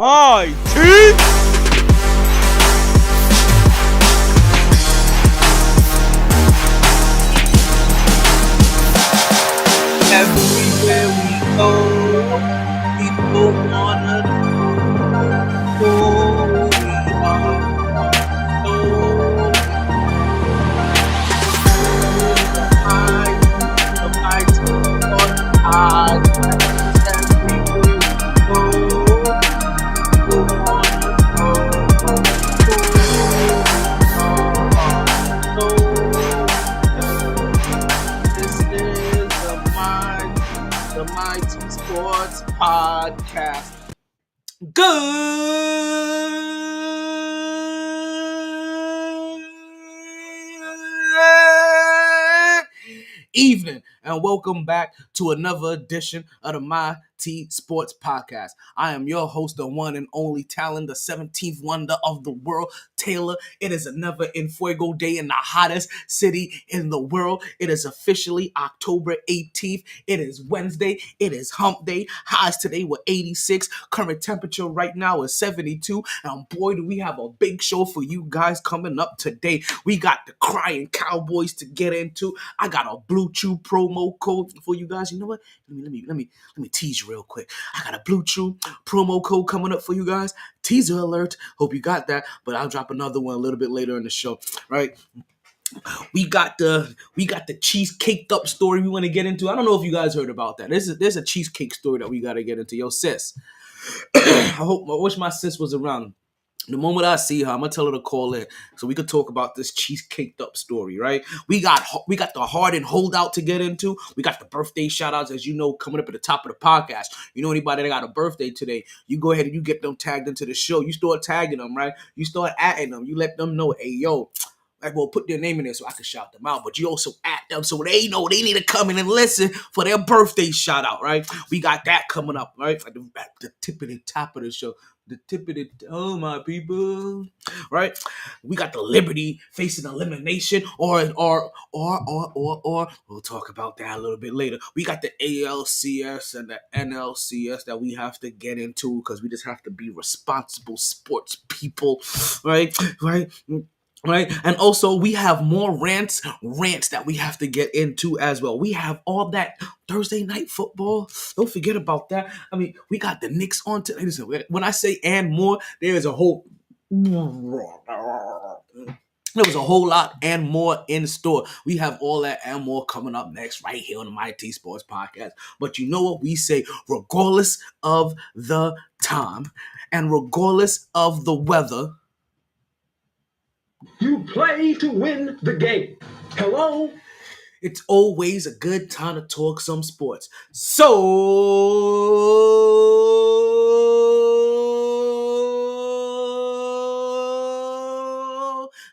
MyT. Everywhere we go, people wanna know who we are. So, the MyT podcast. Everywhere we go, people wanna know this is the MyT Sports Podcast. Good evening and welcome back to another edition of the MyT Sports Podcast. I am your host, the one and only Talon, the 17th wonder of the world, Taylor. It is another In Fuego day in the hottest city in the world. It is officially October 18th. It is Wednesday. It is hump day. Highs today were 86. Current temperature right now is 72. And boy, do we have a big show for you guys coming up today. We got the crying Cowboys to get into. I got a Blue Chew promo code for you guys. You know what? Let me tease you real quick. I got a Blue Chew promo code coming up for you guys. Teaser alert. Hope you got that. But I'll drop another one a little bit later in the show. Right? We got the cheesecaked up story we want to get into. I don't know if you guys heard about that. There's a cheesecake story that we got to get into. Yo, sis. I wish my sis was around. The moment I see her, I'm gonna tell her to call in so we could talk about this cheesecaked up story, right? We got the hard and holdout to get into. We got the birthday shout outs, as you know, coming up at the top of the podcast. You know anybody that got a birthday today, you go ahead and you get them tagged into the show. You start tagging them, right? You start atting them. You let them know, hey, yo, like, well, put their name in there so I can shout them out. But you also at them so they know they need to come in and listen for their birthday shout out, right? We got that coming up, right? At the tip of the top of the show. The tip of the, oh my people, right? We got the Liberty facing elimination, or we'll talk about that a little bit later. We got the ALCS and the NLCS that we have to get into because we just have to be responsible sports people, right? Right, and also we have more rants that we have to get into as well. We have all that Thursday night football. Don't forget about that. I mean, we got the Knicks on today. Listen, when I say and more, there was a whole lot and more in store. We have all that and more coming up next right here on the MyT Sports Podcast. But you know what we say, regardless of the time and regardless of the weather, you play to win the game. Hello? It's always a good time to talk some sports. So,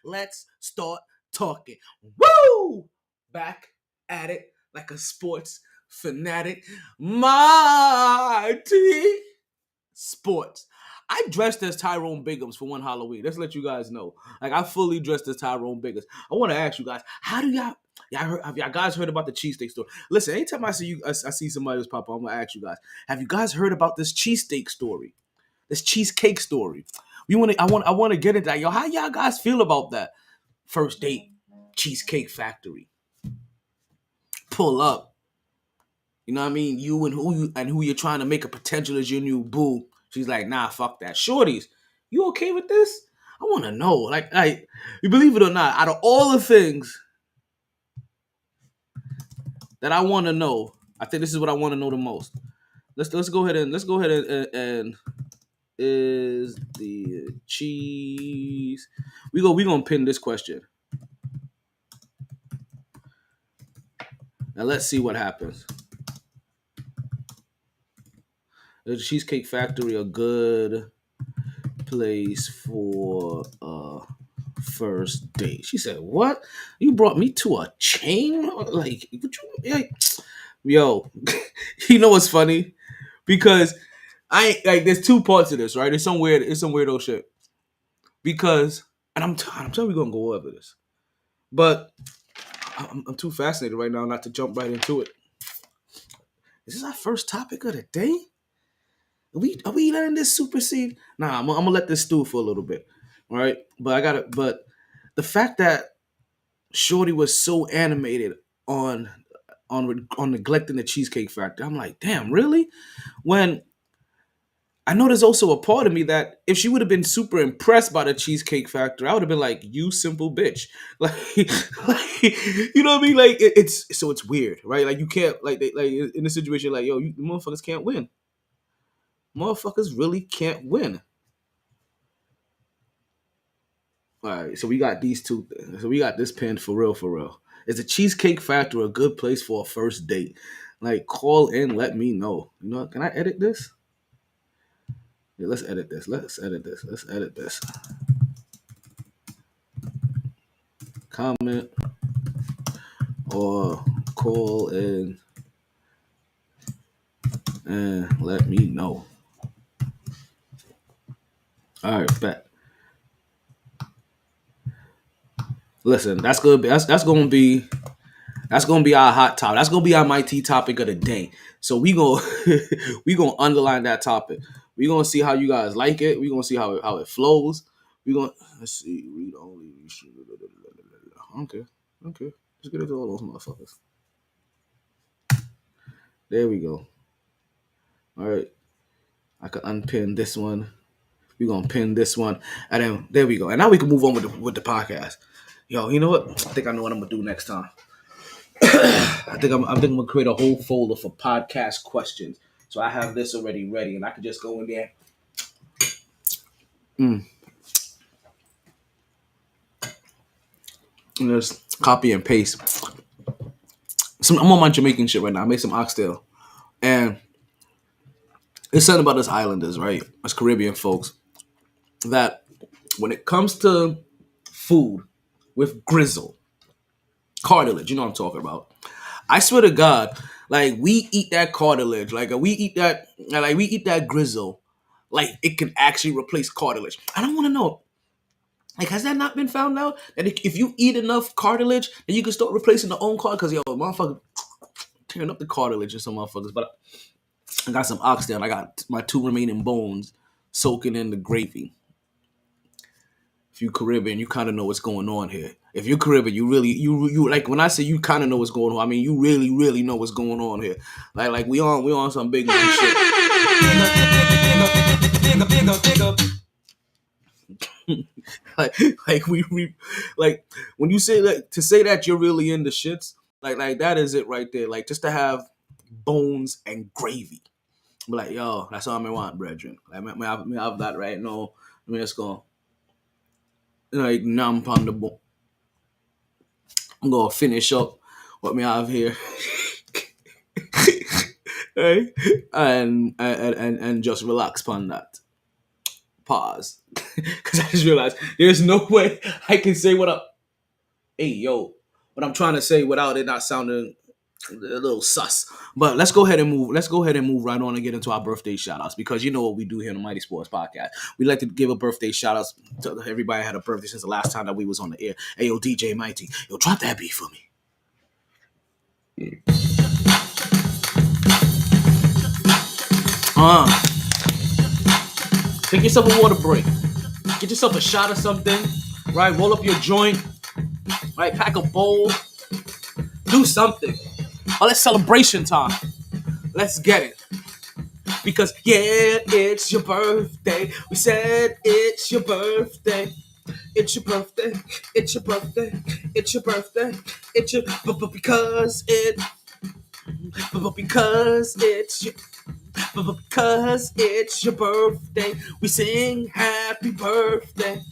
let's start talking. Woo! Back at it like a sports fanatic. MyT Sports. I dressed as Tyrone Biggums for one Halloween. Let's let you guys know. Like, I fully dressed as Tyrone Biggums. I want to ask you guys, have y'all guys heard about the cheesesteak story? Listen, anytime I see somebody else pop up, I'm gonna ask you guys, have you guys heard about this cheesesteak story? This cheesecake story? I want to get into that. Yo, how y'all guys feel about that? First date, Cheesecake Factory. Pull up. You know what I mean? You and who you're trying to make a potential as your new boo. She's like, nah, fuck that. Shorties, you okay with this? I want to know. Like, you believe it or not, out of all the things that I want to know, I think this is what I want to know the most. Let's go ahead and is the cheese? We gonna pin this question. Now let's see what happens. Is the Cheesecake Factory a good place for a first date? She said, what? You brought me to a chain? Like, yo, you know what's funny? Because there's two parts to this, right? It's some weirdo shit. Because, and I'm telling you, we're gonna go over this, but I'm too fascinated right now not to jump right into it. Is this our first topic of the day? Are we letting this supersede? Nah, I'm gonna let this stew for a little bit. All right, but the fact that Shorty was so animated on on neglecting the Cheesecake Factory, I'm like, damn, really? When I know there's also a part of me that if she would have been super impressed by the Cheesecake Factory, I would have been like, "You simple bitch," like, you know what I mean? Like it's weird, right? Like you can't like in a situation like, yo, you the motherfuckers can't win. Motherfuckers really can't win. All right, so we got these two. So we got this pinned for real, for real. Is the Cheesecake Factory a good place for a first date? Like, call in, let me know. You know, can I edit this? Yeah, let's edit this. Let's edit this. Let's edit this. Comment or call in and let me know. All right, bet. Listen, that's gonna be our hot topic. That's gonna be our MyT topic of the day. So we gonna underline that topic. We gonna see how you guys like it. We gonna see how it flows. We gonna let's see. Read only. Okay, okay. Let's get into all those motherfuckers. There we go. All right. I can unpin this one. We're gonna pin this one, and then there we go. And now we can move on with the podcast. Yo, you know what? I think I know what I'm gonna do next time. I think I'm gonna create a whole folder for podcast questions. So I have this already ready, and I can just go in there. And just copy and paste. I'm on my Jamaican shit right now. I made some oxtail, and it's something about us islanders, right? Us Caribbean folks, that when it comes to food with grizzle, cartilage, you know what I'm talking about. I swear to God, like we eat that cartilage, like we eat that grizzle, like it can actually replace cartilage. I don't want to know, like, has that not been found out that if you eat enough cartilage, then you can start replacing the own cartilage? Because yo, motherfucker, tearing up the cartilage in some motherfuckers. But I got some oxtail. I got my 2 remaining bones soaking in the gravy. If you Caribbean, you kind of know what's going on here. If you're Caribbean, you really you like when I say you kind of know what's going on. I mean you really know what's going on here. Like we on some big man shit. like like we like when you say that to say that you're really in the shits. Like that is it right there. Like just to have bones and gravy. But like yo, that's all I want, brethren. Like me have that right now. I mean, just go like numb on the bone. I'm gonna finish up what we have here, right? And just relax upon that. Pause, because I just realized there's no way I can say what up. Hey yo, what I'm trying to say without it not sounding a little sus. But let's go ahead and move. Let's go ahead and move right on and get into our birthday shout outs because you know what we do here on the Mighty Sports Podcast. We like to give a birthday shout outs to everybody had a birthday since the last time that we was on the air. Hey yo, DJ Mighty, yo, drop that beat for me. Take yourself a water break. Get yourself a shot of something, right? Roll up your joint, right? Pack a bowl. Do something. Oh, it's celebration time. Let's get it. Because, yeah, it's your birthday. We said it's your birthday. It's your birthday. It's your birthday. It's your birthday. It's your... But because it... But because it's your... But because it's your birthday, we sing happy birthday.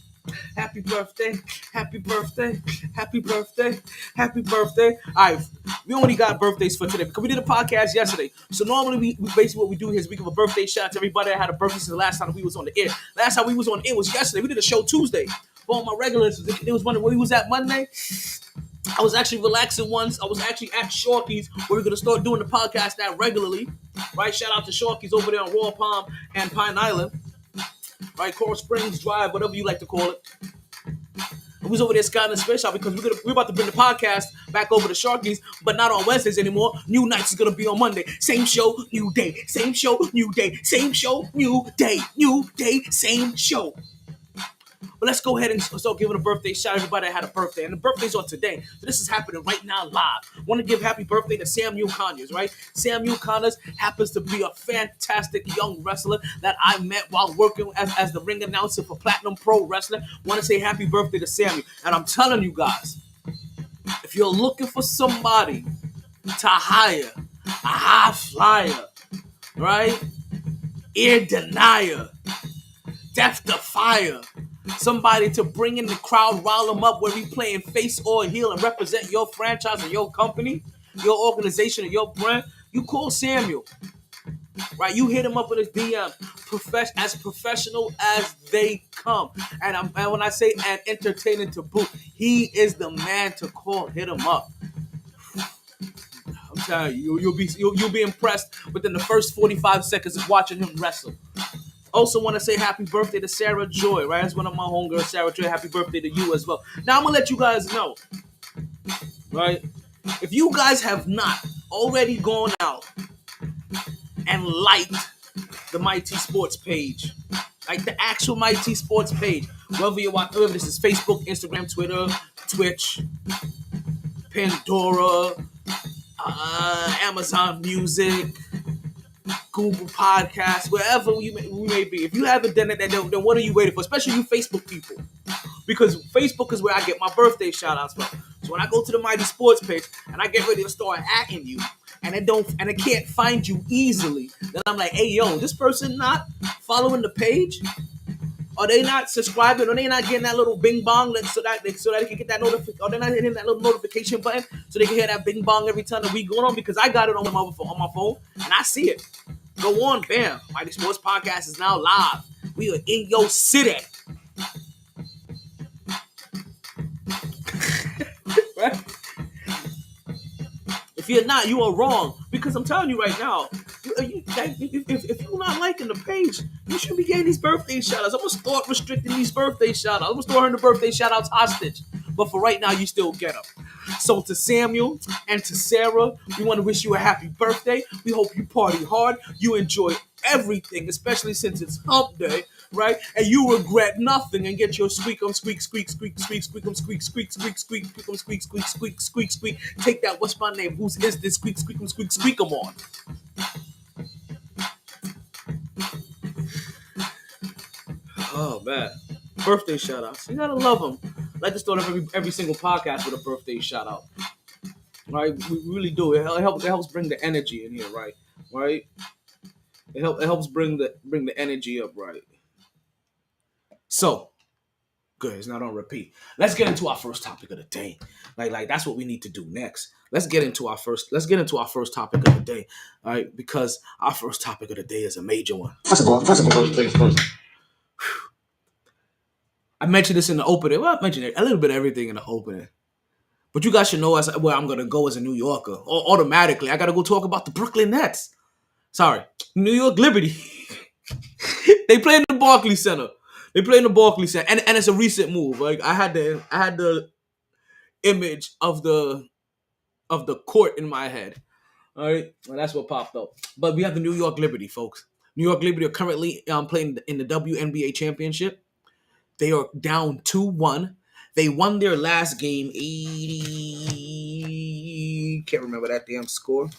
Happy birthday, happy birthday, happy birthday, happy birthday. All right, we only got birthdays for today because we did a podcast yesterday. So normally we basically what we do here is we give a birthday shout out to everybody that had a birthday since the last time we was on the air. Last time we was on the air was yesterday. We did a show Tuesday. For all my regulars, it was wondering where we was at Monday. I was actually relaxing once. I was actually at Shorty's where we're going to start doing the podcast that regularly. Right? Shout out to Shorty's over there on Royal Palm and Pine Island. Right? Coral Springs Drive, whatever you like to call it. We was over there scouting the space shop because we're about to bring the podcast back over to Sharkies, but not on Wednesdays anymore. New Nights is gonna be on Monday. Same show, new day. Same show, new day. Same show, new day. New day, same show. But let's go ahead and start giving a birthday shout out to everybody that had a birthday. And the birthday's on today. So this is happening right now live. Want to give happy birthday to Samuel Conyers, right? Samuel Conyers happens to be a fantastic young wrestler that I met while working as the ring announcer for Platinum Pro Wrestling. Want to say happy birthday to Samuel. And I'm telling you guys, if you're looking for somebody to hire, a high flyer, right? Ear denier, death defier, somebody to bring in the crowd, rile them up, where we playing face or heel and represent your franchise or your company, your organization or your brand, you call Samuel, right? You hit him up with his DM, as professional as they come. And when I say and entertaining to boot, he is the man to call. Hit him up. I'm telling you, you'll be impressed within the first 45 seconds of watching him wrestle. Also want to say happy birthday to Sarah Joy, right? That's one of my homegirls, Sarah Joy. Happy birthday to you as well. Now, I'm going to let you guys know, right? If you guys have not already gone out and liked the MyT Sports page, like the actual MyT Sports page, whether this is Facebook, Instagram, Twitter, Twitch, Pandora, Amazon Music, Google Podcasts, wherever we may be. If you haven't done it, then what are you waiting for? Especially you Facebook people. Because Facebook is where I get my birthday shout outs from. So when I go to the MyT Sports page and I get ready to start hacking you, and it can't find you easily, then I'm like, hey yo, this person not following the page? Are they not subscribing? Are they not getting that little bing bong so that they can get that notification? Are they not hitting that little notification button so they can hear that bing bong every time the week going on? Because I got it on my phone and I see it. Go on, bam. MyT Sports Podcast is now live. We are in your city. Right? If you're not, you are wrong. Because I'm telling you right now, if you're not liking the page, you should be getting these birthday shout-outs. I'm going to start restricting these birthday shout-outs. I'm going to start having the birthday shout-outs hostage. But for right now, you still get them. So to Samuel and to Sarah, we want to wish you a happy birthday. We hope you party hard. You enjoy everything, especially since it's hump day, right? And you regret nothing and get your squeak squeak squeak squeak squeak squeak squeak squeak squeak squeak squeak squeak squeak squeak squeak. Take that. What's my name? Whose is this? Squeak squeak squeak squeak 'em on. Oh man, birthday shout outs. You gotta love them. I like to start off every single podcast with a birthday shout out. Right? We really do. It helps bring the energy in here, right? Right? It helps bring the energy up, right? So, good. It's not on repeat. Let's get into our first topic of the day. Like that's what we need to do next. Let's get into our first topic of the day. All right, because our first topic of the day is a major one. First of all, things first. I mentioned this in the opening. Well, I mentioned a little bit of everything in the opening. But you guys should know where I'm going to go as a New Yorker. Automatically, I got to go talk about the Brooklyn Nets. Sorry, New York Liberty. They play in the Barclays Center. And it's a recent move. Like I had the image of the court in my head. All right, well, that's what popped up. But we have the New York Liberty, folks. New York Liberty are currently playing in the WNBA championship. They are down 2-1. They won their last game 80. Can't remember that damn score.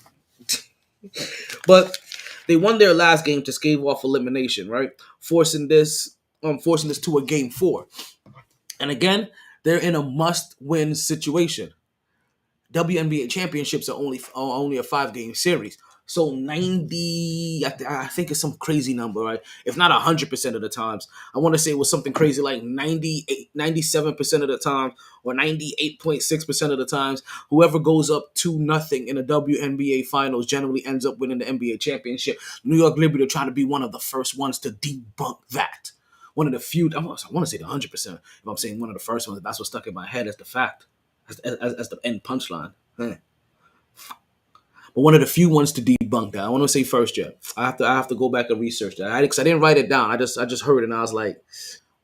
But they won their last game to stave off elimination, right? Forcing this to a game 4. And again, they're in a must-win situation. WNBA championships are only a 5-game series. So 90, I think it's some crazy number, right? If not 100% of the times. I want to say it was something crazy like 97% of the time or 98.6% of the times. Whoever goes up 2-0 in the WNBA finals generally ends up winning the NBA championship. New York Liberty are trying to be one of the first ones to debunk that. One of the few, I want to say the 100%. If I'm saying one of the first ones, that's what stuck in my head as the fact, as the end punchline. But one of the few ones to debunk that. I want to say first, Jeff. I have to go back and research that. Because I didn't write it down. I just heard it and I was like,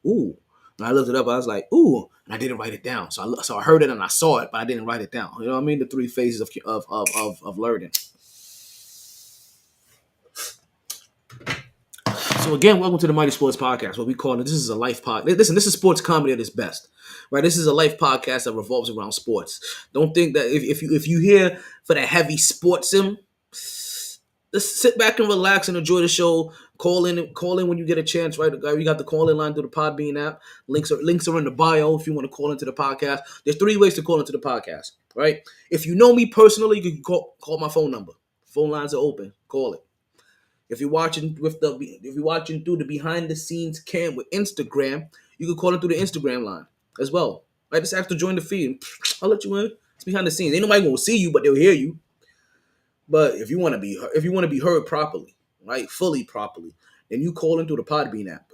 ooh. And I looked it up. I was like, ooh, and I didn't write it down. So I heard it and I saw it, but I didn't write it down. You know what I mean? The three phases of learning. So again, welcome to the Mighty Sports Podcast. What we call it, this is a life pod. Listen, this is sports comedy at its best, right? This is a life podcast that revolves around sports. Don't think that if you hear for the heavy sports sim, just sit back and relax and enjoy the show. Call in when you get a chance, right? We got the call in line through the Podbean app. Links are in the bio if you want to call into the podcast. There's 3 ways to call into the podcast, right? If you know me personally, you can call my phone number. Phone lines are open. Call it. If you're watching through the behind the scenes cam with Instagram, you can call it through the Instagram line as well. Right? Just ask to join the feed. I'll let you in. It's behind the scenes. Ain't nobody gonna see you, but they'll hear you. But if you want to be heard properly, right, fully properly, then you call into the Podbean app.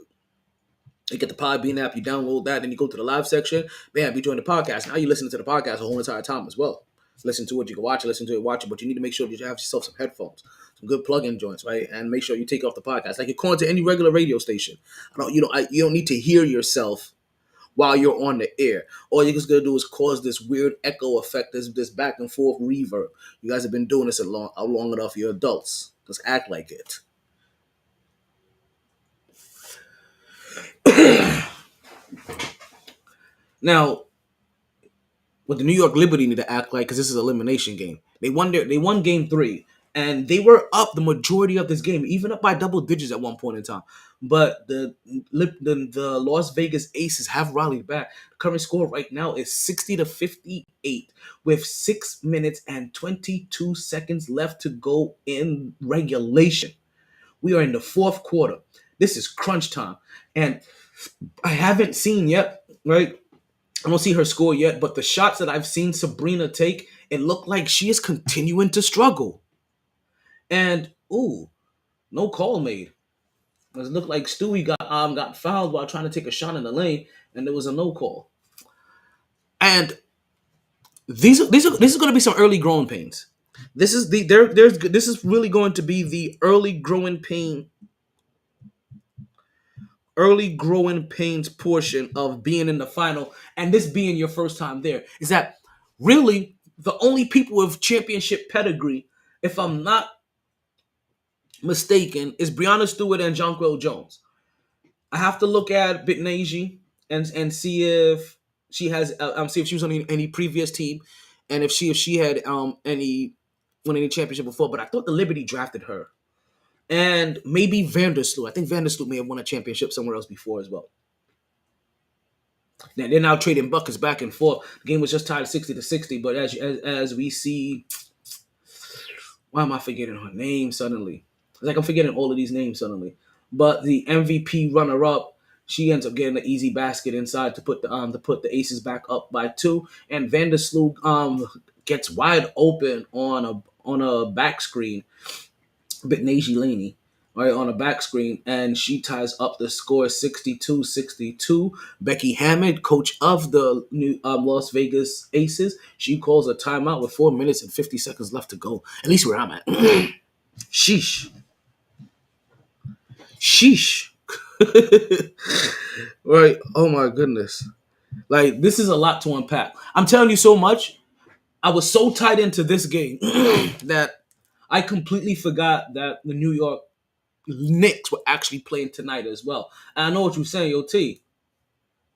You get the Podbean app, you download that, then you go to the live section. Bam, you join the podcast. Now you're listening to the podcast the whole entire time as well. Listen to it, you can watch it, watch it, but you need to make sure that you have yourself some headphones, some good plug-in joints, right? And make sure you take off the podcast. Like you're calling to any regular radio station. You don't need to hear yourself while you're on the air. All you're just gonna do is cause this weird echo effect, this back and forth reverb. You guys have been doing this long enough. You're adults. Just act like it. Now, what the New York Liberty need to act like, because this is an elimination game. They won game 3, and they were up the majority of this game, even up by double digits at one point in time. But the Las Vegas Aces have rallied back. The current score right now is 60-58, with 6 minutes and 22 seconds left to go in regulation. We are in the 4th quarter. This is crunch time, and I haven't seen yet, right? I don't see her score yet, but the shots that I've seen Sabrina take, it looked like she is continuing to struggle. And no call made. It looked like Stewie got fouled while trying to take a shot in the lane, and there was a no call. And these are going to be some early growing pains. This is this is really going to be the early growing pains portion of being in the final, and this being your first time there, is that really the only people with championship pedigree, if I'm not mistaken, is Breonna Stewart and Jonquel Jones. I have to look at Bitnaji and see if she has see if she was on any previous team, and if she had won any championship before. But I thought the Liberty drafted her. And maybe Vandersloot. I think Vandersloot may have won a championship somewhere else before as well. Now, they're now trading buckets back and forth. The game was just tied 60-60, but as we see, why am I forgetting her name suddenly? It's like I'm forgetting all of these names suddenly. But the MVP runner-up, she ends up getting an easy basket inside to put the Aces back up by 2, and Vandersloot gets wide open on a back screen. Bitnaji Laney, right, on a back screen, and she ties up the score 62-62. Becky Hammond, coach of the new Las Vegas Aces, she calls a timeout with 4 minutes and 50 seconds left to go. At least where I'm at. Sheesh. Right. Oh my goodness. Like, this is a lot to unpack. I'm telling you so much. I was so tied into this game that I completely forgot that the New York Knicks were actually playing tonight as well. And I know what you're saying, yo, T.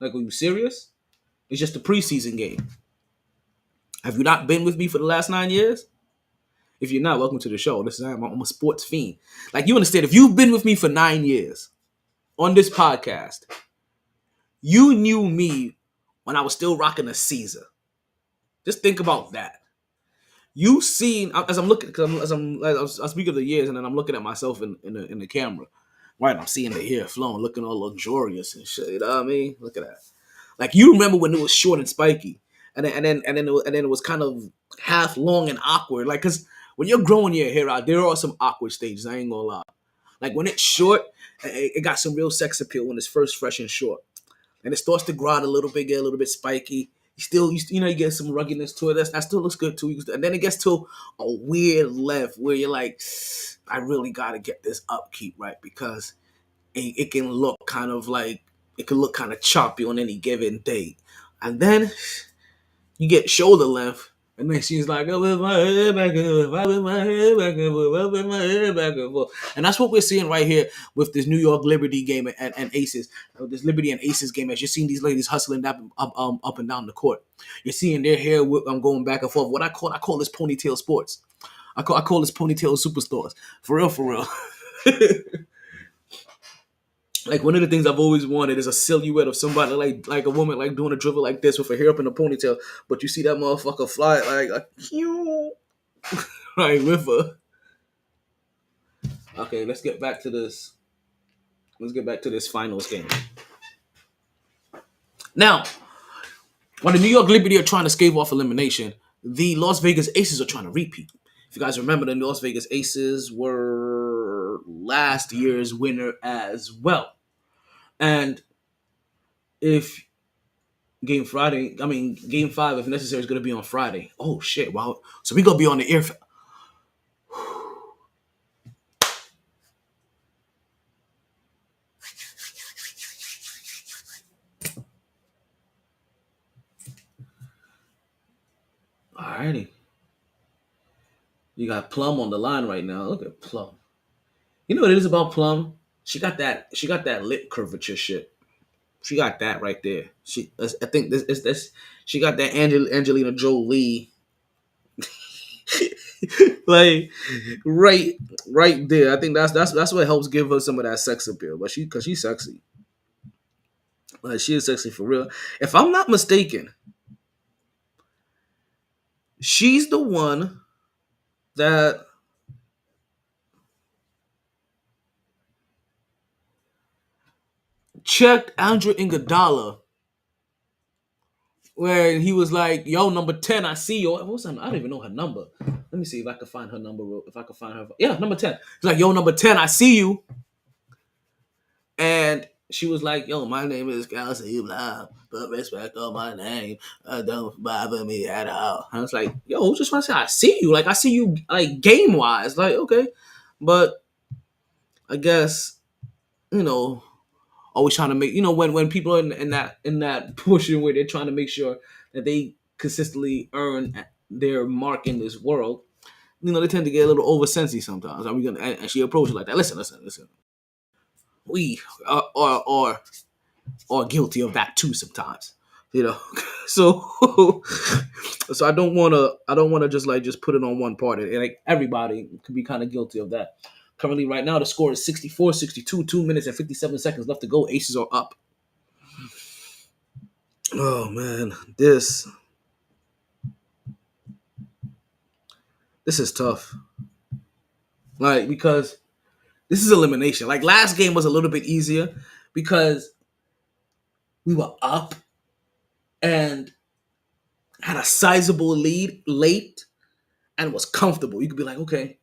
Like, are you serious? It's just a preseason game. Have you not been with me for the last 9 years? If you're not, welcome to the show. I'm a sports fiend. Like, you understand, if you've been with me for 9 years on this podcast, you knew me when I was still rocking a Caesar. Just think about that. You seen, as I'm looking, as I speak of the years, and then I'm looking at myself in the camera, right? I'm seeing the hair flowing, looking all luxurious and shit. You know what I mean? Look at that. Like, you remember when it was short and spiky, and then it was kind of half long and awkward. Like, cause when you're growing your hair out, there are some awkward stages. I ain't gonna lie. Like, when it's short, it got some real sex appeal when it's first fresh and short, and it starts to grow out a little bit, get a little bit spiky. You get some ruggedness to it. That still looks good too. And then it gets to a weird length where you're like, I really got to get this upkeep right, because it can look kind of like it could look kind of choppy on any given day. And then you get shoulder length, and then she's like, "I with my head back and forth, I with my head back and forth, I with my head back and forth." And that's what we're seeing right here with this New York Liberty game and Aces, this Liberty and Aces game. As you're seeing these ladies hustling up and down the court, you're seeing their hair going back and forth. What I call this ponytail sports. I call this ponytail superstars. For real, for real. Like one of the things I've always wanted is a silhouette of somebody like a woman like doing a dribble like this with her hair up in a ponytail, but you see that motherfucker fly right with her. Okay, let's get back to this. Let's get back to this finals game. Now, while the New York Liberty are trying to scave off elimination, the Las Vegas Aces are trying to repeat. If you guys remember, the Las Vegas Aces were last year's winner as well. And if game game 5, if necessary, is going to be on Friday. Oh, shit. Wow. So we're going to be on the air. Alrighty. You got Plum on the line right now. Look at Plum. You know what it is about Plum? She got that lip curvature shit. She got that right there. I think this is this. She got that Angelina Jolie, like right there. I think that's what helps give her some of that sex appeal. But because she's sexy, like she is sexy for real. If I'm not mistaken, she's the one that checked Andrew Iguodala where he was like, "Yo, number 10, I see you." What's her, I don't even know her number. Let me see if I can find her number. If I can find her, yeah, number 10. He's like, "Yo, number 10, I see you." And she was like, "Yo, my name is Kelsey Blah. Put respect on my name. Don't bother me at all." And I was like, "Yo, just want to say I see you. Like I see you like game wise. Like okay, but I guess you know." Always trying to make when people are in that portion where they're trying to make sure that they consistently earn their mark in this world, they tend to get a little over sensy sometimes. Are we gonna? And she approached it like that. Listen. We are guilty of that too sometimes. So so I don't wanna just put it on one part. And like everybody could be kind of guilty of that. Currently, right now, the score is 64-62, 2 minutes and 57 seconds left to go. Aces are up. Oh, man. This is tough. Like, because this is elimination. Like, last game was a little bit easier because we were up and had a sizable lead late and was comfortable. You could be like, okay,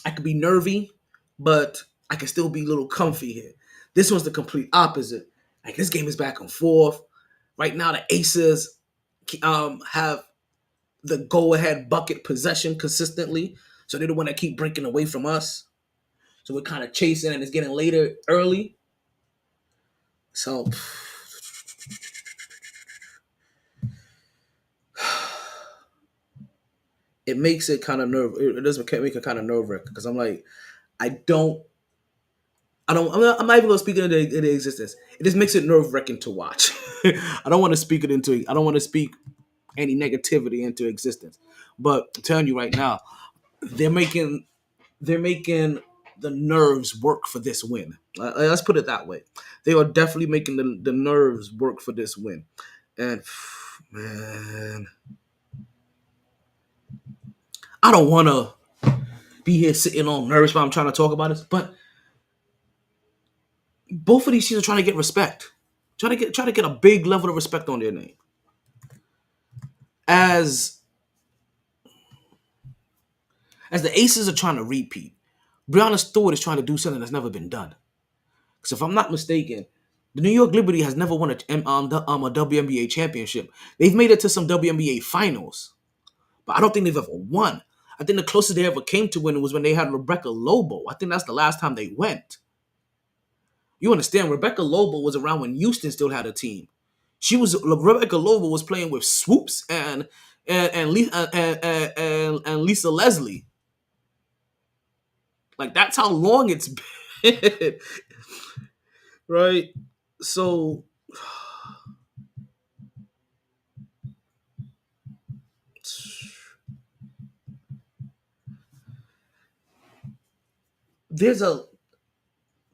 I could be nervy, but I can still be a little comfy here. This one's the complete opposite. Like this game is back and forth. Right now, the Aces have the go-ahead bucket possession consistently, so they're the one that keep breaking away from us. So we're kind of chasing, and it's getting later early. So it makes it kind of It does make it kind of nerve-wracking because I'm like, I'm not even gonna speak it into existence. It just makes it nerve-wracking to watch. I don't want to speak it into. I don't want to speak any negativity into existence. But I'm telling you right now, they're making the nerves work for this win. Let's put it that way. They are definitely making the nerves work for this win. And man, I don't want to be here sitting on nerves while I'm trying to talk about this, but both of these teams are trying to get respect. Try to get a big level of respect on their name. As the Aces are trying to repeat, Breonna Stewart is trying to do something that's never been done. Because if I'm not mistaken, the New York Liberty has never won a WNBA championship. They've made it to some WNBA finals, but I don't think they've ever won. I think the closest they ever came to winning was when they had Rebecca Lobo. I think that's the last time they went. You understand? Rebecca Lobo was around when Houston still had a team. Rebecca Lobo was playing with Swoops and Lisa Leslie. Like that's how long it's been, right? So there's a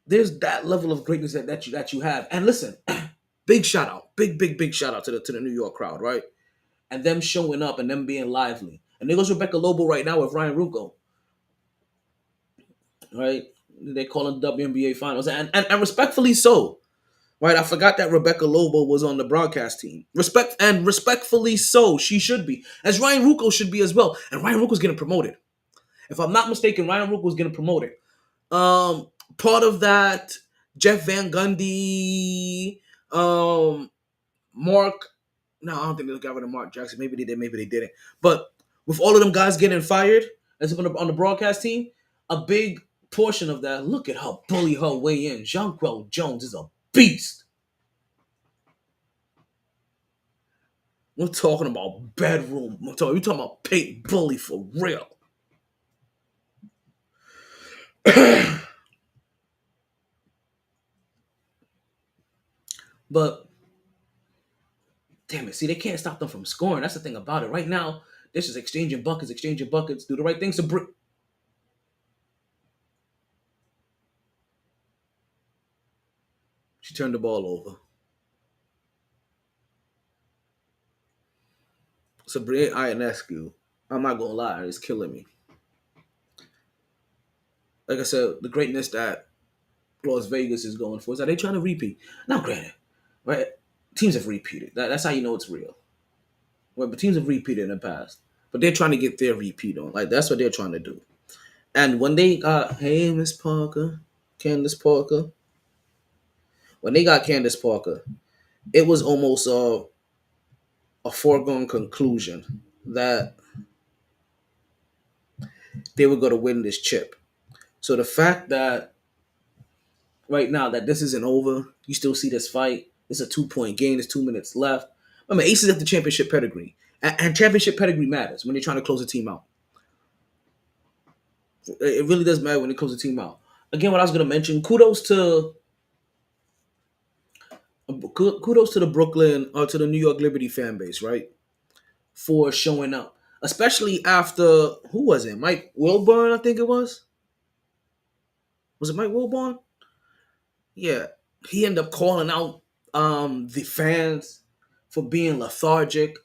there's that level of greatness that you have. And listen, big shout out, big shout out to the New York crowd, right? And them showing up and them being lively. And there goes Rebecca Lobo right now with Ryan Rucco, right? They call it WNBA Finals, and respectfully so, right? I forgot that Rebecca Lobo was on the broadcast team. Respectfully so, she should be, as Ryan Rucco should be as well. And Ryan Rucco's getting promoted. If I'm not mistaken, Ryan Rucco's getting promoted. Part of that, Jeff Van Gundy, Mark. No, I don't think they got rid of Mark Jackson. Maybe they did, maybe they didn't. But with all of them guys getting fired as on the broadcast team, a big portion of that. Look at her bully her way in. Jonquel Jones is a beast. We're talking about bedroom. We're talking about Peyton Bully for real. But damn it, see, they can't stop them from scoring. That's the thing about it. Right now, this is exchanging buckets, do the right things to bring. She turned the ball over. Sabrina Ionescu, I'm not gonna lie, it's killing me. Like I said, the greatness that Las Vegas is going for is that they trying to repeat. Now, granted, right? Teams have repeated. That's how you know it's real. Right? But teams have repeated in the past. But they're trying to get their repeat on. Like that's what they're trying to do. And when they got, hey, Miss Parker, Candace Parker, when they got Candace Parker, it was almost a foregone conclusion that they were going to win this chip. So the fact that right now that this isn't over, you still see this fight. It's a 2-point game. There's 2 minutes left. I mean, Aces have the championship pedigree, and championship pedigree matters when you're trying to close a team out. It really does matter when they close a team out. Again, what I was going to mention, kudos to the Brooklyn or to the New York Liberty fan base, right, for showing up, especially after who was it? Mike Wilburn, I think it was. Was it Mike Wilburn? Yeah, he ended up calling out the fans for being lethargic,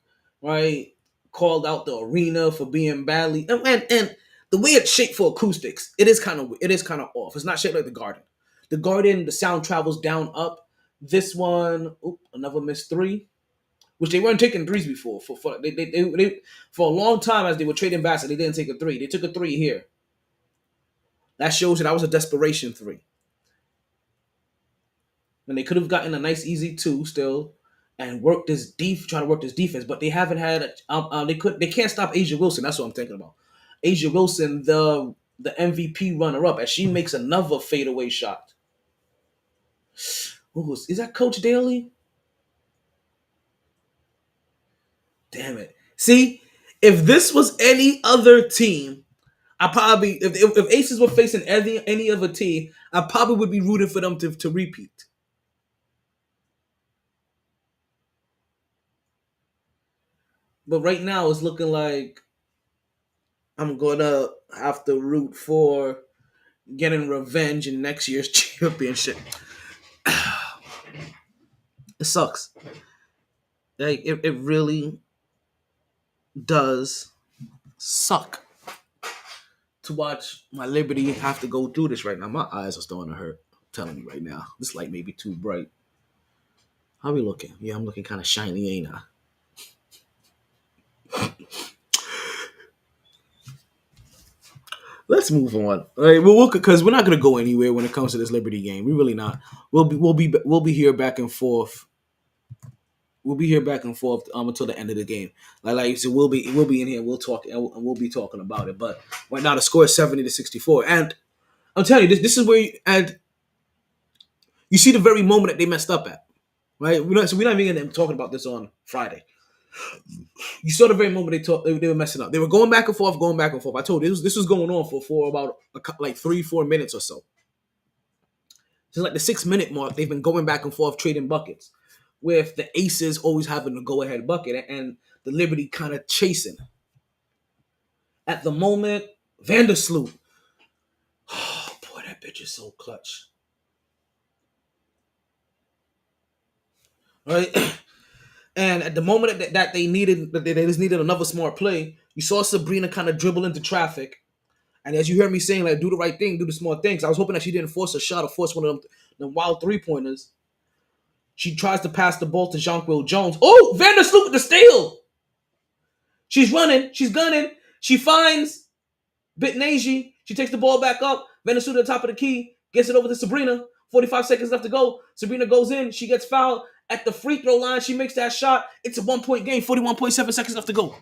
right? Called out the arena for being badly and the way it's shaped for acoustics, it is kind of off. It's not shaped like the Garden. The Garden, the sound travels down up. This one, another missed three, which they weren't taking threes before. For a long time as they were trading baskets, they didn't take a three. They took a three here. That shows that was a desperation three. And they could have gotten a nice easy two still, and try to work this defense. But they haven't had. They can't stop Asia Wilson. That's what I'm thinking about. Asia Wilson, the MVP runner up, as she makes another fadeaway shot. Is that Coach Daly? Damn it! See, if this was any other team, I probably if Aces were facing any other team, I probably would be rooting for them to repeat. But right now, it's looking like I'm gonna have to root for getting revenge in next year's championship. It sucks. Like it really does suck to watch my Liberty have to go through this right now. My eyes are starting to hurt. I'm telling you right now. This light may be too bright. How we looking? Yeah, I'm looking kind of shiny, ain't I? Let's move on. All right, because we're not gonna go anywhere when it comes to this Liberty game. We really not. We'll be here back and forth. We'll be here back and forth until the end of the game. Like you said, we'll be in here. We'll talk and we'll be talking about it. But right now the score is 70-64, and I'm telling you, this is where and You see the very moment that they messed up at, right? We're not even talking about this on Friday. You saw the very moment they were messing up. They were going back and forth, going back and forth. I told you this was going on for about like 3-4 minutes or so. Just like the 6-minute mark, they've been going back and forth trading buckets, with the Aces always having the go ahead bucket and the Liberty kind of chasing. At the moment, Vandersloot. Oh boy, that bitch is so clutch. Right? And at the moment that they just needed another smart play, you saw Sabrina kind of dribble into traffic. And as you hear me saying, like, do the right thing, do the smart things. I was hoping that she didn't force a shot or force one of them wild 3-pointers. She tries to pass the ball to Jonquil Jones. Oh, Vandersloot with the steal. She's running. She's gunning. She finds Bitnaji. She takes the ball back up. Vandersloot at the top of the key. Gets it over to Sabrina. 45 seconds left to go. Sabrina goes in. She gets fouled at the free throw line. She makes that shot. It's a 1-point game. 41.7 seconds left to go.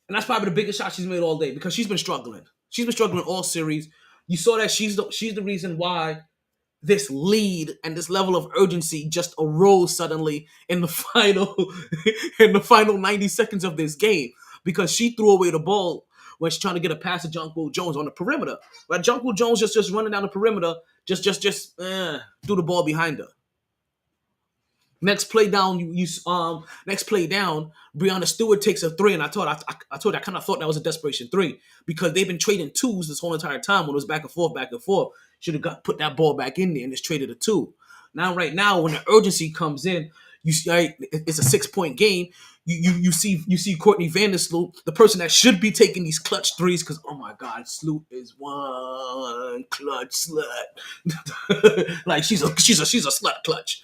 And that's probably the biggest shot she's made all day because she's been struggling. She's been struggling all series. You saw that she's the reason why this lead and this level of urgency just arose suddenly in the final 90 seconds of this game, because she threw away the ball when she's trying to get a pass to Jonquil Jones on the perimeter. Right, Jonquil Jones just running down the perimeter, just threw the ball behind her. Next play down, Breonna Stewart takes a three, and I kind of thought that was a desperation three because they've been trading twos this whole entire time when it was back and forth. Should have put that ball back in there and just traded a two. Right now, when the urgency comes in, you see it's a 6-point game. You see Courtney Vandersloot, the person that should be taking these clutch threes, because oh my God, Sloot is one clutch slut. Like she's a slut clutch.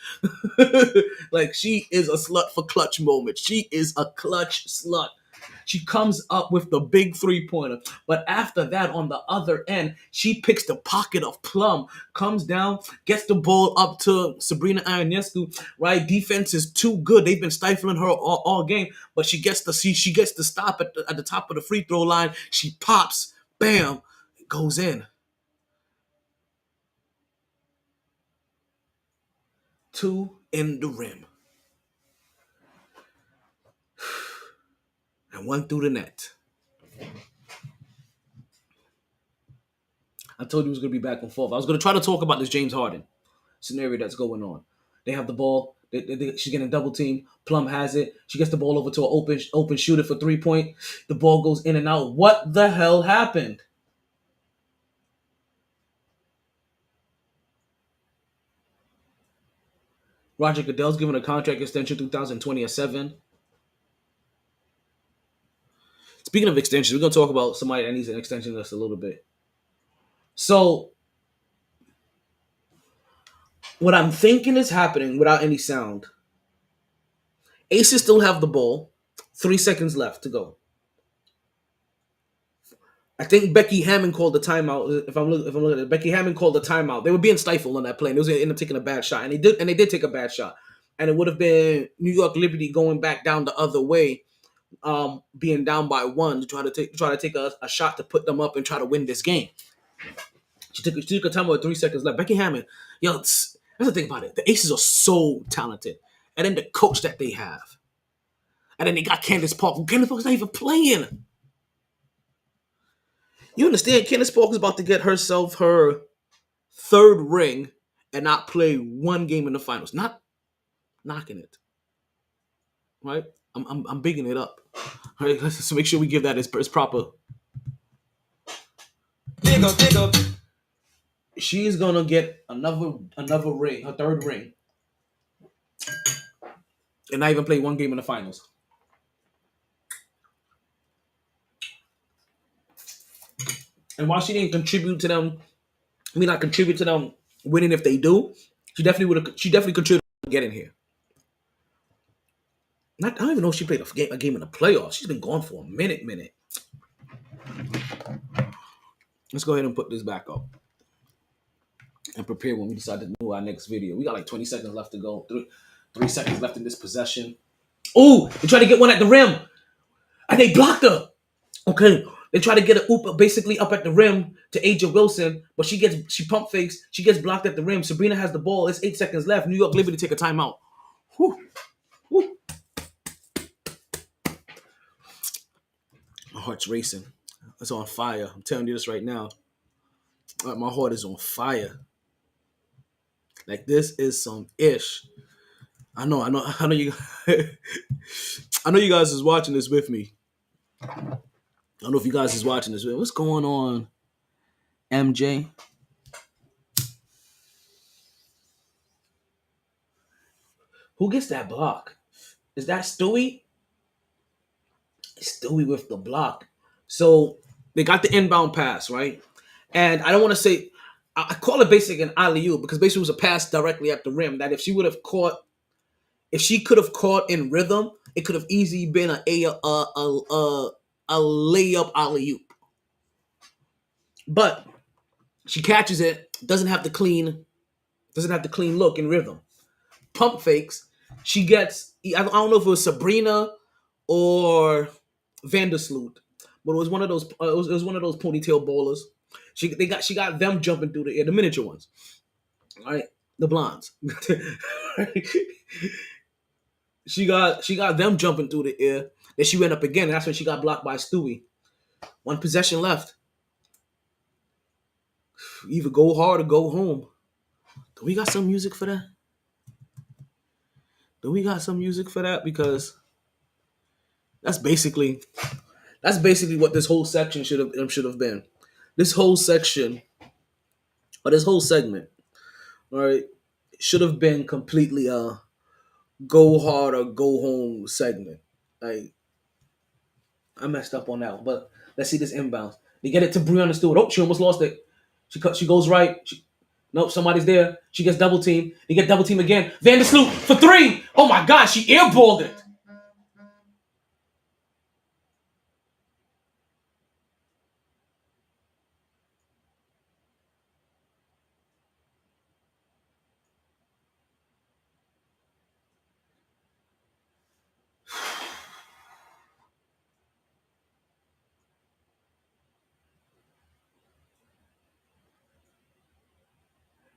Like she is a slut for clutch moments. She is a clutch slut. She comes up with the big 3-pointer. But after that, on the other end, she picks the pocket of Plum, comes down, gets the ball up to Sabrina Ionescu. Right? Defense is too good. They've been stifling her all game. But she gets the stop at the top of the free throw line. She pops. Bam. It goes in. 2 in the rim. And 1 through the net. I told you it was going to be back and forth. I was going to try to talk about this James Harden scenario that's going on. They have the ball. She's getting double team. Plum has it. She gets the ball over to an open shooter for 3-point. The ball goes in and out. What the hell happened? Roger Goodell's given a contract extension 2027. Speaking of extensions, we're going to talk about somebody that needs an extension just a little bit. So, what I'm thinking is happening without any sound. Aces still have the ball. 3 seconds left to go. I think Becky Hammond called the timeout. If I'm looking at it, Becky Hammond called the timeout. They were being stifled on that play. And they was going to end up taking a bad shot, and they did take a bad shot. And it would have been New York Liberty going back down the other way, being down by 1 to try to take a shot to put them up and try to win this game. She took a timeout with 3 seconds left. Becky Hammond, that's the thing about it. The Aces are so talented, and then the coach that they have, and then they got Candace Parker. Candace Parker's not even playing. You understand? Candace Parker's about to get herself her 3rd ring and not play 1 game in the finals. Not knocking it, right? I'm bigging it up. All right, let's make sure we give that its proper. Big up. She's gonna get another ring, her 3rd ring, and not even play 1 game in the finals. And while she didn't contribute to them, not contribute to them winning if they do, she definitely contributed to getting here. I don't even know if she played a game in the playoffs. She's been gone for a minute. Let's go ahead and put this back up and prepare when we decide to do our next video. We got like 20 seconds left to go. 3 seconds left in this possession. Oh, they tried to get one at the rim, and they blocked her. Okay, They try to get a oop basically up at the rim to Aja Wilson, but she pump fakes. She gets blocked at the rim. Sabrina has the ball. It's 8 seconds left. New York Liberty take a timeout. Whew, whew. My heart's racing. It's on fire. I'm telling you this right now. My heart is on fire. Like this is some ish. I know you. I know you guys is watching this with me. I don't know if you guys is watching this. What's going on, MJ? Who gets that block? Is that Stewie? Stewie with the block. So they got the inbound pass, right? And I don't want to say I call it basic an alley oop because basically it was a pass directly at the rim. That if she could have caught in rhythm, it could have easily been a layup alley oop. But she catches it, doesn't have the clean look in rhythm. Pump fakes. She gets. I don't know if it was Sabrina or Vandersloot, but it was one of those. It was one of those ponytail ballers. She got them jumping through the air, the miniature ones, all right, the blondes. she got them jumping through the air. Then she went up again, and that's when she got blocked by Stewie. One possession left. Either go hard or go home. Do we got some music for that? Because that's basically what this whole section should have been. This whole section or this whole segment, all right, should have been completely a go hard or go home segment. Like I messed up on that one, but let's see this inbounds. They get it to Brianna Stewart. Oh, she almost lost it. She goes right. Nope, somebody's there. She gets double team. They get double team again. Vandersloot for three. Oh my God, she airballed it.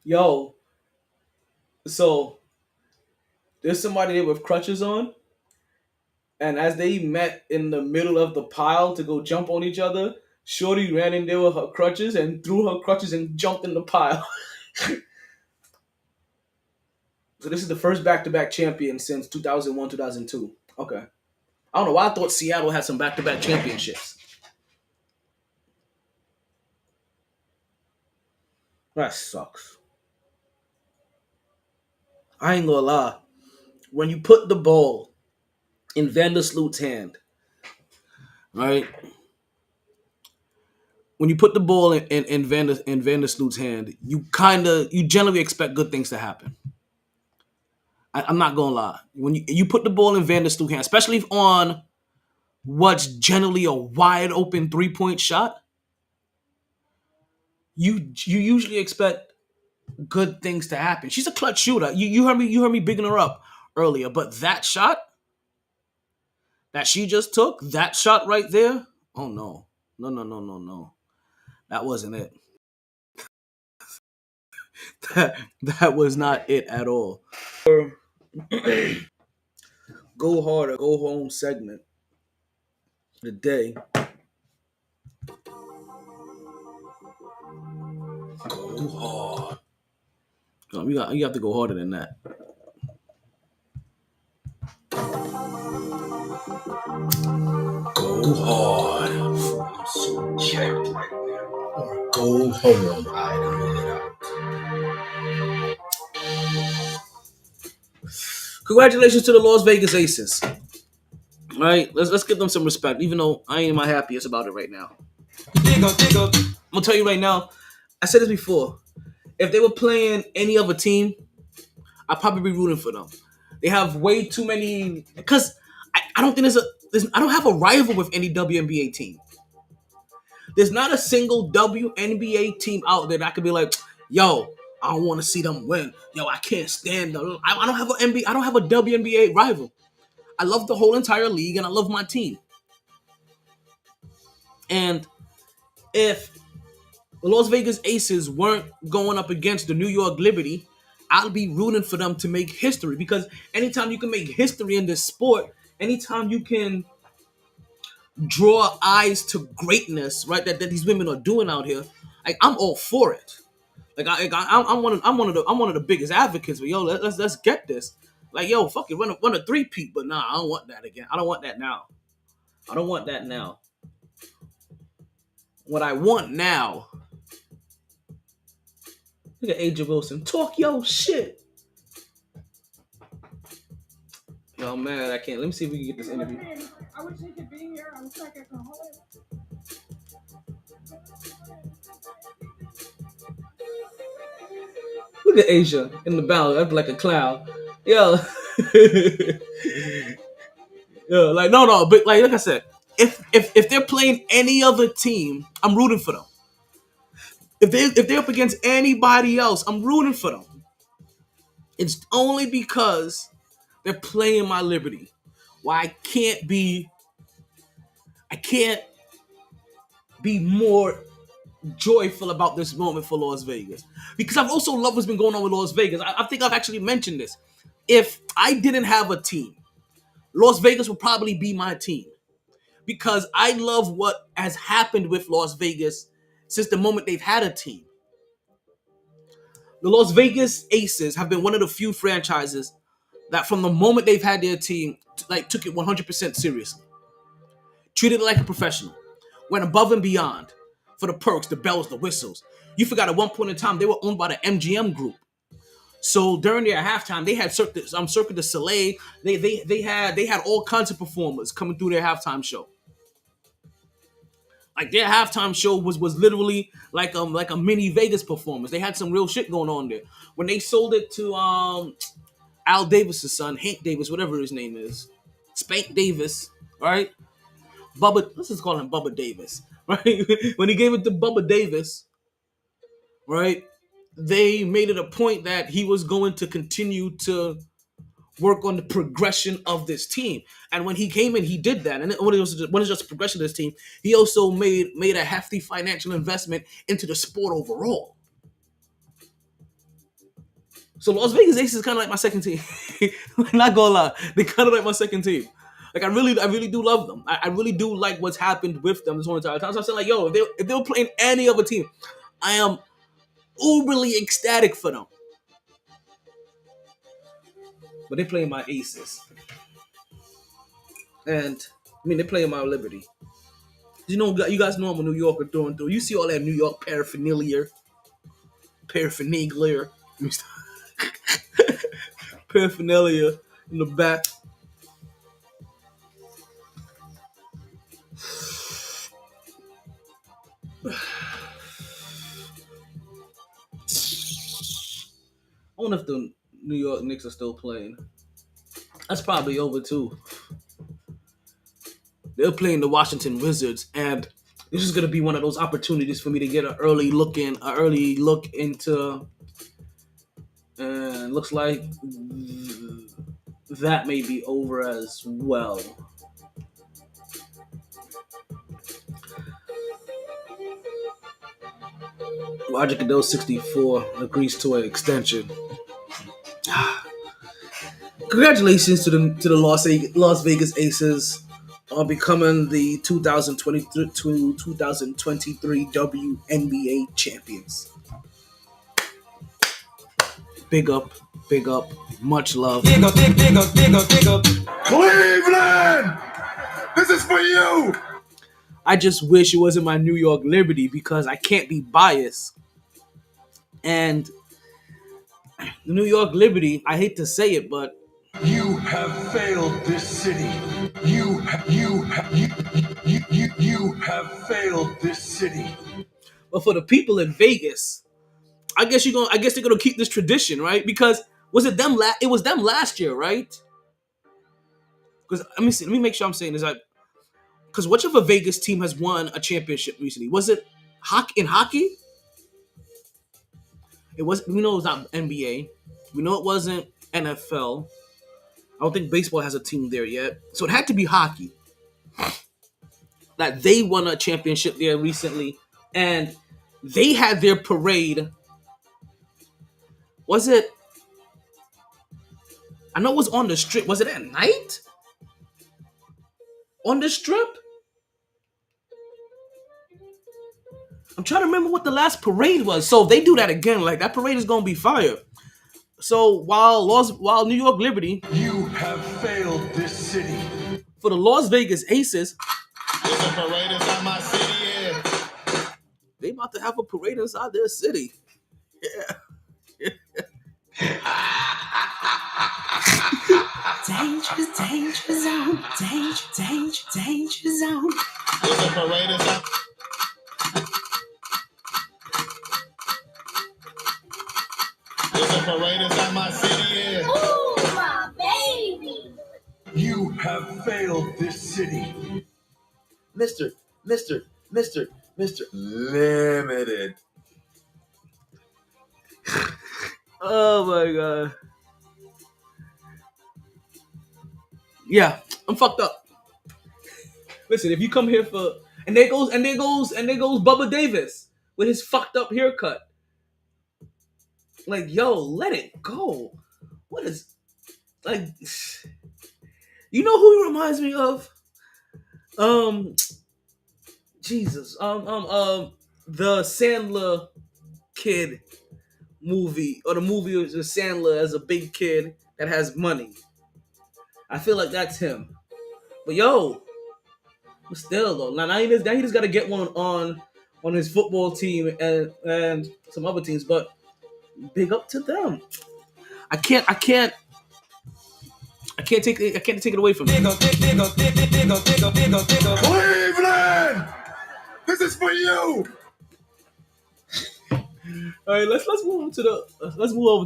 Yo, so there's somebody there with crutches on, and as they met in the middle of the pile to go jump on each other, Shorty ran in there with her crutches and threw her crutches and jumped in the pile. So this is the first back-to-back champion since 2001, 2002. Okay. I don't know why I thought Seattle had some back-to-back championships. That sucks. I ain't gonna lie. When you put the ball in Vandersloot's hand, right? When you put the ball in Vandersloot's hand, you generally expect good things to happen. I'm not gonna lie. When you put the ball in Vandersloot's hand, especially on what's generally a wide open 3-point shot, you usually expect good things to happen. She's a clutch shooter. You heard me bigging her up earlier, but that shot that she just took, that shot right there, oh no. No. That wasn't it. That was not it at all. Go hard or go home segment today. Go hard. No, you have to go harder than that. Go hard. I'm so jacked right now. Or go home. I don't know. Congratulations to the Las Vegas Aces. All right, let's give them some respect, even though I ain't my happiest about it right now. Dig up. I'm gonna tell you right now. I said this before. If they were playing any other team, I'd probably be rooting for them. They have way too many because I don't think I don't have a rival with any WNBA team. There's not a single WNBA team out there that I could be like, yo, I don't want to see them win. Yo, I can't stand them. I don't have a NBA. I don't have a WNBA rival. I love the whole entire league and I love my team. And if the Las Vegas Aces weren't going up against the New York Liberty, I'll be rooting for them to make history, because anytime you can make history in this sport, anytime you can draw eyes to greatness, right? That these women are doing out here, like I'm all for it. I'm one of the biggest advocates. But yo, let's get this. Like yo, fuck it, run a three-peat. But nah, I don't want that again. I don't want that now. I don't want that now. What I want now. Look at AJ Wilson. Talk yo shit. Yo man, I can't. Let me see if we can get this interview. I wish he could be here. I was like at home. Look at Asia in the balance, up like a cloud. Yo. Yeah, like no, but like I said, if they're playing any other team, I'm rooting for them. If they're up against anybody else, I'm rooting for them. It's only because they're playing my Liberty. Why I can't be more joyful about this moment for Las Vegas. Because I've also loved what's been going on with Las Vegas. I think I've actually mentioned this. If I didn't have a team, Las Vegas would probably be my team. Because I love what has happened with Las Vegas since the moment they've had a team. The Las Vegas Aces have been one of the few franchises that from the moment they've had their team, like took it 100% seriously. Treated it like a professional. Went above and beyond for the perks, the bells, the whistles. You forgot at one point in time they were owned by the MGM group. So during their halftime, they had Cirque du Soleil. They had all kinds of performers coming through their halftime show. Like their halftime show was literally like a mini Vegas performance. They had some real shit going on there. When they sold it to Al Davis's son, Hank Davis, whatever his name is, Spank Davis, right? Bubba, let's just call him Bubba Davis, right? When he gave it to Bubba Davis, right? They made it a point that he was going to continue to work on the progression of this team. And when he came in, he did that. And when it was just the progression of this team, he also made a hefty financial investment into the sport overall. So Las Vegas Aces is kind of like my second team. Not gonna lie, they kind of like my second team. Like I really do love them. I really do like what's happened with them this whole entire time. So I'm saying like, yo, if they were playing any other team, I am uberly ecstatic for them. But they're playing my Aces. And I mean, they're playing my Liberty. You know, you guys know I'm a New Yorker through and through. You see all that New York paraphernalia, paraphernalia in the back. I wonder if the New York Knicks are still playing. That's probably over too. They're playing the Washington Wizards, and this is gonna be one of those opportunities for me to get an early look into. And looks like that may be over as well. Roger Goodell 64 agrees to an extension. Congratulations to the Las Vegas Aces on becoming the 2023 to 2023 WNBA champions. Big up, much love. Dig up. Cleveland! This is for you! I just wish it wasn't my New York Liberty because I can't be biased. And the New York Liberty, I hate to say it, but you have failed this city. You have failed this city. But for the people in Vegas, I guess they're gonna keep this tradition, right? Because was it them? It was them last year, right? Because let me make sure I'm saying this. Because whichever Vegas team has won a championship recently, was it in hockey? It was. We know it was not NBA. We know it wasn't NFL. I don't think baseball has a team there yet, so it had to be hockey. that they won a championship there recently, and they had their parade. Was it? I know it was on the strip. Was it at night? On the strip? I'm trying to remember what the last parade was. So if they do that again, like that parade is gonna be fire. So while New York Liberty, You have failed this city. for the Las Vegas Aces, There's a parade inside my city, yeah. they about to have a parade inside their city. Danger, danger zone, danger, danger, danger zone. There's a parade inside. There's a parade inside my city, yeah. Ooh, my baby. You have failed this city. Mr. Limited. Oh my god. Yeah, I'm fucked up. Listen, if you come here for and there goes Bubba Davis with his fucked up haircut. Like, yo, let it go. What is like you know who he reminds me of? Jesus. The Sandler kid movie, or the movie of Sandler as a big kid that has money. I feel like that's him. But yo, but still though, now he just gotta get one on his football team and some other teams. But big up to them. I can't take it away from him. Cleveland! This is for you! All right, let's move over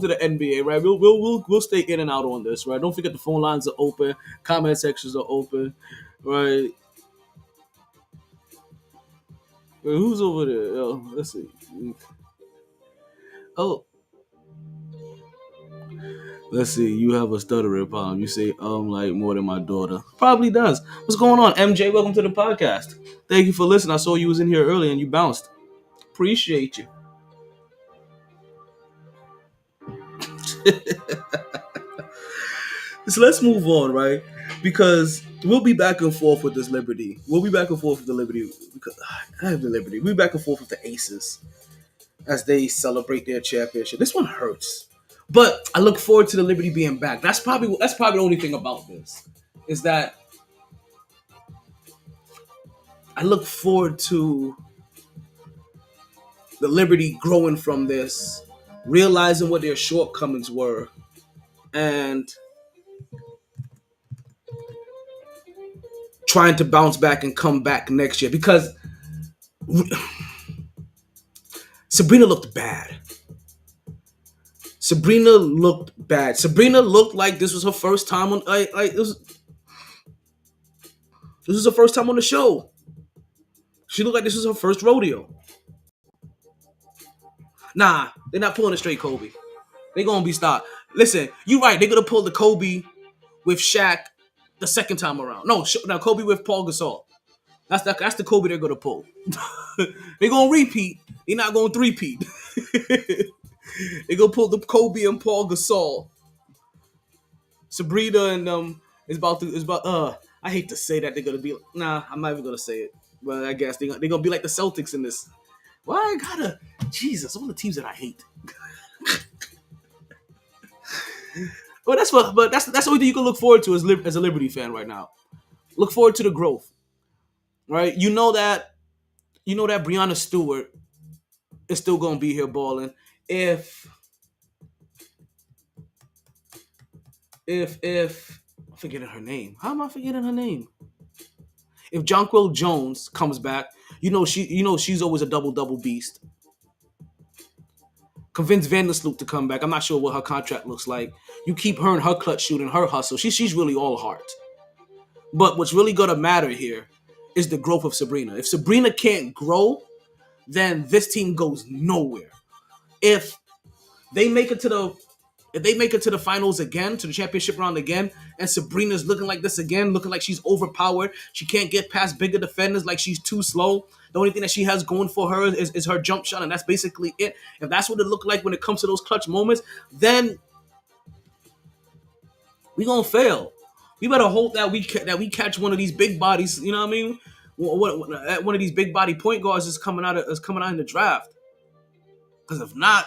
to the NBA, right? We'll stay in and out on this, right? Don't forget the phone lines are open, comment sections are open, right? Wait, who's over there? Oh, let's see. Oh, let's see. You have a stuttering problem. You say like more than my daughter. Probably does. What's going on, MJ? Welcome to the podcast. Thank you for listening. I saw you was in here early and you bounced. Appreciate you. So let's move on, right? Because we'll be back and forth with this Liberty. We'll be back and forth with the Liberty because I have the Liberty. We'll be back and forth with the Aces as they celebrate their championship. This one hurts, but I look forward to the Liberty being back. That's probably the only thing about this is that I look forward to the Liberty growing from this, realizing what their shortcomings were, and trying to bounce back and come back next year because Sabrina looked bad. Sabrina looked like this was her first time on this was her first time on the show. She looked like this was her first rodeo. Nah, they're not pulling a straight Kobe. They're gonna be stopped. Listen, you're right. They're gonna pull the Kobe with Shaq the second time around. No, Kobe with Paul Gasol. That's the Kobe they're gonna pull. They're gonna repeat. They're not gonna three-peat. They're gonna pull the Kobe and Paul Gasol. Sabrina and is about. I hate to say that they're gonna be. Nah, I'm not even gonna say it. But I guess they're gonna be like the Celtics in this. Why I gotta? Jesus, all the teams that I hate. But that's the only thing you can look forward to as a Liberty fan right now. Look forward to the growth. Right? You know that Breanna Stewart is still gonna be here balling. If I'm forgetting her name. How am I forgetting her name? If Jonquel Jones comes back, she's always a double beast. Convince Vandersloot to come back. I'm not sure what her contract looks like. You keep her in her clutch shooting, her hustle. She's really all heart. But what's really gonna matter here is the growth of Sabrina. If Sabrina can't grow, then this team goes nowhere. If they make it to the if they make it to the finals again, to the championship round again, and Sabrina's looking like this again, looking like she's overpowered, she can't get past bigger defenders, like she's too slow. The only thing that she has going for her is her jump shot, and that's basically it. If that's what it looked like when it comes to those clutch moments, then we gonna fail. We better hope that we catch one of these big bodies. You know what I mean? One of these big body point guards is coming out in the draft. Because if not,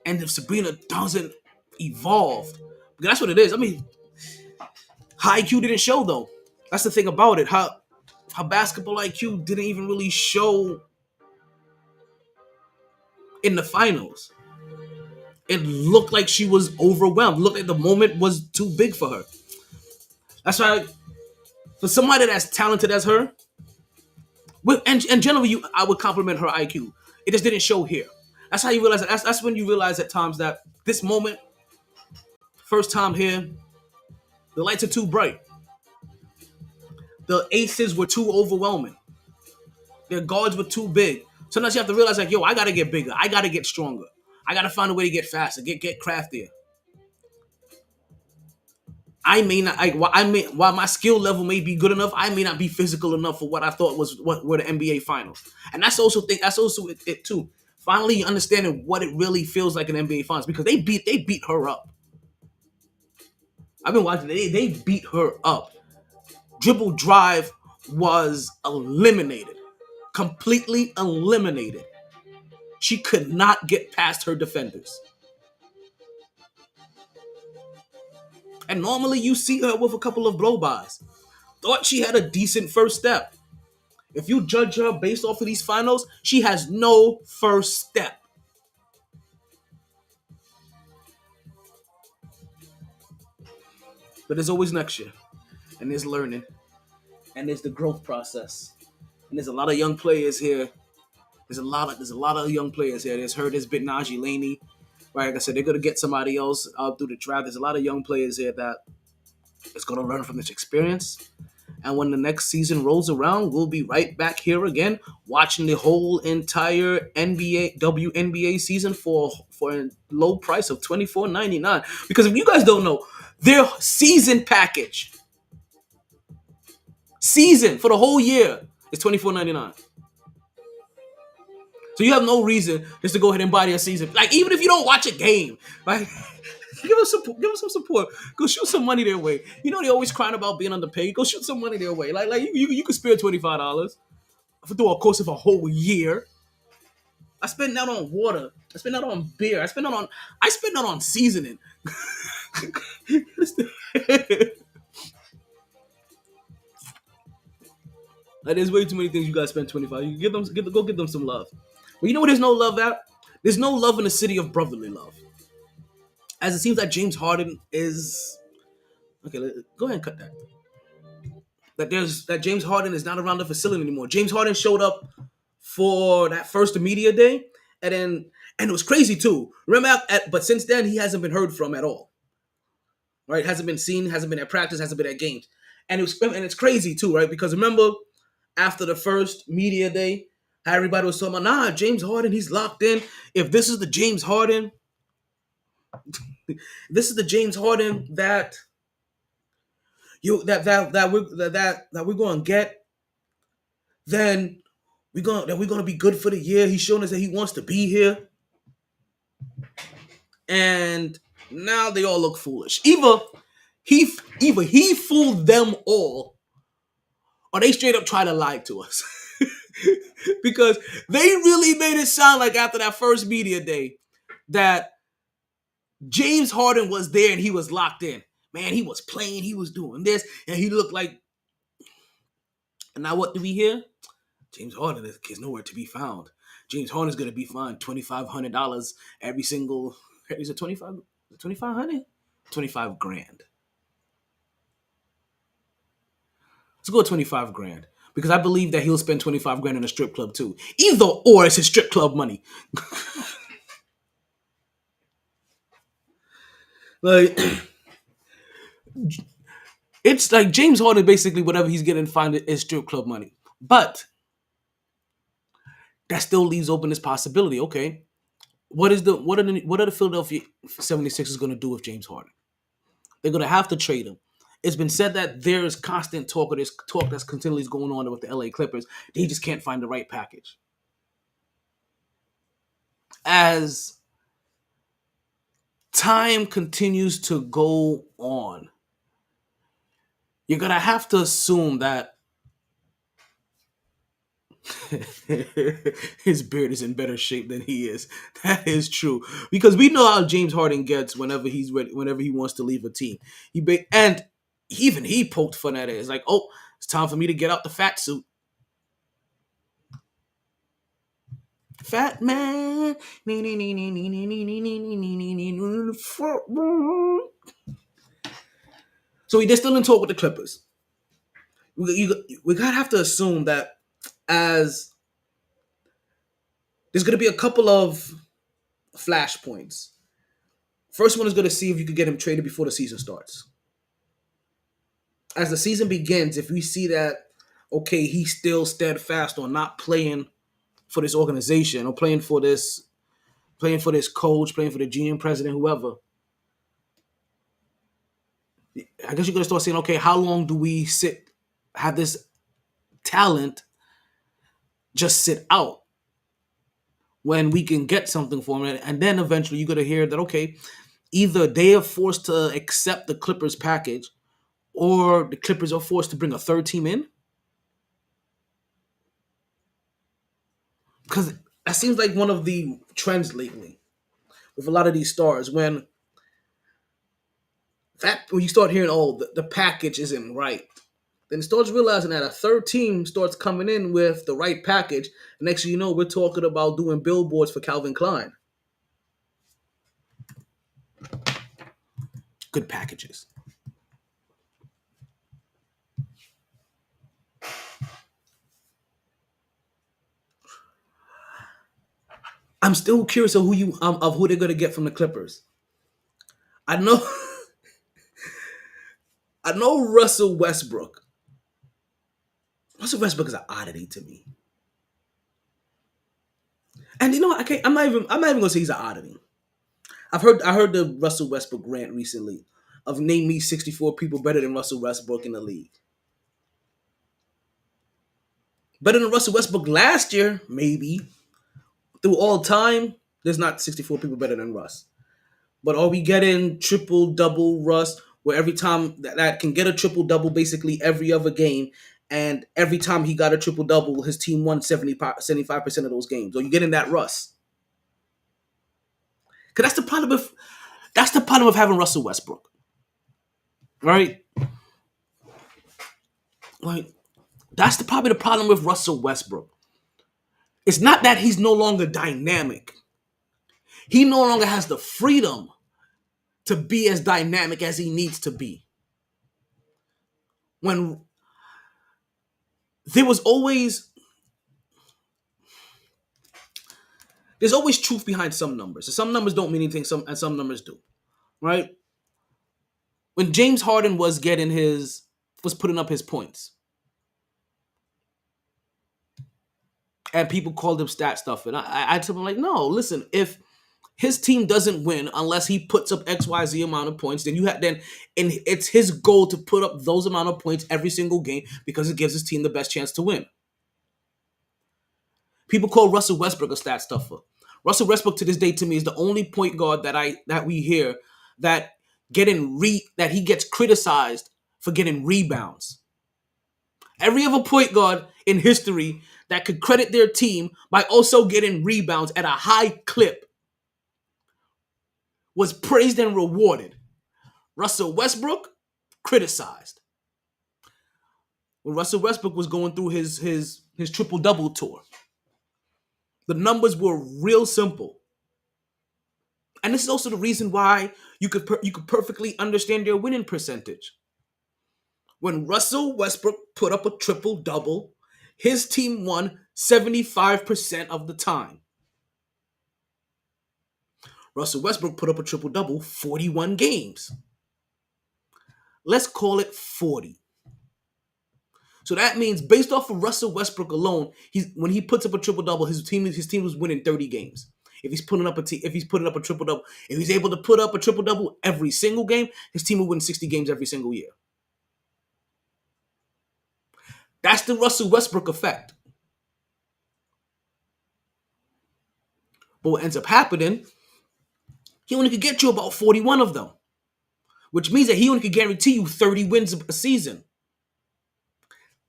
and if Sabrina doesn't evolve, because that's what it is. I mean, high IQ didn't show though. That's the thing about it. How basketball IQ didn't even really show in the finals. It looked like she was overwhelmed. Looked like the moment was too big for her. That's why, for somebody that's talented as her, and generally, I would compliment her IQ. It just didn't show here. That's how you realize that. That's when you realize at times that this moment, first time here, the lights are too bright. The aces were too overwhelming. Their guards were too big. Sometimes you have to realize, like, yo, I gotta get bigger. I gotta get stronger. I gotta find a way to get faster, get craftier. I may not. While my skill level may be good enough, I may not be physical enough for what I thought what were the NBA finals. And that's also it too. Finally, understanding what it really feels like in NBA finals, because they beat her up. I've been watching. They beat her up. Dribble drive was eliminated, completely eliminated. She could not get past her defenders. And normally you see her with a couple of blow-bys. Thought she had a decent first step. If you judge her based off of these finals, she has no first step. But there's always next year. And there's learning. And there's the growth process. And there's a lot of young players here. There's a lot of young players here. There's been Najee Laney. Right, like I said, they're gonna get somebody else through the draft. There's a lot of young players here that is gonna learn from this experience. And when the next season rolls around, we'll be right back here again, watching the whole entire WNBA season for a low price of $24.99. Because if you guys don't know, their season package, for the whole year, is $24.99. So you have no reason just to go ahead and buy their season. Like, even if you don't watch a game, right? Give them some support. Go shoot some money their way. You know they always crying about being underpaid. Go shoot some money their way. Like you could spare $25 through a course of a whole year. I spend that on water. I spend that on beer. I spend that on seasoning. Like, there's way too many things you guys spend $25. You go give them some love. Well, you know what? There's no love at. There's no love in the city of brotherly love. As it seems that James Harden is okay. Go ahead and cut that. That James Harden is not around the facility anymore. James Harden showed up for that first media day, and it was crazy too. Remember, but since then he hasn't been heard from at all. Right? Hasn't been seen. Hasn't been at practice. Hasn't been at games. And it's crazy too, right? Because remember, after the first media day, how everybody was talking about, James Harden, he's locked in. If this is the James Harden, that we're going to get, then we're going to be good for the year. He's showing us that he wants to be here. And now they all look foolish. Either he fooled them all, or they straight up try to lie to us. Because they really made it sound like after that first media day that James Harden was there and he was locked in. Man, he was playing, he was doing this, and he looked like... And now what do we hear? James Harden is nowhere to be found. James Harden is going to be fined $2,500 every single... Is it $2,500? $25,000. Let's go with $25,000. Because I believe that he'll spend $25,000 in a strip club too. Either or, it's his strip club money. Like, it's like James Harden, basically whatever he's getting fined is strip club money. But that still leaves open this possibility. Okay, what are the Philadelphia 76ers going to do with James Harden? They're going to have to trade him. It's been said that there is constant talk, or there's talk that's continually going on with the LA Clippers. They just can't find the right package. As time continues to go on, you're going to have to assume that his beard is in better shape than he is. That is true, because we know how James Harden gets whenever he's ready, whenever he wants to leave a team. And even he poked fun at it. It's like, oh, it's time for me to get out the fat suit. Fat man. So they're still in talk with the Clippers. We gotta have to assume that as there's gonna be a couple of flashpoints. First one is going to see if you could get him traded before the season starts. As the season begins, if we see that, okay, he's still steadfast on not playing for this organization or playing for this coach, playing for the GM president, whoever, I guess you're going to start saying, okay, how long do we have this talent just sit out when we can get something for him? And then eventually you're going to hear that, okay, either they are forced to accept the Clippers package or the Clippers are forced to bring a third team in. Because that seems like one of the trends lately with a lot of these stars. When you start hearing, oh, the package isn't right, then it starts realizing that a third team starts coming in with the right package. And next thing you know, we're talking about doing billboards for Calvin Klein. Good packages. I'm still curious of who they're gonna get from the Clippers. I know I know Russell Westbrook. Russell Westbrook is an oddity to me. And you know what? I'm not even gonna say he's an oddity. I heard the Russell Westbrook rant recently of name me 64 people better than Russell Westbrook in the league. Better than Russell Westbrook last year, maybe. Through all time, there's not 64 people better than Russ. But are we getting triple-double Russ, where every time that can get a triple-double basically every other game, and every time he got a triple-double, his team won 75% of those games? Are you getting that Russ? Because that's the problem with having Russell Westbrook. Right? Like, that's probably the problem with Russell Westbrook. It's not that he's no longer dynamic. He no longer has the freedom to be as dynamic as he needs to be. When there's always truth behind some numbers. Some numbers don't mean anything, and some numbers do. Right? When James Harden was putting up his points, and people called him stat stuff, and I told him, like, no, listen, if his team doesn't win unless he puts up XYZ amount of points, then it's his goal to put up those amount of points every single game because it gives his team the best chance to win. People call Russell Westbrook a stat stuffer. Russell Westbrook to this day to me is the only point guard that we hear that he gets criticized for getting rebounds. Every other point guard in history that could credit their team by also getting rebounds at a high clip was praised and rewarded. Russell Westbrook, criticized. When Russell Westbrook was going through his triple-double tour, the numbers were real simple. And this is also the reason why you could perfectly understand their winning percentage. When Russell Westbrook put up a triple-double, his team won 75% of the time. Russell Westbrook put up a triple-double 41 games. Let's call it 40. So that means based off of Russell Westbrook alone, when he puts up a triple-double, his team was winning 30 games. If he's putting up a triple double, if he's able to put up a triple double every single game, his team will win 60 games every single year. That's the Russell Westbrook effect. But what ends up happening, he only could get you about 41 of them, which means that he only could guarantee you 30 wins a season.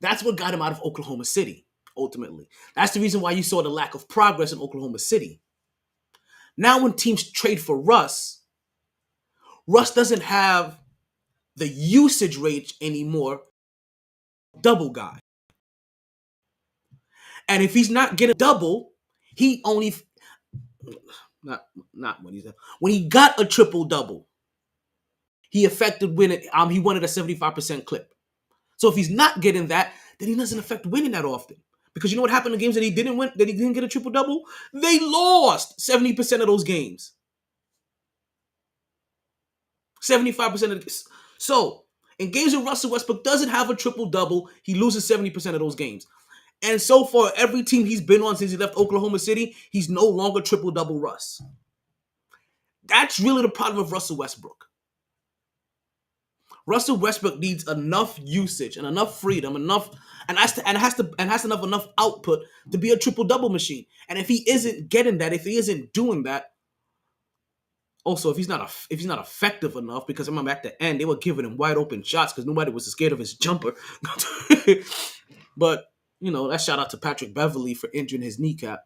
That's what got him out of Oklahoma City, ultimately. That's the reason why you saw the lack of progress in Oklahoma City. Now when teams trade for Russ doesn't have the usage rate anymore, double guy. And if he's not getting double, he only not when he's when he got a triple double, he affected winning. He wanted a 75% clip. So if he's not getting that, then he doesn't affect winning that often. Because you know what happened in games that he didn't win, that he didn't get a triple double? They lost 70% of those games. 75% of this. So in games where Russell Westbrook doesn't have a triple double, he loses 70% of those games. And so far, every team he's been on since he left Oklahoma City, he's no longer triple-double Russ. That's really the problem of Russell Westbrook. Russell Westbrook needs enough usage and enough freedom, enough output to be a triple-double machine. And if he isn't getting that, if he isn't doing that, also if he's not effective enough, because I remember at the end they were giving him wide open shots because nobody was scared of his jumper. But you know, that shout out to Patrick Beverley for injuring his kneecap.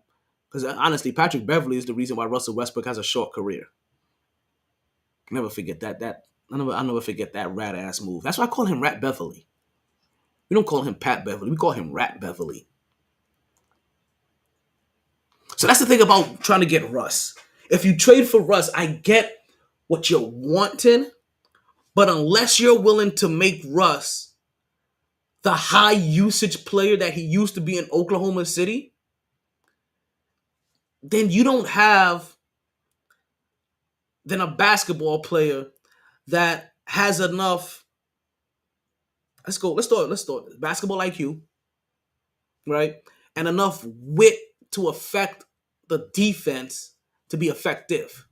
Because honestly, Patrick Beverley is the reason why Russell Westbrook has a short career. I'll never forget that. I'll never forget that rat ass move. That's why I call him Rat Beverley. We don't call him Pat Beverley. We call him Rat Beverley. So that's the thing about trying to get Russ. If you trade for Russ, I get what you're wanting, but unless you're willing to make Russ the high usage player that he used to be in Oklahoma City, then you don't have a basketball player that has enough. Let's start basketball IQ, right? And enough wit to affect the defense to be effective.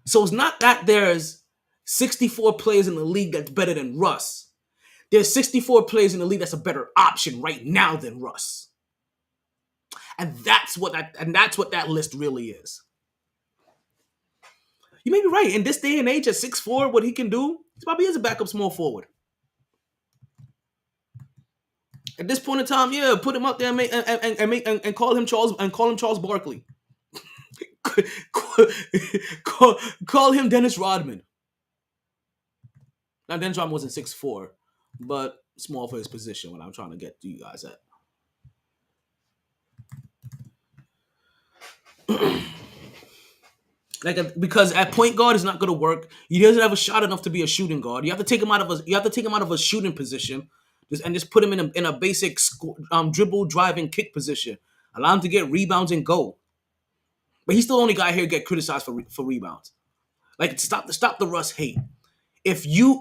So it's not that there's 64 players in the league that's better than Russ. There's 64 players in the league that's a better option right now than Russ. And that's what that list really is. You may be right. In this day and age, at 6'4", what he can do, he probably is a backup small forward. At this point in time, yeah, put him up there and call him Charles Barkley. call him Dennis Rodman. Now, Dennis Rodman wasn't 6'4", but small for his position when I'm trying to get to you guys at. Because at point guard is not going to work. He doesn't have a shot enough to be a shooting guard. You have to take him out of a shooting position, just put him in a basic dribble, driving, kick position. Allow him to get rebounds and go. But he's still the only guy here to get criticized for rebounds. Like stop the Russ hate. If you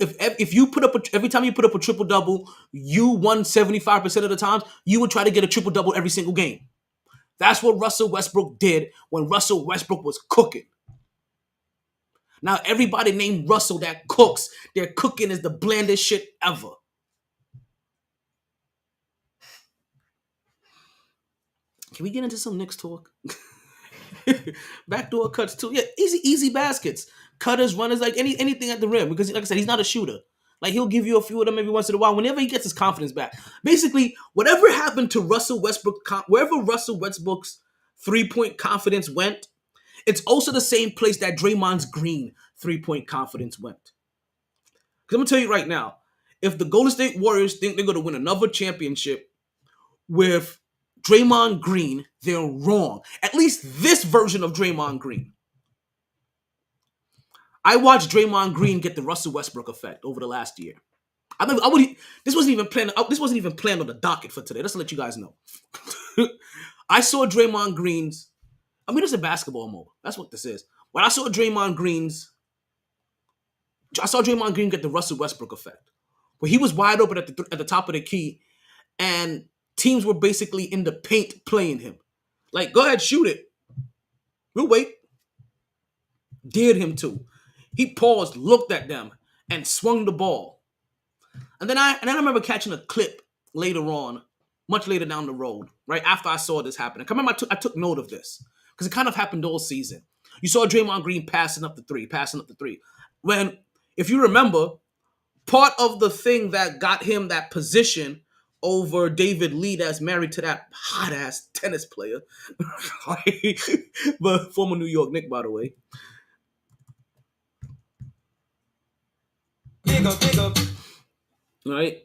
put up every time you put up a triple double, you won 75% of the times. You would try to get a triple double every single game. That's what Russell Westbrook did when Russell Westbrook was cooking. Now everybody named Russell that cooks, their cooking is the blandest shit ever. Can we get into some Knicks talk? Backdoor cuts too. Yeah, easy baskets. Cutters, runners, like anything at the rim. Because like I said, he's not a shooter. Like he'll give you a few of them every once in a while whenever he gets his confidence back. Basically, whatever happened to Russell Westbrook, wherever Russell Westbrook's 3-point confidence went, it's also the same place that Draymond Green 3-point confidence went. Because I'm going to tell you right now, if the Golden State Warriors think they're going to win another championship with Draymond Green, they're wrong. At least this version of Draymond Green. I watched Draymond Green get the Russell Westbrook effect over the last year. This wasn't even planned. This wasn't even planned on the docket for today. Just to let you guys know. I saw Draymond Green's. I mean, it's a basketball mode. That's what this is. When I saw Draymond Green get the Russell Westbrook effect, where he was wide open at the top of the key, and teams were basically in the paint playing him. Like, go ahead, shoot it. We'll wait. Dared him to. He paused, looked at them, and swung the ball. And then I remember catching a clip later on, much later down the road, right after I saw this happen. I remember I took note of this because it kind of happened all season. You saw Draymond Green passing up the three. When, if you remember, part of the thing that got him that position over David Lee, that's married to that hot ass tennis player, but former New York Knick, by the way. Right,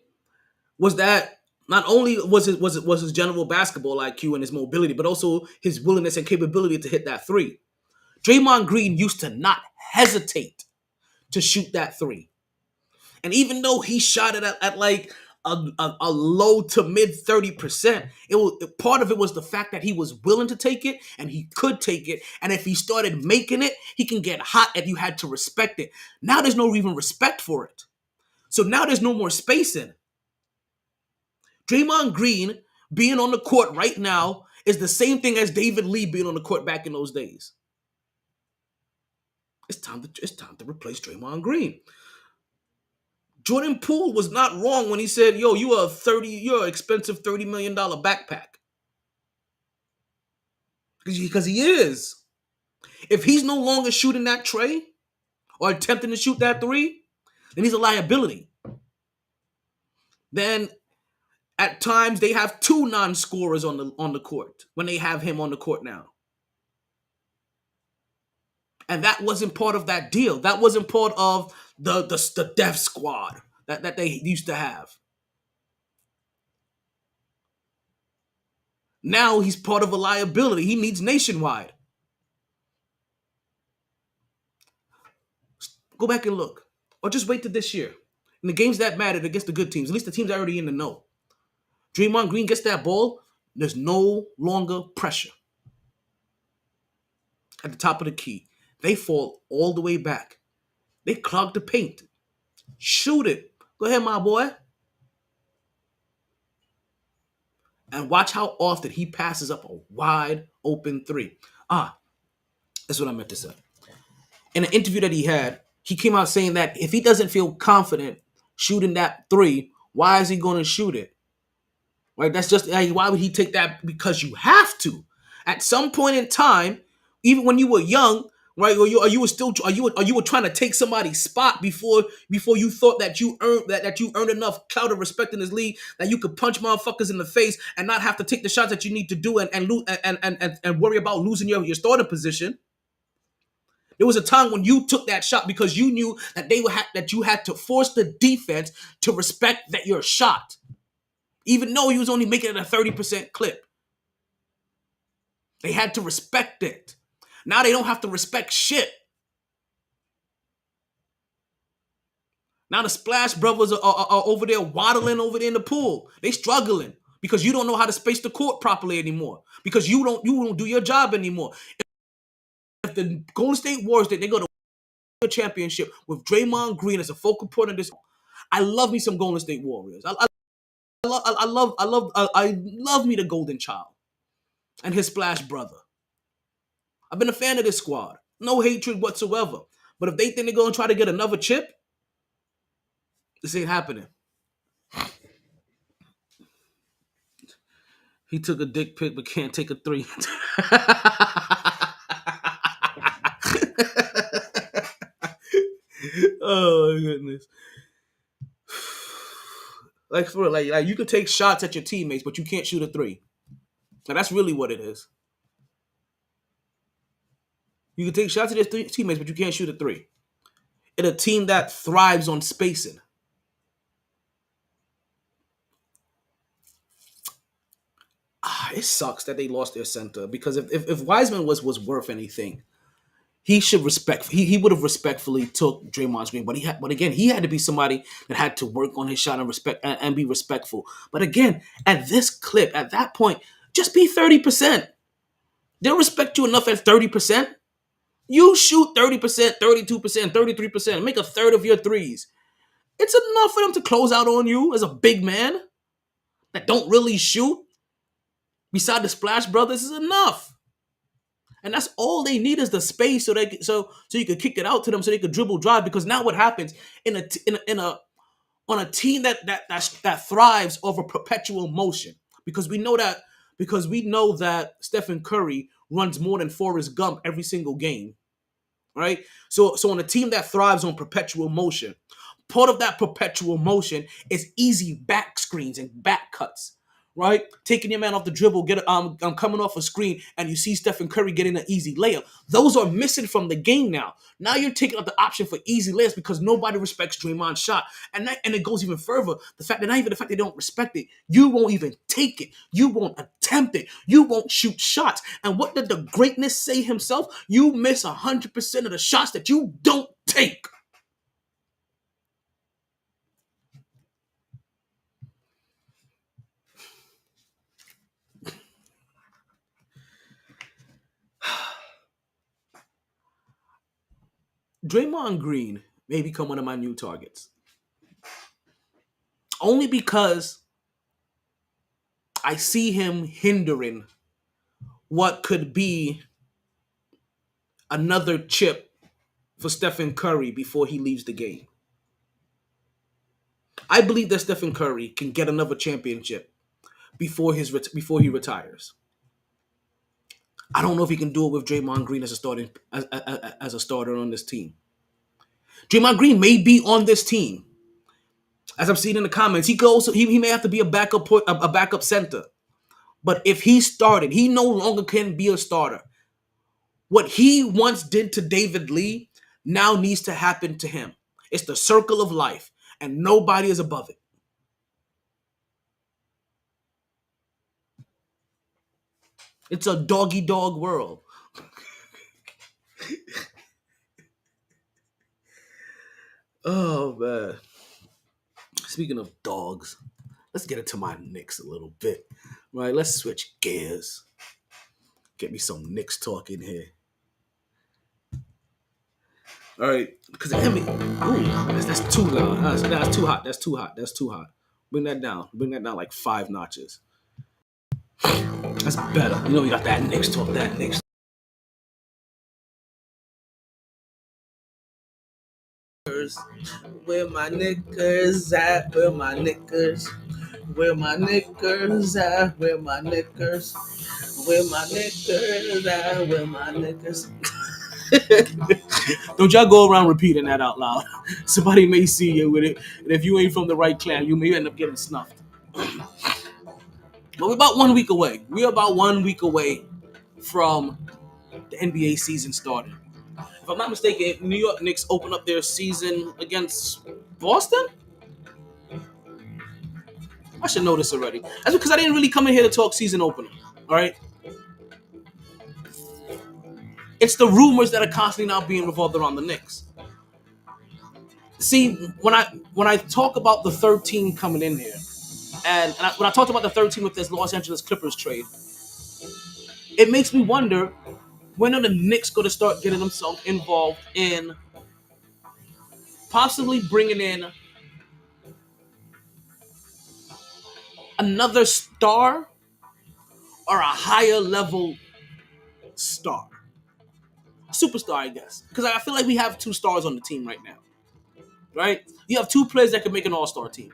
was that not only was his general basketball IQ and his mobility, but also his willingness and capability to hit that three. Draymond Green used to not hesitate to shoot that three, and even though he shot it at like a low to mid 30%, part of it was the fact that he was willing to take it and he could take it, and if he started making it, he can get hot and you had to respect it. Now there's no even respect for it. So now there's no more spacing. Draymond Green being on the court right now is the same thing as David Lee being on the court back in those days. It's time to replace Draymond Green. Jordan Poole was not wrong when he said, "Yo, you're an expensive $30 million backpack." Because he is. If he's no longer shooting that tray or attempting to shoot that three, then he's a liability. Then at times they have two non-scorers on the court when they have him on the court now. And that wasn't part of that deal. That wasn't part of the death squad that they used to have. Now he's part of a liability. He needs nationwide. Go back and look. Or just wait till this year. In the games that mattered against the good teams, at least the teams are already in the know. Draymond Green gets that ball, there's no longer pressure. At the top of the key, they fall all the way back. They clog the paint. Shoot it. Go ahead, my boy. And watch how often he passes up a wide open three. That's what I meant to say. In an interview that he had, he came out saying that if he doesn't feel confident shooting that three, why is he going to shoot it? Right? That's just, why would he take that? Because you have to. At some point in time, even when you were young, right, or you were trying to take somebody's spot before you thought that you earned enough clout and respect in this league that you could punch motherfuckers in the face and not have to take the shots that you need to do and worry about losing your starting position. There was a time when you took that shot because you knew that that you had to force the defense to respect that your shot, even though he was only making it a 30% clip. They had to respect it. Now they don't have to respect shit. Now the Splash Brothers are over there waddling over there in the pool. They struggling because you don't know how to space the court properly anymore. Because you don't do your job anymore. If the Golden State Warriors they go to a championship with Draymond Green as a focal point of this, I love me some Golden State Warriors. I love me the Golden Child and his Splash brother. I've been a fan of this squad. No hatred whatsoever. But if they think they're going to try to get another chip, this ain't happening. He took a dick pic but can't take a three. Oh my goodness. Like for real, like you can take shots at your teammates, but you can't shoot a three. Now that's really what it is. You can take shots at your teammates, but you can't shoot a three. In a team that thrives on spacing. It sucks that they lost their center because if Wiseman was worth anything, he should respect. He would have respectfully took Draymond Green, but again, he had to be somebody that had to work on his shot and respect and be respectful. But again, at this clip, at that point, just be 30%. They'll respect you enough at 30%. You shoot 30%, 32%, 33%, make a third of your threes. It's enough for them to close out on you as a big man that don't really shoot. beside the Splash Brothers is enough. And that's all they need is the space so you could kick it out to them so they could dribble drive. Because now what happens in a on a team that thrives over perpetual motion, because we know that Stephen Curry runs more than Forrest Gump every single game, right? So on a team that thrives on perpetual motion, part of that perpetual motion is easy back screens and back cuts, right? Taking your man off the dribble, coming off a screen, and you see Stephen Curry getting an easy layup. Those are missing from the game now. Now you're taking up the option for easy layups because nobody respects Draymond's shot, and it goes even further. Not even the fact they don't respect it, you won't even take it, you won't attempt it, you won't shoot shots. And what did the greatness say himself? You miss 100% of the shots that you don't take. Draymond Green may become one of my new targets. Only because I see him hindering what could be another chip for Stephen Curry before he leaves the game. I believe that Stephen Curry can get another championship before he retires. I don't know if he can do it with Draymond Green as a starter on this team. Draymond Green may be on this team. As I'm seeing in the comments, he may have to be a backup center. But if he started, he no longer can be a starter. What he once did to David Lee now needs to happen to him. It's the circle of life, and nobody is above it. It's a doggy dog world. Oh, man. Speaking of dogs, let's get into my Knicks a little bit. Right, let's switch gears. Get me some Knicks talk in here. All right, because that's too loud. That's too hot. That's too hot. Bring that down. Bring that down like 5 notches. That's better. You know, we got that Knicks talk. That Knicks. Where my knickers at? Where my knickers? Where my knickers at? Where my knickers? Where my knickers at? Where my knickers? Don't y'all go around repeating that out loud. Somebody may see you with it, and if you ain't from the right clan, you may end up getting snuffed. But we're about 1 week away. We're about 1 week away from the NBA season starting. If I'm not mistaken, New York Knicks open up their season against Boston. I should know this already. That's because I didn't really come in here to talk season opener. All right. It's the rumors that are constantly now being revolved around the Knicks. See, when I talk about the 13 coming in here, when I talked about the 13 with this Los Angeles Clippers trade, it makes me wonder, when are the Knicks going to start getting themselves involved in possibly bringing in another star or a higher level star? Superstar, I guess. Because I feel like we have 2 stars on the team right now. Right? You have 2 players that can make an all-star team.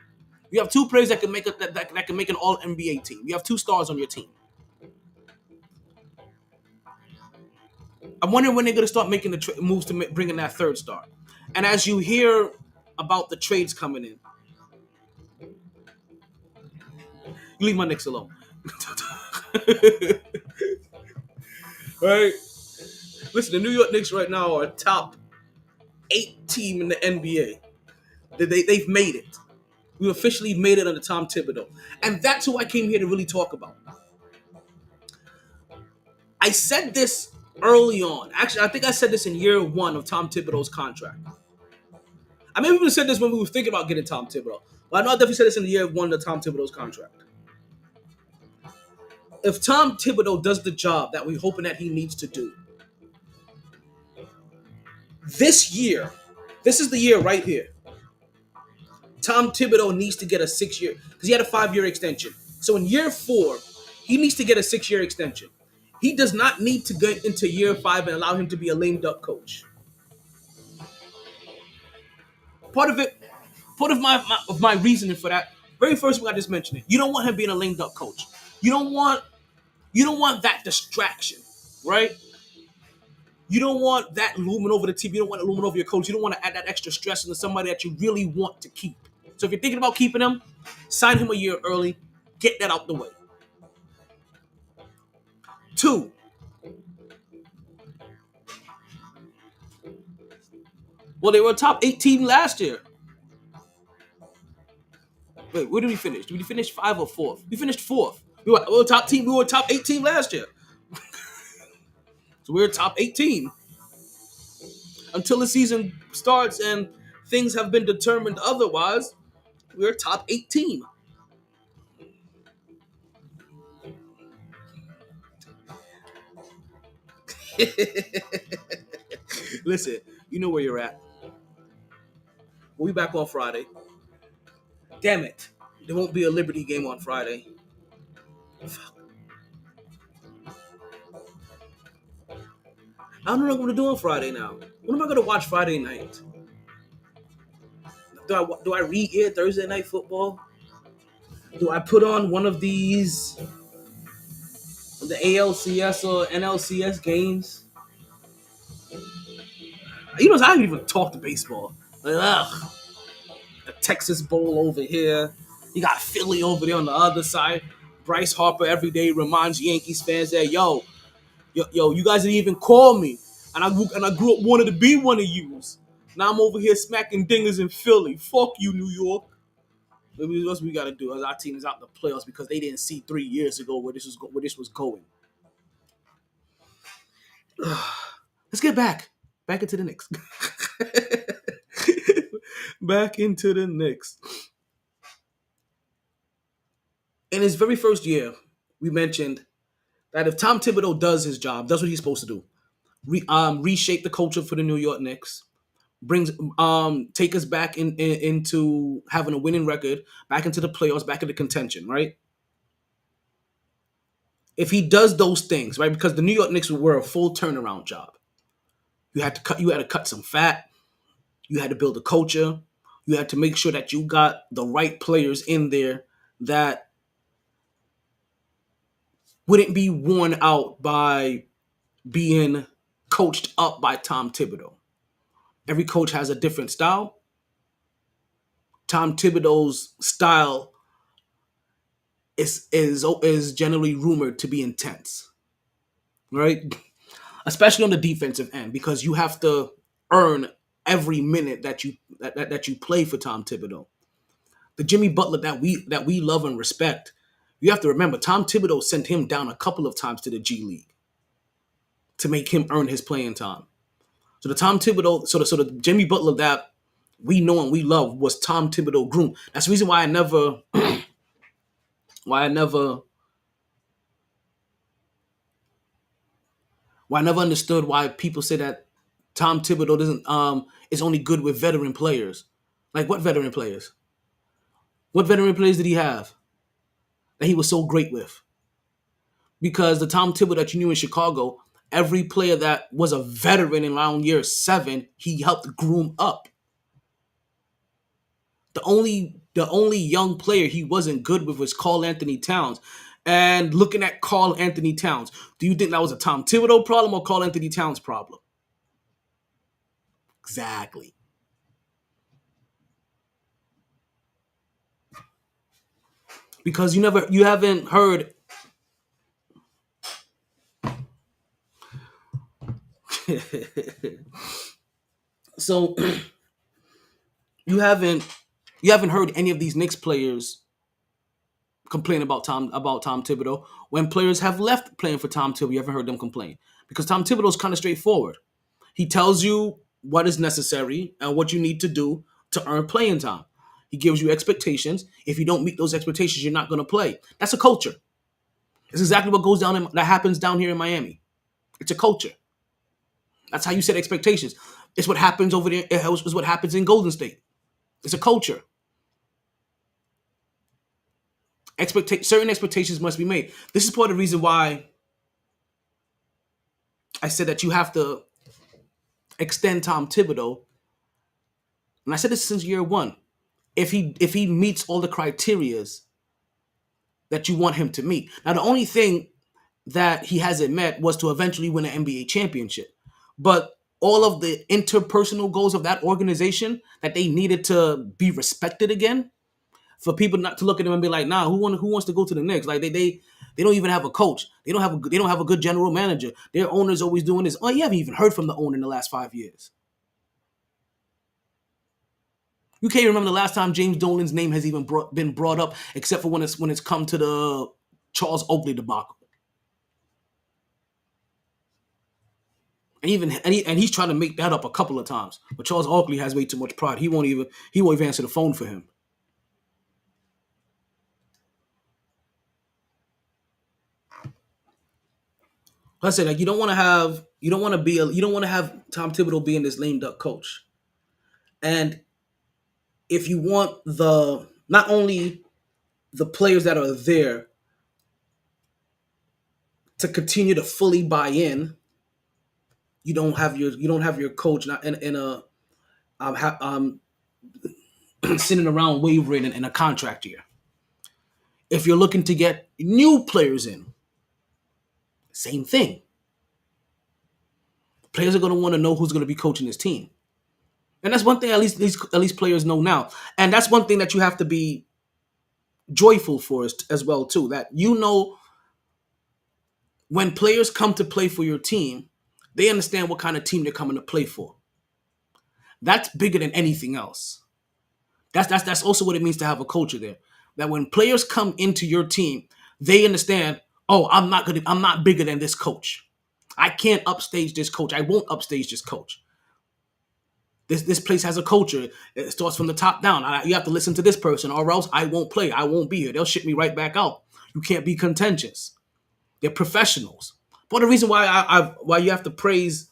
You have 2 players that can make that can make an all-NBA team. You have 2 stars on your team. I'm wondering when they're going to start making the moves to bring in that 3rd star. And as you hear about the trades coming in, you leave my Knicks alone. Right? Listen, the New York Knicks right now are a top 8 team in the NBA. They've made it. We officially made it under Tom Thibodeau. And that's who I came here to really talk about. I said this early on. Actually, I think I said this in year 1 of Tom Thibodeau's contract. I maybe even said this when we were thinking about getting Tom Thibodeau. But I know I definitely said this in the year 1 of Tom Thibodeau's contract. If Tom Thibodeau does the job that we're hoping that he needs to do, this year, this is the year right here, Tom Thibodeau needs to get a 6-year, because he had a 5-year extension. So in year 4, He needs to get a 6-year extension. He does not need to get into year 5 and allow him to be a lame duck coach. Part of it, part of my reasoning for that, very first thing I just mentioned it. You don't want him being a lame duck coach. You don't want that distraction, right? You don't want that looming over the team. You don't want it looming over your coach. You don't want to add that extra stress into somebody that you really want to keep. So if you're thinking about keeping him, sign him a year early. Get that out the way. 2, well, they were a top 8 team last year. Wait, where did we finish? Did we finish 5 or 4th? We finished 4th. We were a top team. We were a top 8 team last year. So we're a top 8 team. Until the season starts and things have been determined otherwise, we're a top 8 team. Listen, you know where you're at. We'll be back on Friday. Damn it. There won't be a Liberty game on Friday. Fuck. I don't know what I'm going to do on Friday now. What am I going to watch Friday night? Do I re-air Thursday Night Football? Do I put on one of these, the ALCS or NLCS games? You know, I haven't even talked to baseball. Like, ugh. The Texas Bowl over here. You got Philly over there on the other side. Bryce Harper every day reminds Yankees fans that, yo, you guys didn't even call me. And I grew up wanting to be one of yous. Now I'm over here smacking dingers in Philly. Fuck you, New York. Maybe that's what we got to do as our team is out in the playoffs because they didn't see 3 years ago where this was going. Let's get back into the Knicks. Back into the Knicks. In his very first year, we mentioned that if Tom Thibodeau does his job, does what he's supposed to do, reshape the culture for the New York Knicks, take us back into having a winning record, back into the playoffs, back into contention, right? If he does those things, right, because the New York Knicks were a full turnaround job. You had to cut some fat. You had to build a culture. You had to make sure that you got the right players in there that wouldn't be worn out by being coached up by Tom Thibodeau. Every coach has a different style. Tom Thibodeau's style is generally rumored to be intense, right? Especially on the defensive end, because you have to earn every minute that you play for Tom Thibodeau. The Jimmy Butler that we love and respect, you have to remember Tom Thibodeau sent him down a couple of times to the G League to make him earn his playing time. So the Tom Thibodeau, so the Jimmy Butler that we know and we love was Tom Thibodeau groomed. That's the reason why I never understood why people say that Tom Thibodeau doesn't is only good with veteran players. Like what veteran players? What veteran players did he have that he was so great with? Because the Tom Thibodeau that you knew in Chicago, every player that was a veteran in around year 7, he helped groom up. The only young player he wasn't good with was Karl Anthony Towns. And looking at Karl Anthony Towns, do you think that was a Tom Thibodeau problem or Karl Anthony Towns problem? Exactly. Because you haven't heard so you haven't heard any of these Knicks players complain about Tom Thibodeau. When players have left playing for Tom Thibodeau, you haven't heard them complain. Because Tom Thibodeau is kind of straightforward. He tells you what is necessary and what you need to do to earn playing time. He gives you expectations. If you don't meet those expectations, you're not going to play. That's a culture. It's exactly what that happens down here in Miami. It's a culture. That's how you set expectations. It's what happens over there. It's what happens in Golden State. It's a culture. Certain expectations must be made. This is part of the reason why I said that you have to extend Tom Thibodeau, and I said this since year one. If he meets all the criterias that you want him to meet. Now, the only thing that he hasn't met was to eventually win an NBA championship. But all of the interpersonal goals of that organization that they needed to be respected again, for people not to look at them and be like, nah, who wants to go to the Knicks? Like they don't even have a coach. They don't have a good general manager. Their owner's always doing this. Oh, you haven't even heard from the owner in the last 5 years. You can't remember the last time James Dolan's name has even been brought up, except for when it's come to the Charles Oakley debacle. And he's trying to make that up a couple of times. But Charles Oakley has way too much pride. He won't even answer the phone for him. Like I said, like you don't want to have Tom Thibodeau being this lame duck coach. And if you want not only the players that are there to continue to fully buy in, you don't have your coach not in a sitting around wavering in a contract year. If you're looking to get new players in, same thing. Players are going to want to know who's going to be coaching this team. And that's one thing at least players know now. And that's one thing that you have to be joyful for as well too, that when players come to play for your team, they understand what kind of team they're coming to play for. That's bigger than anything else. That's also what it means to have a culture there. That when players come into your team, they understand, oh, I'm not bigger than this coach. I can't upstage this coach. I won't upstage this coach. This place has a culture. It starts from the top down. You have to listen to this person, or else I won't play. I won't be here. They'll ship me right back out. You can't be contentious. They're professionals. But the reason why you have to praise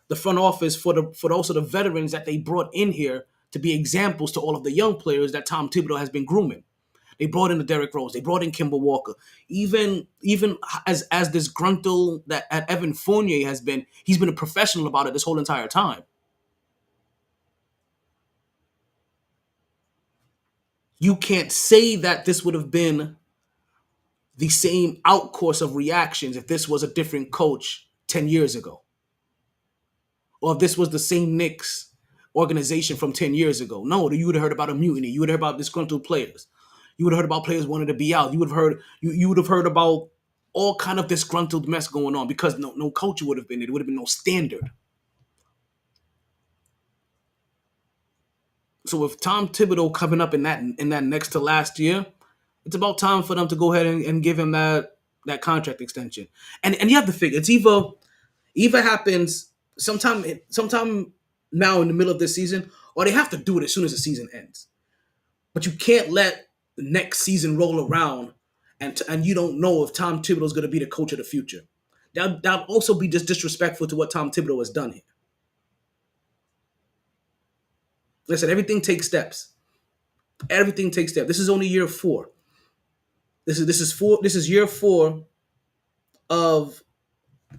the front office for also the veterans that they brought in here to be examples to all of the young players that Tom Thibodeau has been grooming. They brought in the Derrick Rose. They brought in Kemba Walker. Even as disgruntled that Evan Fournier has been, he's been a professional about it this whole entire time. You can't say that this would have been the same outcourse of reactions if this was a different coach 10 years ago. Or if this was the same Knicks organization from 10 years ago. No, you would have heard about a mutiny. You would have heard about disgruntled players. You would have heard about players wanting to be out. You would have heard about all kind of disgruntled mess going on because no culture would have been there. There would have been no standard. So with Tom Thibodeau coming up in that next to last year, it's about time for them to go ahead and give him that contract extension. And you have to figure it's either happens sometime now in the middle of this season, or they have to do it as soon as the season ends. But you can't let the next season roll around and you don't know if Tom Thibodeau is going to be the coach of the future. That'll also be just disrespectful to what Tom Thibodeau has done here. Listen, everything takes steps. Everything takes steps. This is only year 4. This is year 4 of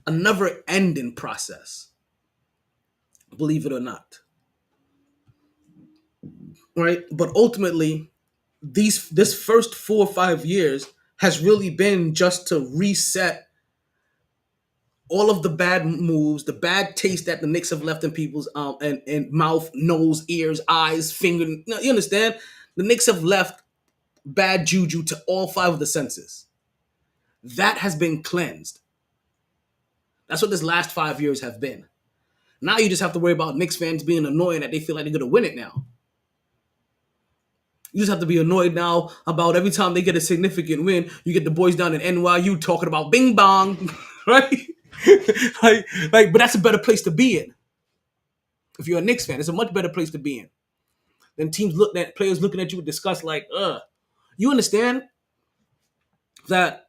a never-ending process. Believe it or not. Right? But ultimately, this first 4 or 5 years has really been just to reset all of the bad moves, the bad taste that the Knicks have left in people's and mouth, nose, ears, eyes, finger. You understand? The Knicks have left bad juju to all 5 of the senses. That has been cleansed. That's what this last 5 years have been. Now you just have to worry about Knicks fans being annoyed that they feel like they're going to win it now. You just have to be annoyed now about every time they get a significant win, you get the boys down in NYU talking about bing bong, right? but that's a better place to be in. If you're a Knicks fan, it's a much better place to be in than players looking at you with disgust like, ugh. You understand that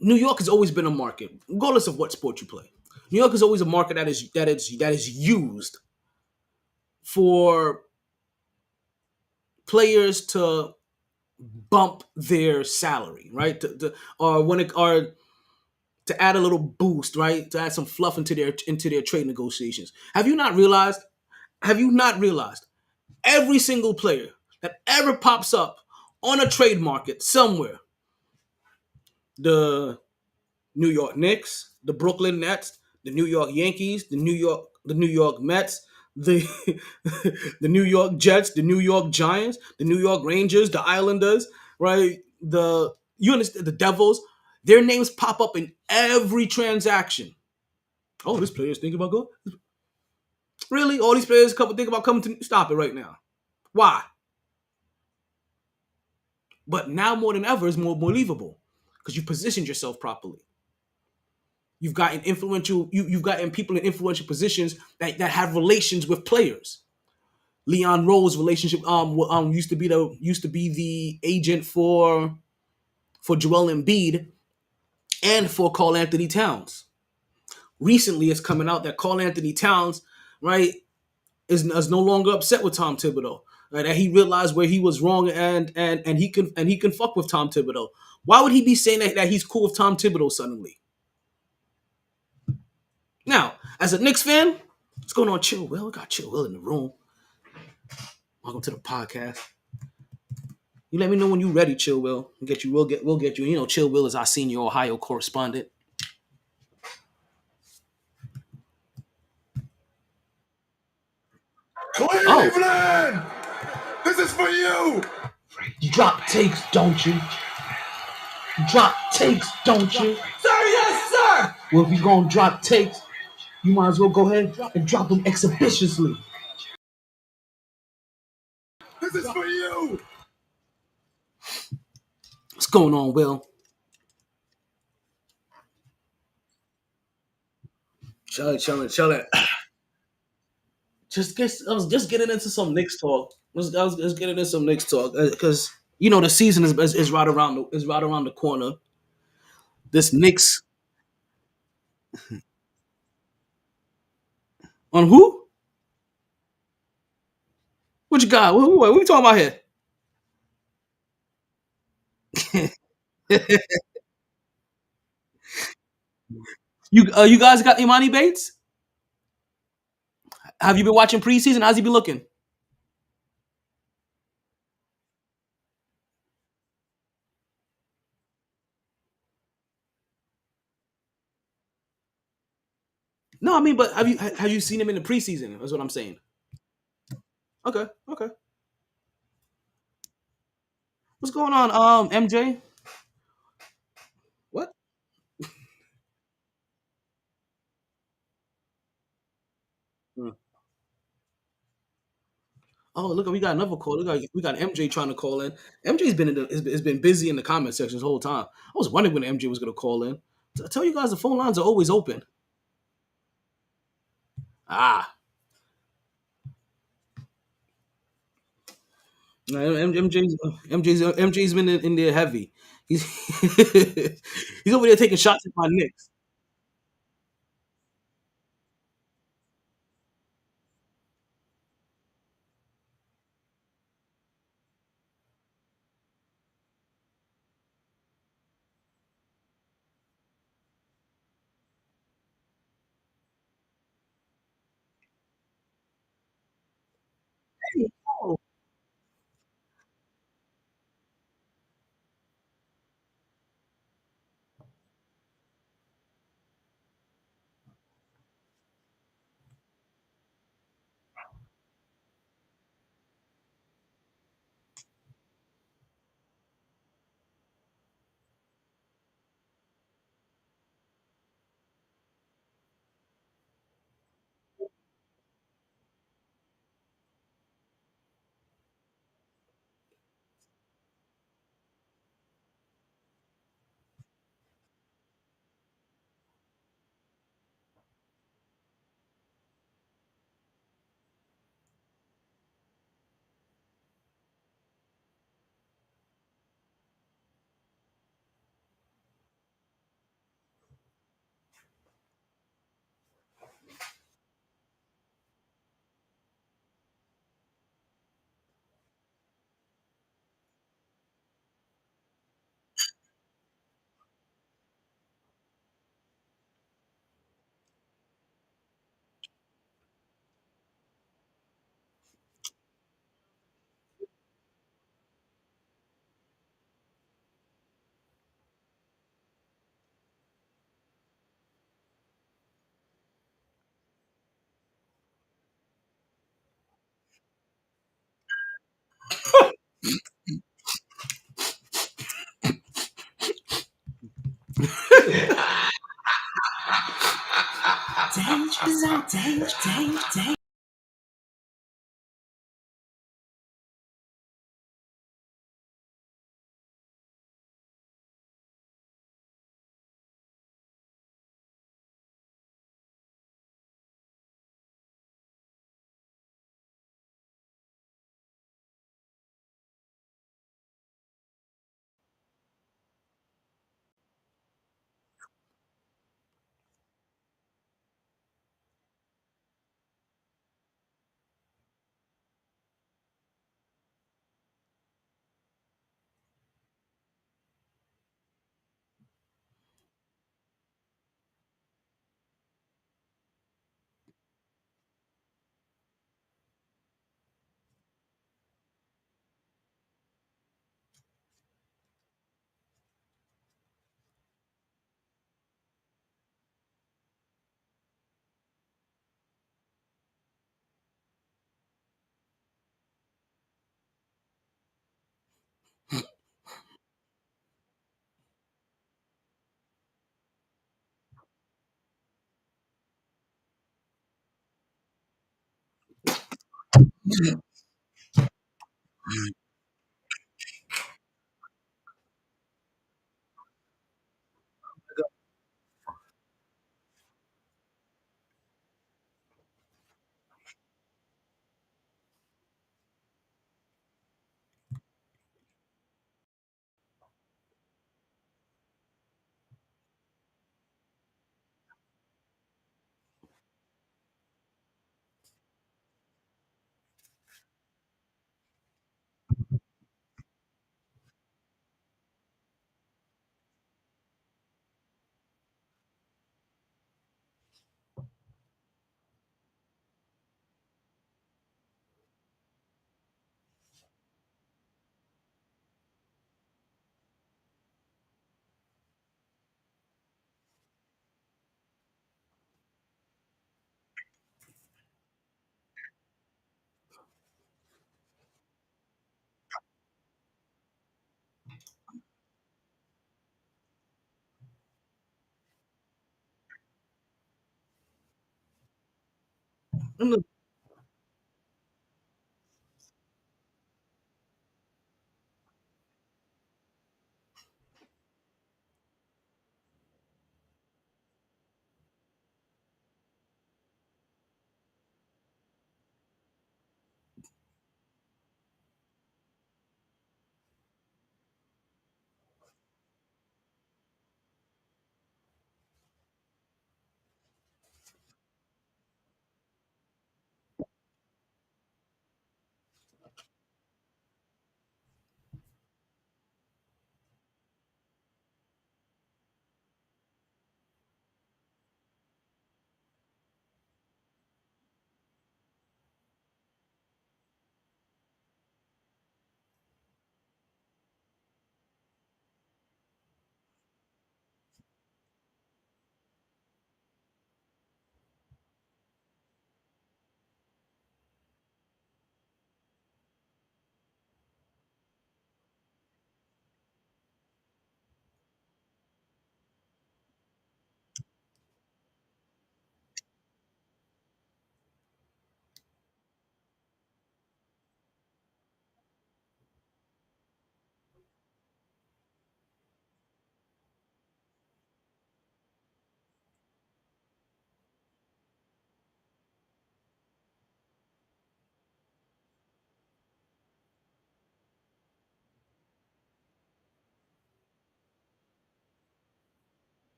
New York has always been a market, regardless of what sport you play. New York is always a market that is used for players to bump their salary, right? Or when it or to add a little boost, right? To add some fluff into their trade negotiations. Have you not realized? Have you not realized every single player that ever pops up on a trade market somewhere, the New York Knicks, the Brooklyn Nets, the New York Yankees, the New York Mets, the the New York Jets, the New York Giants, the New York Rangers, the Islanders, right? The you understand the Devils, their names pop up in every transaction. Oh, this player's thinking about going. Really? All these players think about coming to stop it right now. Why? But now more than ever is more believable because you positioned yourself properly. You've gotten people in influential positions that have relations with players. Leon Rose relationship used to be the agent for Joel Embiid and for Carl Anthony Towns. Recently, it's coming out that Carl Anthony Towns, right, is no longer upset with Tom Thibodeau. Right, that he realized where he was wrong and he can fuck with Tom Thibodeau. Why would he be saying that he's cool with Tom Thibodeau suddenly? Now, as a Knicks fan, what's going on, Chill Will? We got Chill Will in the room. Welcome to the podcast. You let me know when you're ready, Chill Will. We'll get you. You know, Chill Will is our senior Ohio correspondent. Oh, Cleveland! This is for you! you drop takes, don't you? You drop takes, don't you? Sir, yes, sir! Well, if you're gonna drop takes, you might as well go ahead and drop them exhibitiously. This is for you! What's going on, Will? Chill it. I was just getting into some Knicks talk. I was just getting into some Knicks talk because you know the season is right around the corner. This Knicks on who? What you got? What we talking about here? You guys got Imani Bates? Have you been watching preseason? How's he been looking? No, I mean, but have you seen him in the preseason? That's what I'm saying. Okay, okay. What's going on, MJ? What? Hmm. Oh, look, we got another call. We got MJ trying to call in. MJ's has been busy in the comment section the whole time. I was wondering when MJ was going to call in. I tell you guys, the phone lines are always open. Ah, no, MJ's been in there heavy. He's he's over there taking shots at my Knicks. Oh, Dang, dang, dang.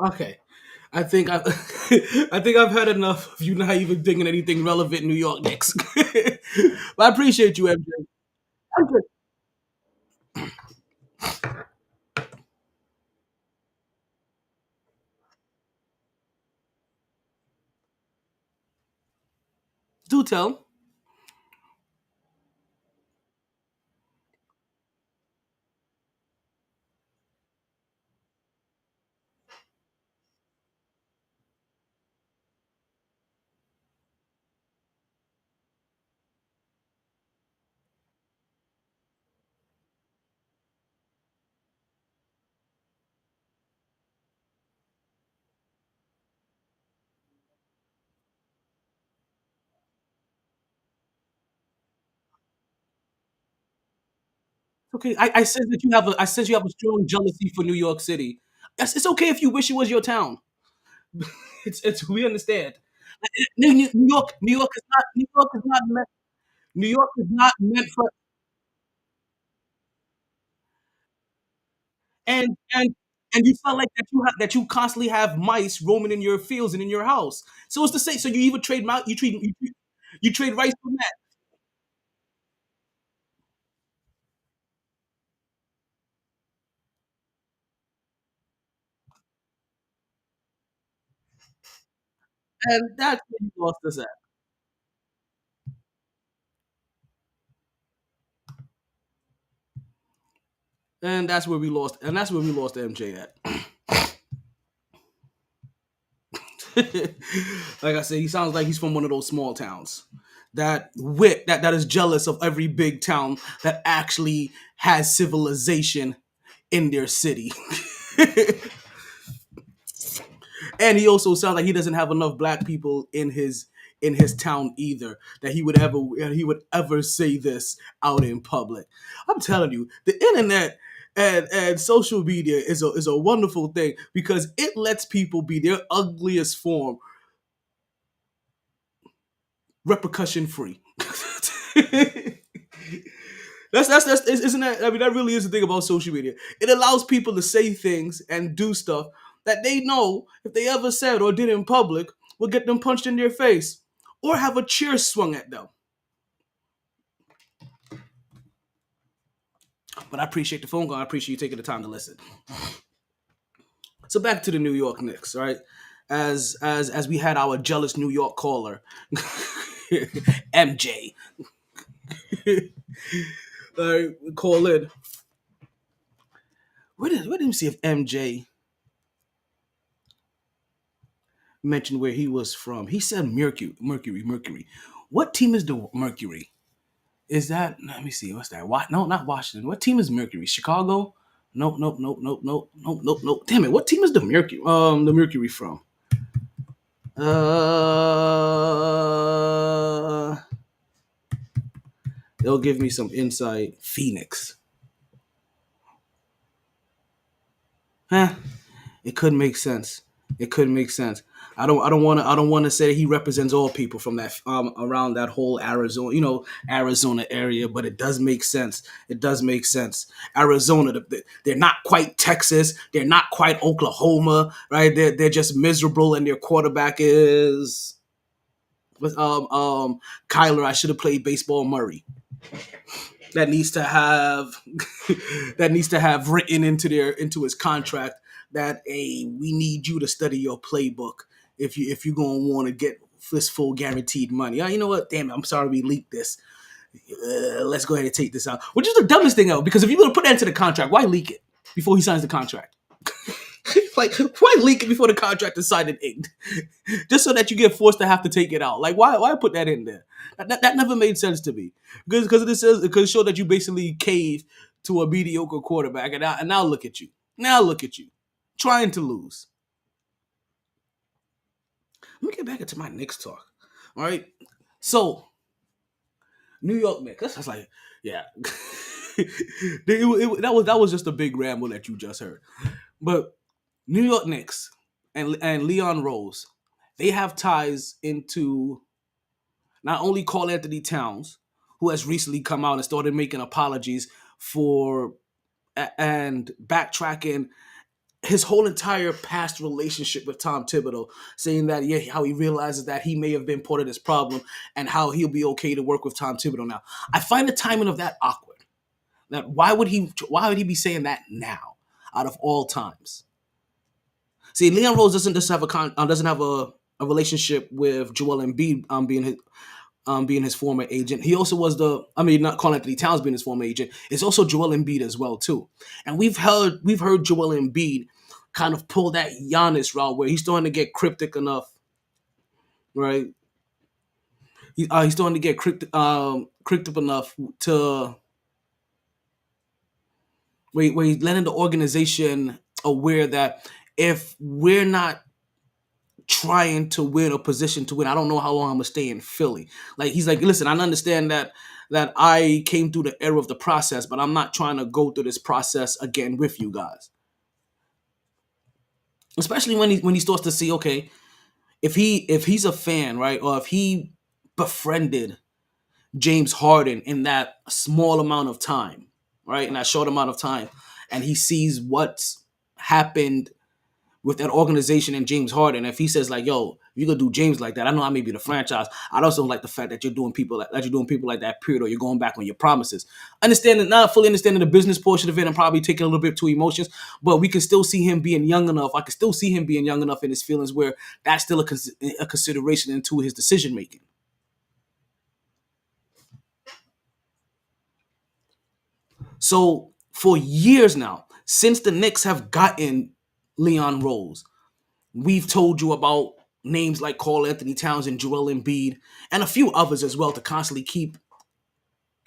Okay. I think I, I think I've had enough of you not even thinking anything relevant New York Knicks. But I appreciate you, MJ. MJ, do tell. Okay, I said that you have a I said you have a strong jealousy for New York City. It's okay if you wish it was your town. It's we understand. New York is not meant New York is not meant for and and you felt like that you constantly have mice roaming in your fields and in your house. So it's the same. So you even trade mount you trade rice for that, and that's where you lost us at. And that's where we lost MJ at. Like I said, he sounds like he's from one of those small towns that is jealous of every big town that actually has civilization in their city. And he also sounds like he doesn't have enough black people in his town either that he would ever say this out in public. I'm telling you, the internet and social media is a wonderful thing because it lets people be their ugliest form repercussion free. That's isn't that, I mean, that really is the thing about social media. It allows people to say things and do stuff that they know if they ever said or did in public will get them punched in their face or have a chair swung at them. But I appreciate the phone call. I appreciate you taking the time to listen. So back to the New York Knicks, right? As we had our jealous New York caller, MJ, call in. Where did we see if MJ mentioned where he was from? He said Mercury. What team is the Mercury? Is that? Let me see. What's that? What? No, not Washington. What team is Mercury? Chicago? Nope. Damn it! What team is the Mercury? The Mercury from? Uh, they'll give me some insight. Phoenix. Huh? It could make sense. It could make sense. I don't want to say he represents all people from that around that whole Arizona, Arizona area, but it does make sense. It does make sense. Arizona, they're not quite Texas, they're not quite Oklahoma, right? They're just miserable, and their quarterback is with Kyler. I should have played baseball Murray. That needs to have that needs to have written into his contract that we need you to study your playbook if you're gonna want to get this full guaranteed money. You know what? Damn it! I'm sorry we leaked this. Let's go ahead and take this out. Which is the dumbest thing ever because if you're gonna put that into the contract, why leak it before he signs the contract? Like, why leak it before the contract is signed and inked? Just so that you get forced to have to take it out. Like, why put that in there? That never made sense to me. Because it show that you basically cave to a mediocre quarterback, and now look at you. Now look at you, trying to lose. Let me get back into my Knicks talk. All right, so New York Knicks. That's like, yeah, that was just a big ramble that you just heard. But New York Knicks and Leon Rose, they have ties into not only Karl Anthony Towns, who has recently come out and started making apologies for and backtracking his whole entire past relationship with Tom Thibodeau, saying that how he realizes that he may have been part of this problem and how he'll be okay to work with Tom Thibodeau now. I find the timing of that awkward. That why would he be saying that now, out of all times? See, Leon Rose doesn't just have doesn't have a relationship with Joel Embiid being his former agent. He also was not Karl Anthony Towns being his former agent. It's also Joel Embiid as well too. And we've heard Joel Embiid kind of pull that Giannis route where he's starting to get cryptic enough, right? He's starting to get cryptic enough to where he's letting the organization aware that if we're not trying to win or position to win, I don't know how long I'm gonna stay in Philly. Like he's like, listen, I understand that that I came through the era of the process, but I'm not trying to go through this process again with you guys. Especially when he starts to see, okay, if he's a fan, right, or if he befriended James Harden in that small amount of time, right, in that short amount of time, and he sees what's happened with that organization and James Harden, if he says like, "Yo, you're gonna do James like that," I know I may be the franchise. I also like the fact that you're doing people like that. Period, or you're going back on your promises. Understanding, not fully understanding the business portion of it, and probably taking a little bit too emotions, but we can still see him being young enough. I can still see him being young enough in his feelings where that's still a consideration into his decision making. So for years now, since the Knicks have gotten Leon Rose, we've told you about names like Karl Anthony Towns and Joel Embiid and a few others as well to constantly keep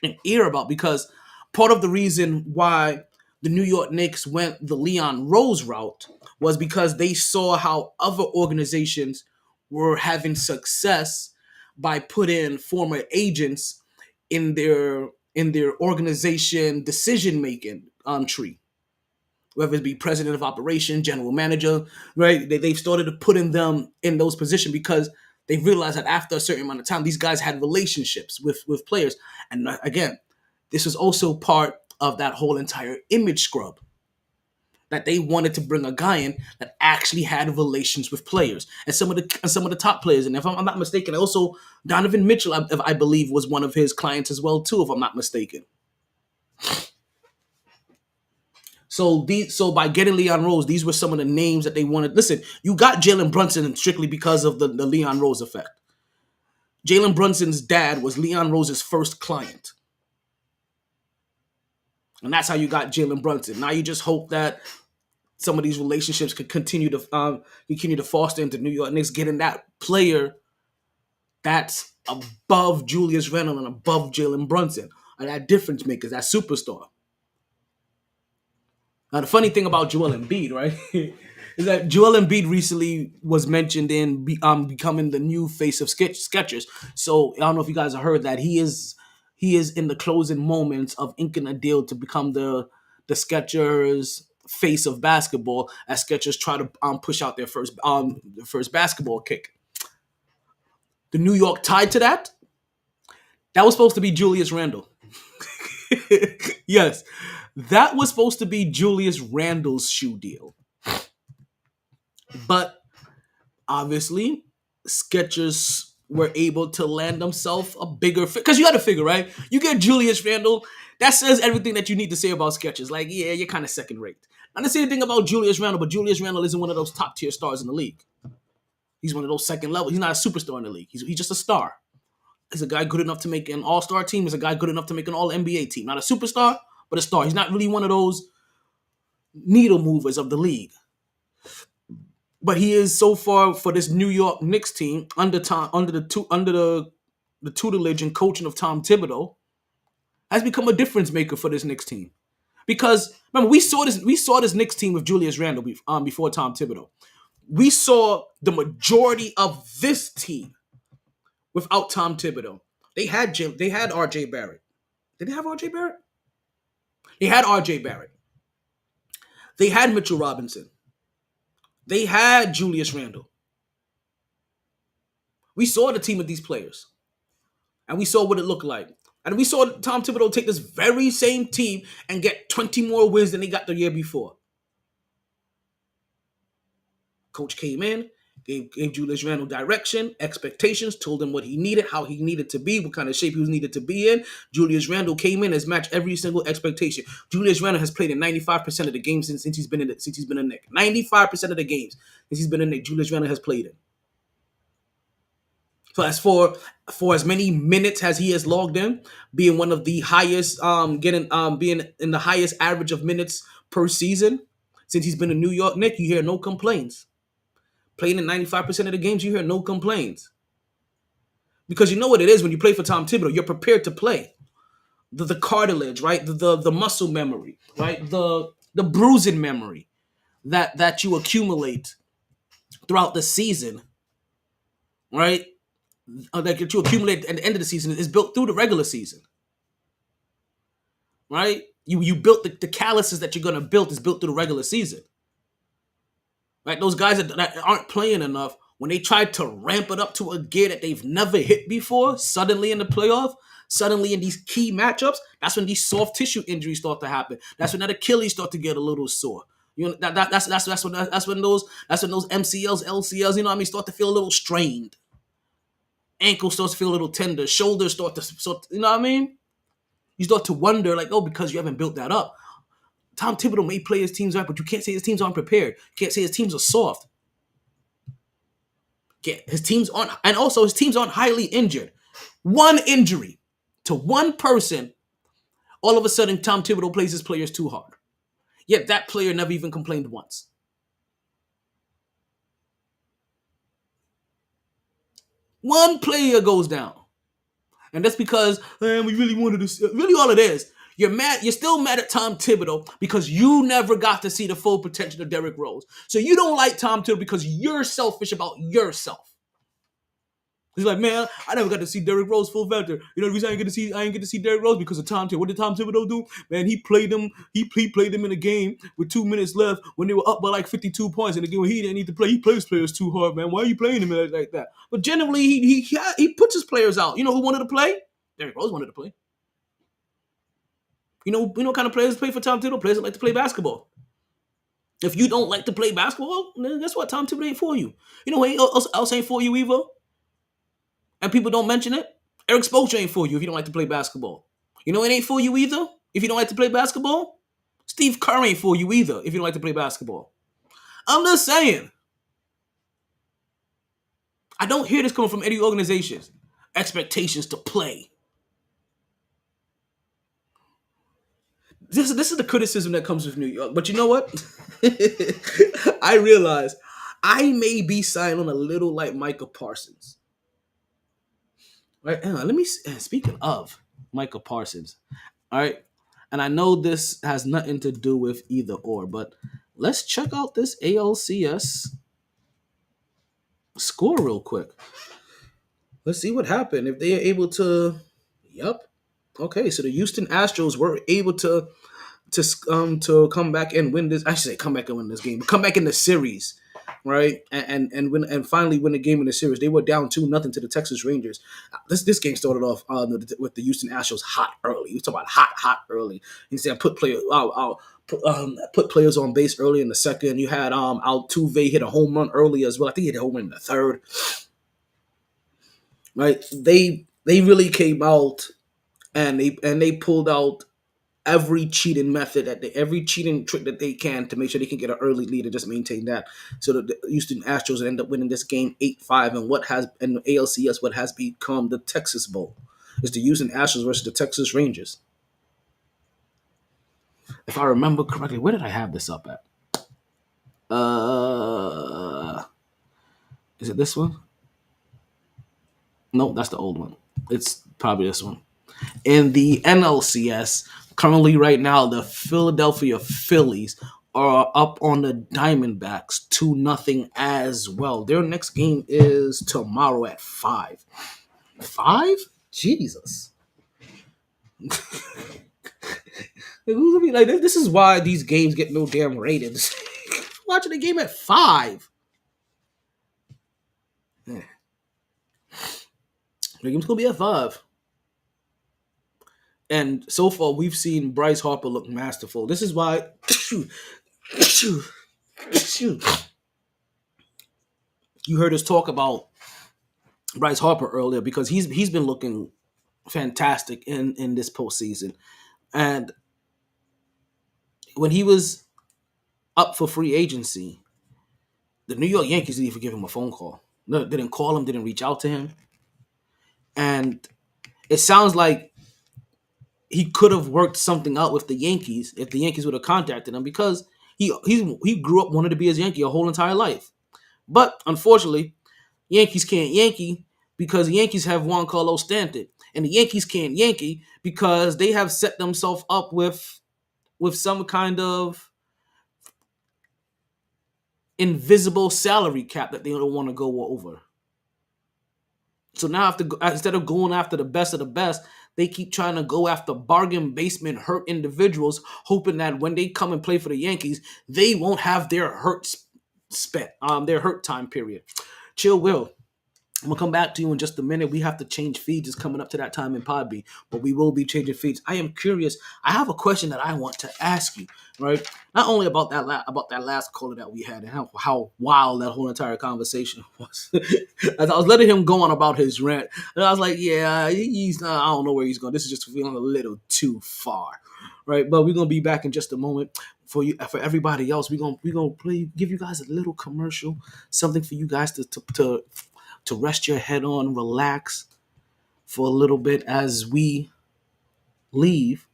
an ear about, because part of the reason why the New York Knicks went the Leon Rose route was because they saw how other organizations were having success by putting former agents in their organization decision making tree, whether it be president of operation, general manager, right? They've started to put in them in those positions because they realized that after a certain amount of time, these guys had relationships with players. And again, this was also part of that whole entire image scrub, that they wanted to bring a guy in that actually had relations with players and some of the top players. And if I'm not mistaken, also Donovan Mitchell, I believe, was one of his clients as well too, if I'm not mistaken. So by getting Leon Rose, these were some of the names that they wanted. Listen, you got Jalen Brunson strictly because of the Leon Rose effect. Jalen Brunson's dad was Leon Rose's first client. And that's how you got Jalen Brunson. Now you just hope that some of these relationships could continue to foster into New York Knicks, getting that player that's above Julius Randle and above Jalen Brunson, or that difference makers, that superstar. Now, the funny thing about Joel Embiid, right, is that Joel Embiid recently was mentioned in becoming the new face of Skechers. So I don't know if you guys have heard that he is in the closing moments of inking a deal to become the Skechers face of basketball, as Skechers try to push out their first basketball kick. The New York tied to that. That was supposed to be Julius Randle. Yes, that was supposed to be Julius Randle's shoe deal. But obviously, Skechers were able to land themselves a bigger because you got to figure, right? You get Julius Randle, that says everything that you need to say about Skechers. Like, yeah, you're kind of second rate. Not to say anything about Julius Randle, but Julius Randle isn't one of those top tier stars in the league. He's one of those second level. He's not a superstar in the league. He's just a star. He's a guy good enough to make an all-star team. He's a guy good enough to make an all-NBA team. Not a superstar, but a star. He's not really one of those needle movers of the league. But he is so far for this New York Knicks team under the tutelage and coaching of Tom Thibodeau, has become a difference maker for this Knicks team. Because remember, we saw this Knicks team with Julius Randle before Tom Thibodeau. We saw the majority of this team without Tom Thibodeau. They had R.J. Barrett. Did they have R.J. Barrett? They had R.J. Barrett. They had Mitchell Robinson. They had Julius Randle. We saw the team with these players. And we saw what it looked like. And we saw Tom Thibodeau take this very same team and get 20 more wins than they got the year before. Coach came in, gave Julius Randle direction, expectations, told him what he needed, how he needed to be, what kind of shape he was needed to be in. Julius Randle came in, has matched every single expectation. Julius Randle has played in 95% of the games since he's been a Knick. 95% of the games since he's been a Knick, Julius Randle has played in. So as for as many minutes as he has logged in, being one of the highest, being in the highest average of minutes per season since he's been a New York Knick, you hear no complaints. Playing in 95% of the games, you hear no complaints. Because you know what it is when you play for Tom Thibodeau, you're prepared to play. The cartilage, right? The muscle memory, right? The bruising memory that you accumulate throughout the season, right? That you accumulate at the end of the season is built through the regular season. right? You built the calluses that you're gonna build is built through the regular season, right? Those guys that aren't playing enough, when they try to ramp it up to a gear that they've never hit before, suddenly in the playoff, suddenly in these key matchups, that's when these soft tissue injuries start to happen. That's when that Achilles start to get a little sore. You know, that's when those MCLs, LCLs, you know what I mean, start to feel a little strained. Ankle starts to feel a little tender. Shoulders you know what I mean? You start to wonder, like, oh, because you haven't built that up. Tom Thibodeau may play his teams right, but you can't say his teams aren't prepared. You can't say his teams are soft. His teams aren't, and also his teams aren't highly injured. One injury to one person, all of a sudden Tom Thibodeau plays his players too hard. Yet that player never even complained once. One player goes down. And that's because we really wanted to. Really, all it is, you're mad. You're still mad at Tom Thibodeau because you never got to see the full potential of Derrick Rose. So you don't like Tom Thibodeau because you're selfish about yourself. He's like, man, I never got to see Derrick Rose full vector. You know the reason I didn't get to see Derrick Rose because of Tom Thibodeau. What did Tom Thibodeau do? Man, he played them. He played them in a game with 2 minutes left when they were up by like 52 points in the game when he didn't need to play. He plays players too hard, man. Why are you playing them like that? But generally, he puts his players out. You know who wanted to play? Derrick Rose wanted to play. You know what kind of players play for Tom Thibodeau? Players that like to play basketball. If you don't like to play basketball, then guess what? Tom Thibodeau ain't for you. You know what else ain't for you, Evo? And people don't mention it. Eric Spoelstra ain't for you if you don't like to play basketball. You know it ain't for you either if you don't like to play basketball? Steve Kerr ain't for you either if you don't like to play basketball. I'm just saying. I don't hear this coming from any organizations. Expectations to play. This is the criticism that comes with New York. But you know what? I realize I may be sounding a little like Micah Parsons. Right? Let me. Speaking of Micah Parsons, all right, and I know this has nothing to do with either or, but let's check out this ALCS score real quick. Let's see what happened if they are able to. Yep. Okay, so the Houston Astros were able to come back and win this. I should say come back and win this game. Come back in the series, right? And win and finally win the game in the series. They were down 2-0 to the Texas Rangers. This game started off with the Houston Astros hot early. We talk about hot early. You see, I put players on base early in the second. You had Altuve hit a home run early as well. I think he hit a home run in the third. Right? They really came out and they pulled out every cheating method every cheating trick that they can to make sure they can get an early lead and just maintain that. So the Houston Astros end up winning this game 8-5 and the ALCS what has become the Texas Bowl. It's the Houston Astros versus the Texas Rangers. If I remember correctly, where did I have this up at? Is it this one? No, that's the old one. It's probably this one. In the NLCS, currently right now, the Philadelphia Phillies are up on the Diamondbacks 2-0 as well. Their next game is tomorrow at 5. 5? Jesus. Like, this is why these games get no damn ratings. Watching the game at 5. The game's going to be at 5. And so far, we've seen Bryce Harper look masterful. This is why you heard us talk about Bryce Harper earlier because he's been looking fantastic in this postseason. And when he was up for free agency, the New York Yankees didn't even give him a phone call. No, they didn't call him, didn't reach out to him. And it sounds like he could have worked something out with the Yankees if the Yankees would have contacted him because he grew up wanting to be a Yankee a whole entire life. But unfortunately, Yankees can't Yankee because the Yankees have Juan Carlos Stanton. And the Yankees can't Yankee because they have set themselves up with some kind of invisible salary cap that they don't want to go over. So now instead of going after the best of the best, they keep trying to go after bargain basement hurt individuals, hoping that when they come and play for the Yankees, they won't have their their hurt time period. Chill, Will. I'm gonna come back to you in just a minute. We have to change feeds. It's coming up to that time in Podbean, but we will be changing feeds. I am curious. I have a question that I want to ask you. Right, not only about about that last caller that we had and how wild that whole entire conversation was. As I was letting him go on about his rant, and I was like, yeah, he's not. I don't know where he's going. This is just feeling a little too far. Right, but we're gonna be back in just a moment. For you, for everybody else, we're gonna give you guys a little commercial, something for you guys to rest your head on, relax for a little bit as we leave.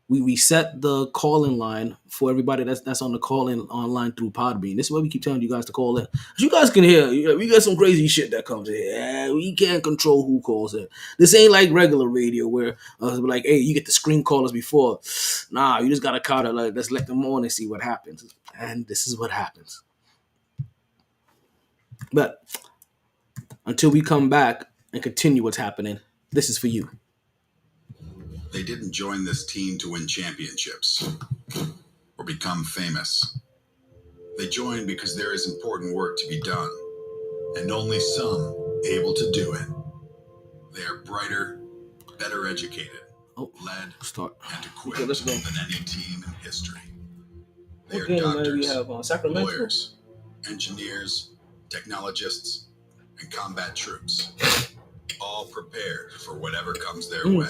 We reset the call-in line for everybody that's on the call-in online through Podbean. This is why we keep telling you guys to call in. As you guys can hear, we got some crazy shit that comes in. Yeah, we can't control who calls in. This ain't like regular radio where like, hey, you get the screen callers before. Nah, you just gotta kind of like let's let them on and see what happens. And this is what happens. But until we come back and continue what's happening, this is for you. They didn't join this team to win championships or become famous. They joined because there is important work to be done, and only some able to do it. They are brighter, better educated, led, and equipped than any team in history. They are doctors, lawyers, engineers, technologists, and combat troops, all prepared for whatever comes their way.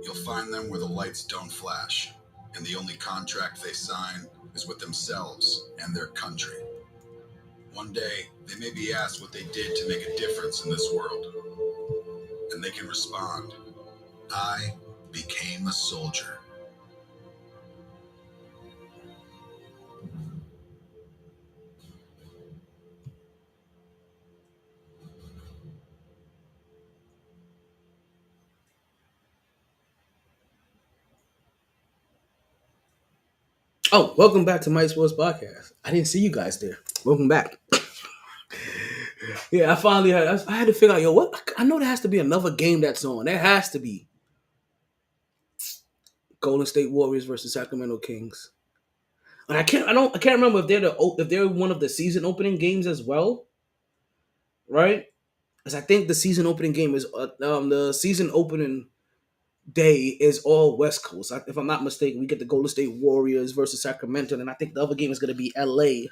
You'll find them where the lights don't flash, and the only contract they sign is with themselves and their country. One day, they may be asked what they did to make a difference in this world, and they can respond, I became a soldier. Oh, welcome back to My Sports Podcast. I didn't see you guys there. Welcome back. Yeah, I had to figure out, what? I know there has to be another game that's on. There has to be. Golden State Warriors versus Sacramento Kings. And I can't remember if they're one of the season opening games as well. Right? Because I think the season opening game is the season opening day is all West Coast. If I'm not mistaken, we get the Golden State Warriors versus Sacramento, and I think the other game is going to be LA.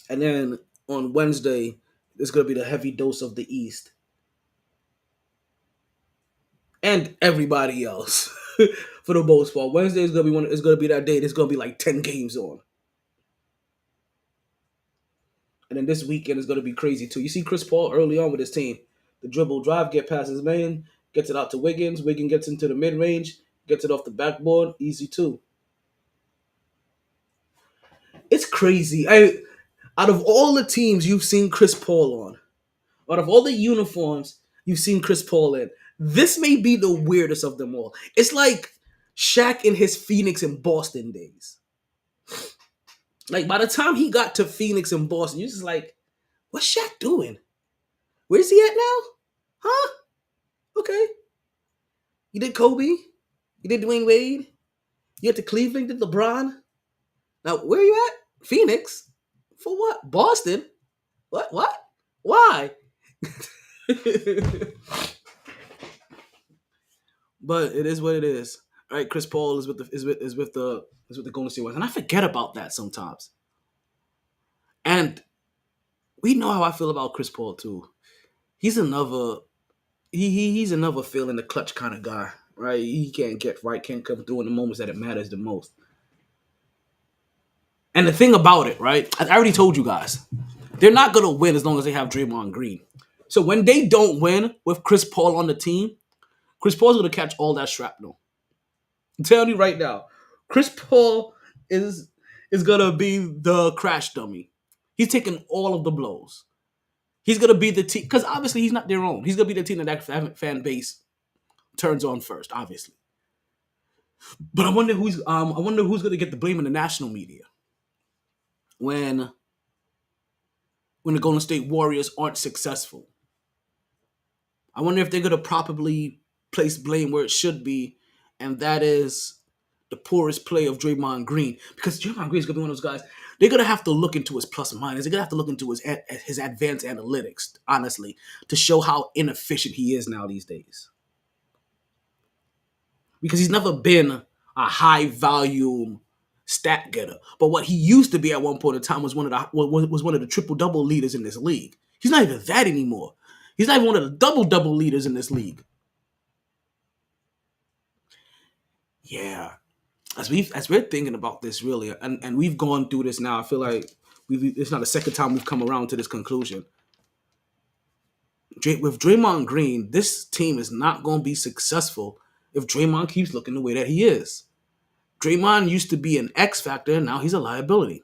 And then on Wednesday, there's going to be the heavy dose of the East. And everybody else, for the most part. Wednesday is going to be that day. There's going to be like 10 games on. And then this weekend is going to be crazy too. You see Chris Paul early on with his team. The dribble drive, get past his man, gets it out to Wiggins. Wiggins gets into the mid-range, gets it off the backboard. Easy too. It's crazy. Out of all the teams you've seen Chris Paul on, out of all the uniforms you've seen Chris Paul in, this may be the weirdest of them all. It's like Shaq in his Phoenix and Boston days. Like, by the time he got to Phoenix and Boston, you're just like, what's Shaq doing? Where's he at now? Huh? Okay. You did Kobe. You did Dwayne Wade. You went to Cleveland, did LeBron. Now, where are you at? Phoenix. For what? Boston? What? Why? But it is what it is. All right, Chris Paul is with the Golden State Warriors, and I forget about that sometimes. And we know how I feel about Chris Paul too. He's another he's another feel in the clutch kind of guy, right? He can't come through in the moments that it matters the most. And the thing about it, right? I already told you guys, they're not gonna win as long as they have Draymond Green. So when they don't win with Chris Paul on the team, Chris Paul's gonna catch all that shrapnel. I'm telling you right now, Chris Paul is gonna be the crash dummy. He's taking all of the blows. He's gonna be the team because obviously he's not their own. He's gonna be the team that fan base turns on first, obviously. But I wonder who's gonna get the blame in the national media when when the Golden State Warriors aren't successful. I wonder if they're going to properly place blame where it should be, and that is the poorest play of Draymond Green. Because Draymond Green is going to be one of those guys, they're going to have to look into his plus and minus. They're going to have to look into his advanced analytics, honestly, to show how inefficient he is now these days. Because he's never been a high volume stat getter. But what he used to be at one point in time was one of the triple double leaders in this league. He's not even that anymore. He's not even one of the double leaders in this league. Yeah. As we're thinking about this really, and we've gone through this now, I feel like it's not the second time we've come around to this conclusion. With Draymond Green, this team is not going to be successful if Draymond keeps looking the way that he is. Draymond used to be an X factor, and now he's a liability.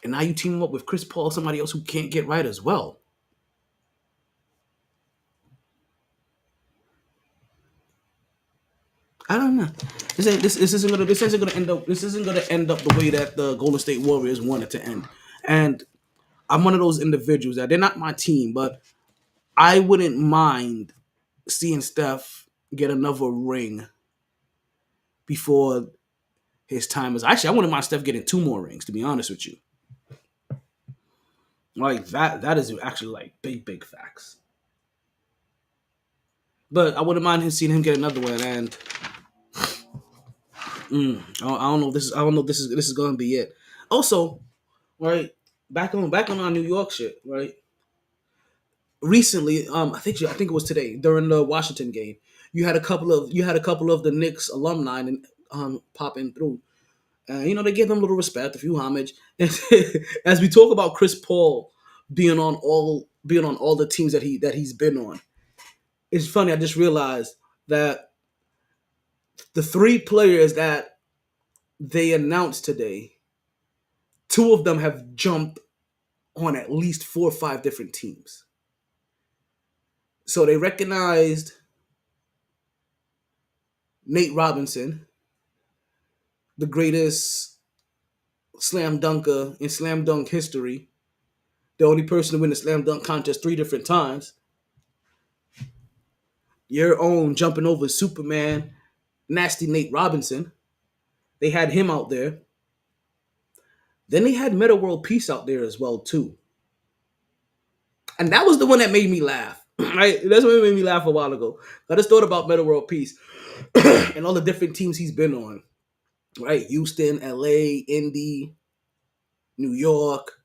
And now you team him up with Chris Paul, somebody else who can't get right as well. I don't know. This isn't gonna end up the way that the Golden State Warriors wanted to end. And I'm one of those individuals that they're not my team, but I wouldn't mind seeing Steph get another ring before his time is. Actually, I wouldn't mind Steph getting 2 more rings, to be honest with you. Like that is actually like big facts. But I wouldn't mind seeing him get another one. And I don't know. This is going to be it. Also, right, back on our New York shit, right? Recently, I think it was today during the Washington game. You had a couple of the Knicks alumni and popping through. They gave them a little respect, a few homage. And as we talk about Chris Paul being on all the teams that he's been on, it's funny. I just realized that the 3 players that they announced today, 2 of them have jumped on at least 4 or 5 different teams. So they recognized Nate Robinson, the greatest slam dunker in slam dunk history, the only person to win the slam dunk contest 3 different times. Your own jumping over Superman, nasty Nate Robinson. They had him out there. Then they had Meta World Peace out there as well, too. And that was the one that made me laugh. Right? That's what made me laugh a while ago. I just thought about Meta World Peace and all the different teams he's been on. Right? Houston, LA, Indy, New York.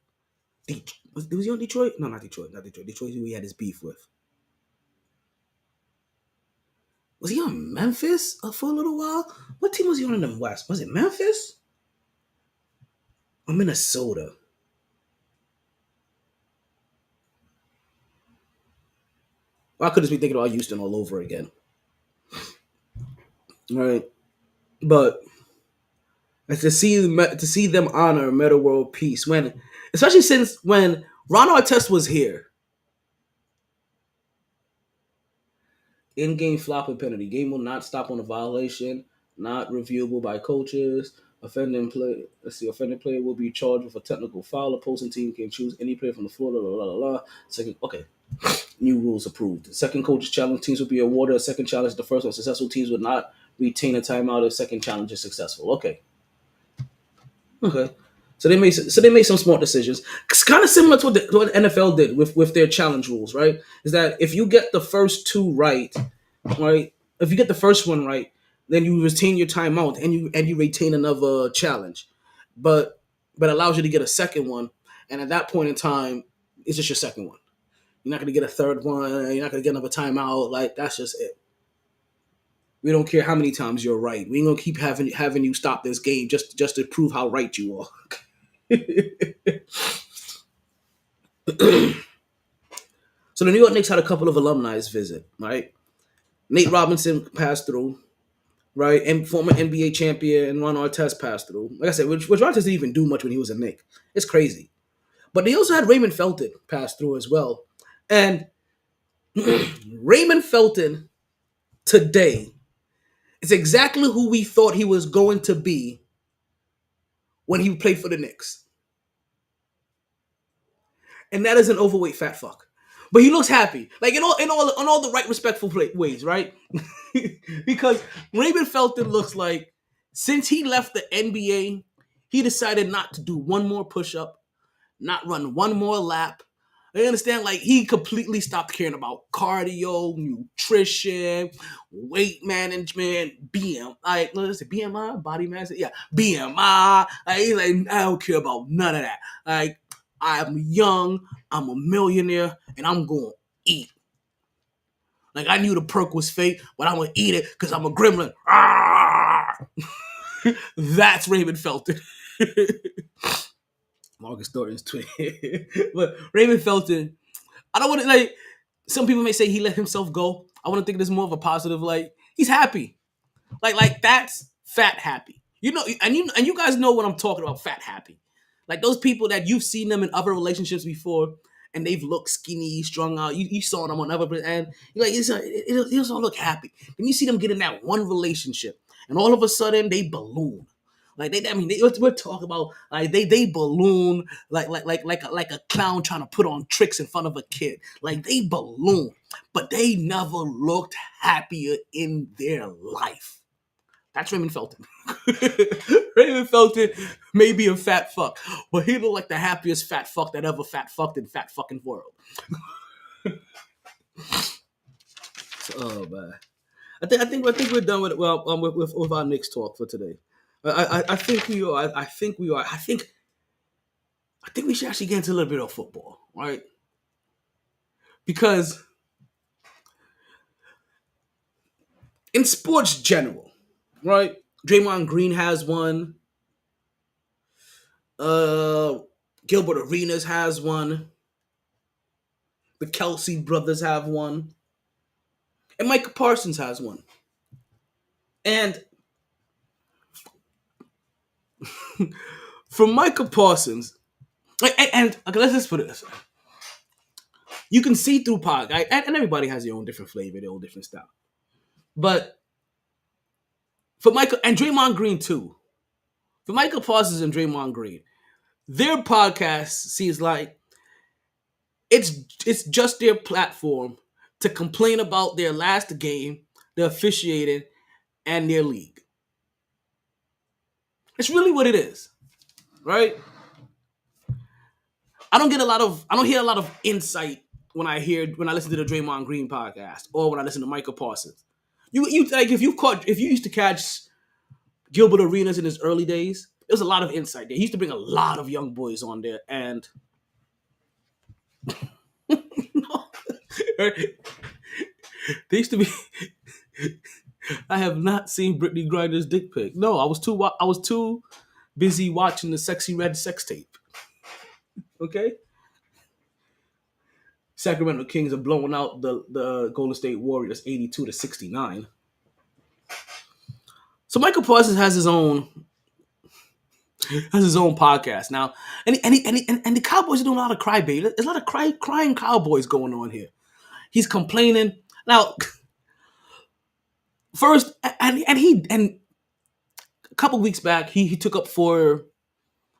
Was he on Detroit? No, not Detroit. Detroit who he had his beef with. Was he on Memphis for a little while? What team was he on in the West? Was it Memphis? Or Minnesota? Well, I could just be thinking about Houston all over again. All right. But to see them honor Meta World Peace, especially since when Ron Artest was here. In-game flopping penalty. Game will not stop on a violation, not reviewable by coaches. Offending player will be charged with a technical foul. Opposing team can choose any player from the floor. Second, okay. New rules approved. Second coach's challenge teams will be awarded a second challenge. The first one successful teams would not retain a timeout if second challenge is successful. Okay. So they made some smart decisions. It's kind of similar to what NFL did with their challenge rules, right? Is that if you get the first 2 right? If you get the first one right, then you retain your timeout and you retain another challenge, but allows you to get a second one. And at that point in time, it's just your second one. You're not going to get a third one. You're not going to get another timeout. Like, that's just it. We don't care how many times you're right. We ain't gonna keep having you stop this game just to prove how right you are. So the New York Knicks had a couple of alumni visit, right? Nate Robinson passed through, right? And former NBA champion Ron Artest passed through. Like I said, which Ron Artest didn't even do much when he was a Knick. It's crazy. But they also had Raymond Felton pass through as well. And Raymond Felton today is exactly who we thought he was going to be when he played for the Knicks. and that is an overweight fat fuck. But he looks happy, like in all the right respectful ways, right? Because Raymond Felton looks like since he left the NBA, he decided not to do one more push up, not run one more lap. I understand, like he completely stopped caring about cardio, nutrition, weight management, like let's say BMI, body mass, yeah, BMI. Like, he's like, I don't care about none of that. Like I'm young, I'm a millionaire, and I'm gonna eat. Like I knew the perk was fake, but I'm gonna eat it because I'm a gremlin. That's Raymond Felton. Marcus Thornton's twin. But Raymond Felton, I don't want to like. Some people may say he let himself go. I want to think this more of a positive. Like he's happy. Like that's fat happy. You know, and you guys know what I'm talking about. Fat happy. Like those people that you've seen them in other relationships before, and they've looked skinny, strung out. You saw them on other, and you're like, it doesn't look happy. Then you see them get in that one relationship, and all of a sudden they balloon. Like we're talking about like they balloon like a clown trying to put on tricks in front of a kid. Like they balloon, but they never looked happier in their life. That's Raymond Felton. Raymond Felton may be a fat fuck, but he looked like the happiest fat fuck that ever fat fucked in fat fucking world. Oh man, I think we're done with with our Knicks talk for today. I think we are. I think we are. I think we should actually get into a little bit of football, right? Because in sports general, right? Draymond Green has one. Gilbert Arenas has one. The Kelsey brothers have one. And Micah Parsons has one. And for Micah Parsons, and okay, let's just put it this way. You can see through Pog, right? And everybody has their own different flavor, their own different style. But for Michael and Draymond Green too, for Michael Parsons and Draymond Green, their podcast seems like it's just their platform to complain about their last game, the officiating, and their league. It's really what it is, right? I don't hear a lot of insight when I listen to the Draymond Green podcast or when I listen to Michael Parsons. You like if you used to catch Gilbert Arenas in his early days, there was a lot of insight there. He used to bring a lot of young boys on there, and there used to be. I have not seen Brittany Griner's dick pic. No, I was too busy watching the Sexy Red sex tape. Okay. Sacramento Kings are blowing out the Golden State Warriors 82-69. So Michael Parsons has his own podcast now, and the Cowboys are doing a lot of crybaby. There's a lot of crying Cowboys going on here. He's complaining now. First, and a couple weeks back, he took up for.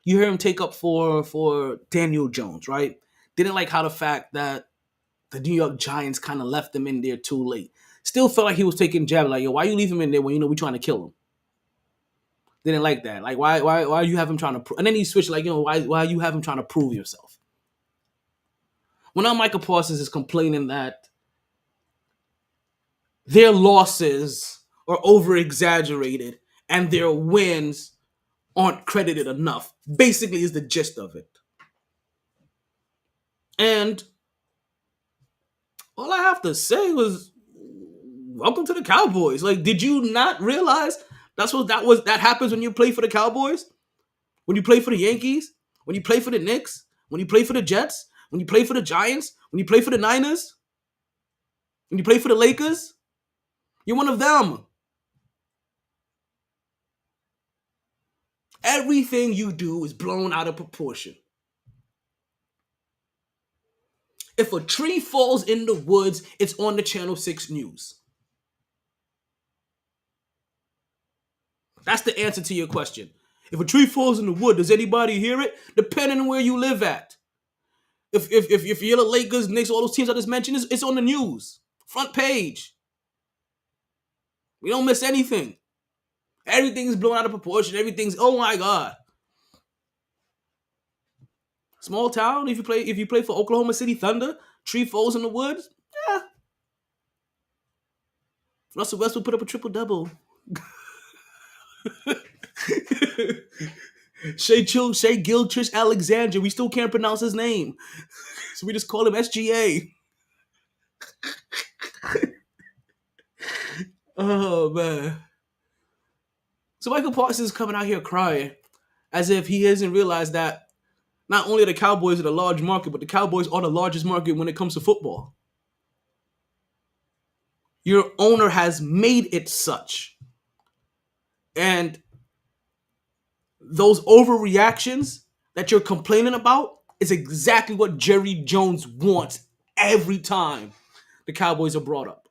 You hear him take up for Daniel Jones, right? Didn't like how the fact that the New York Giants kind of left him in there too late. Still felt like he was taking jab, like, yo, why you leave him in there when you know we're trying to kill him? Didn't like that. Like, why you have him trying to and then he switched, like, you know, why you have him trying to prove yourself? Well, now Michael Parsons is complaining that their losses are over-exaggerated and their wins aren't credited enough. Basically is the gist of it. And all I have to say was, welcome to the Cowboys. Like, did you not realize that happens when you play for the Cowboys? When you play for the Yankees? When you play for the Knicks? When you play for the Jets? When you play for the Giants? When you play for the Niners? When you play for the Lakers? You're one of them. Everything you do is blown out of proportion. If a tree falls in the woods, it's on the Channel 6 News. That's the answer to your question. If a tree falls in the wood, does anybody hear it? Depending on where you live at. If you're the Lakers, Knicks, all those teams I just mentioned, it's on the news, front page. We don't miss anything. Everything's blown out of proportion. Everything's, oh my god. Small town. If you play for Oklahoma City Thunder, tree falls in the woods. Yeah. Russell Westbrook put up a triple double. Shea Gilchrist Alexander. We still can't pronounce his name, so we just call him SGA. Oh man. So Michael Parsons is coming out here crying as if he hasn't realized that not only are the Cowboys in a large market, but the Cowboys are the largest market when it comes to football. Your owner has made it such. And those overreactions that you're complaining about is exactly what Jerry Jones wants every time the Cowboys are brought up.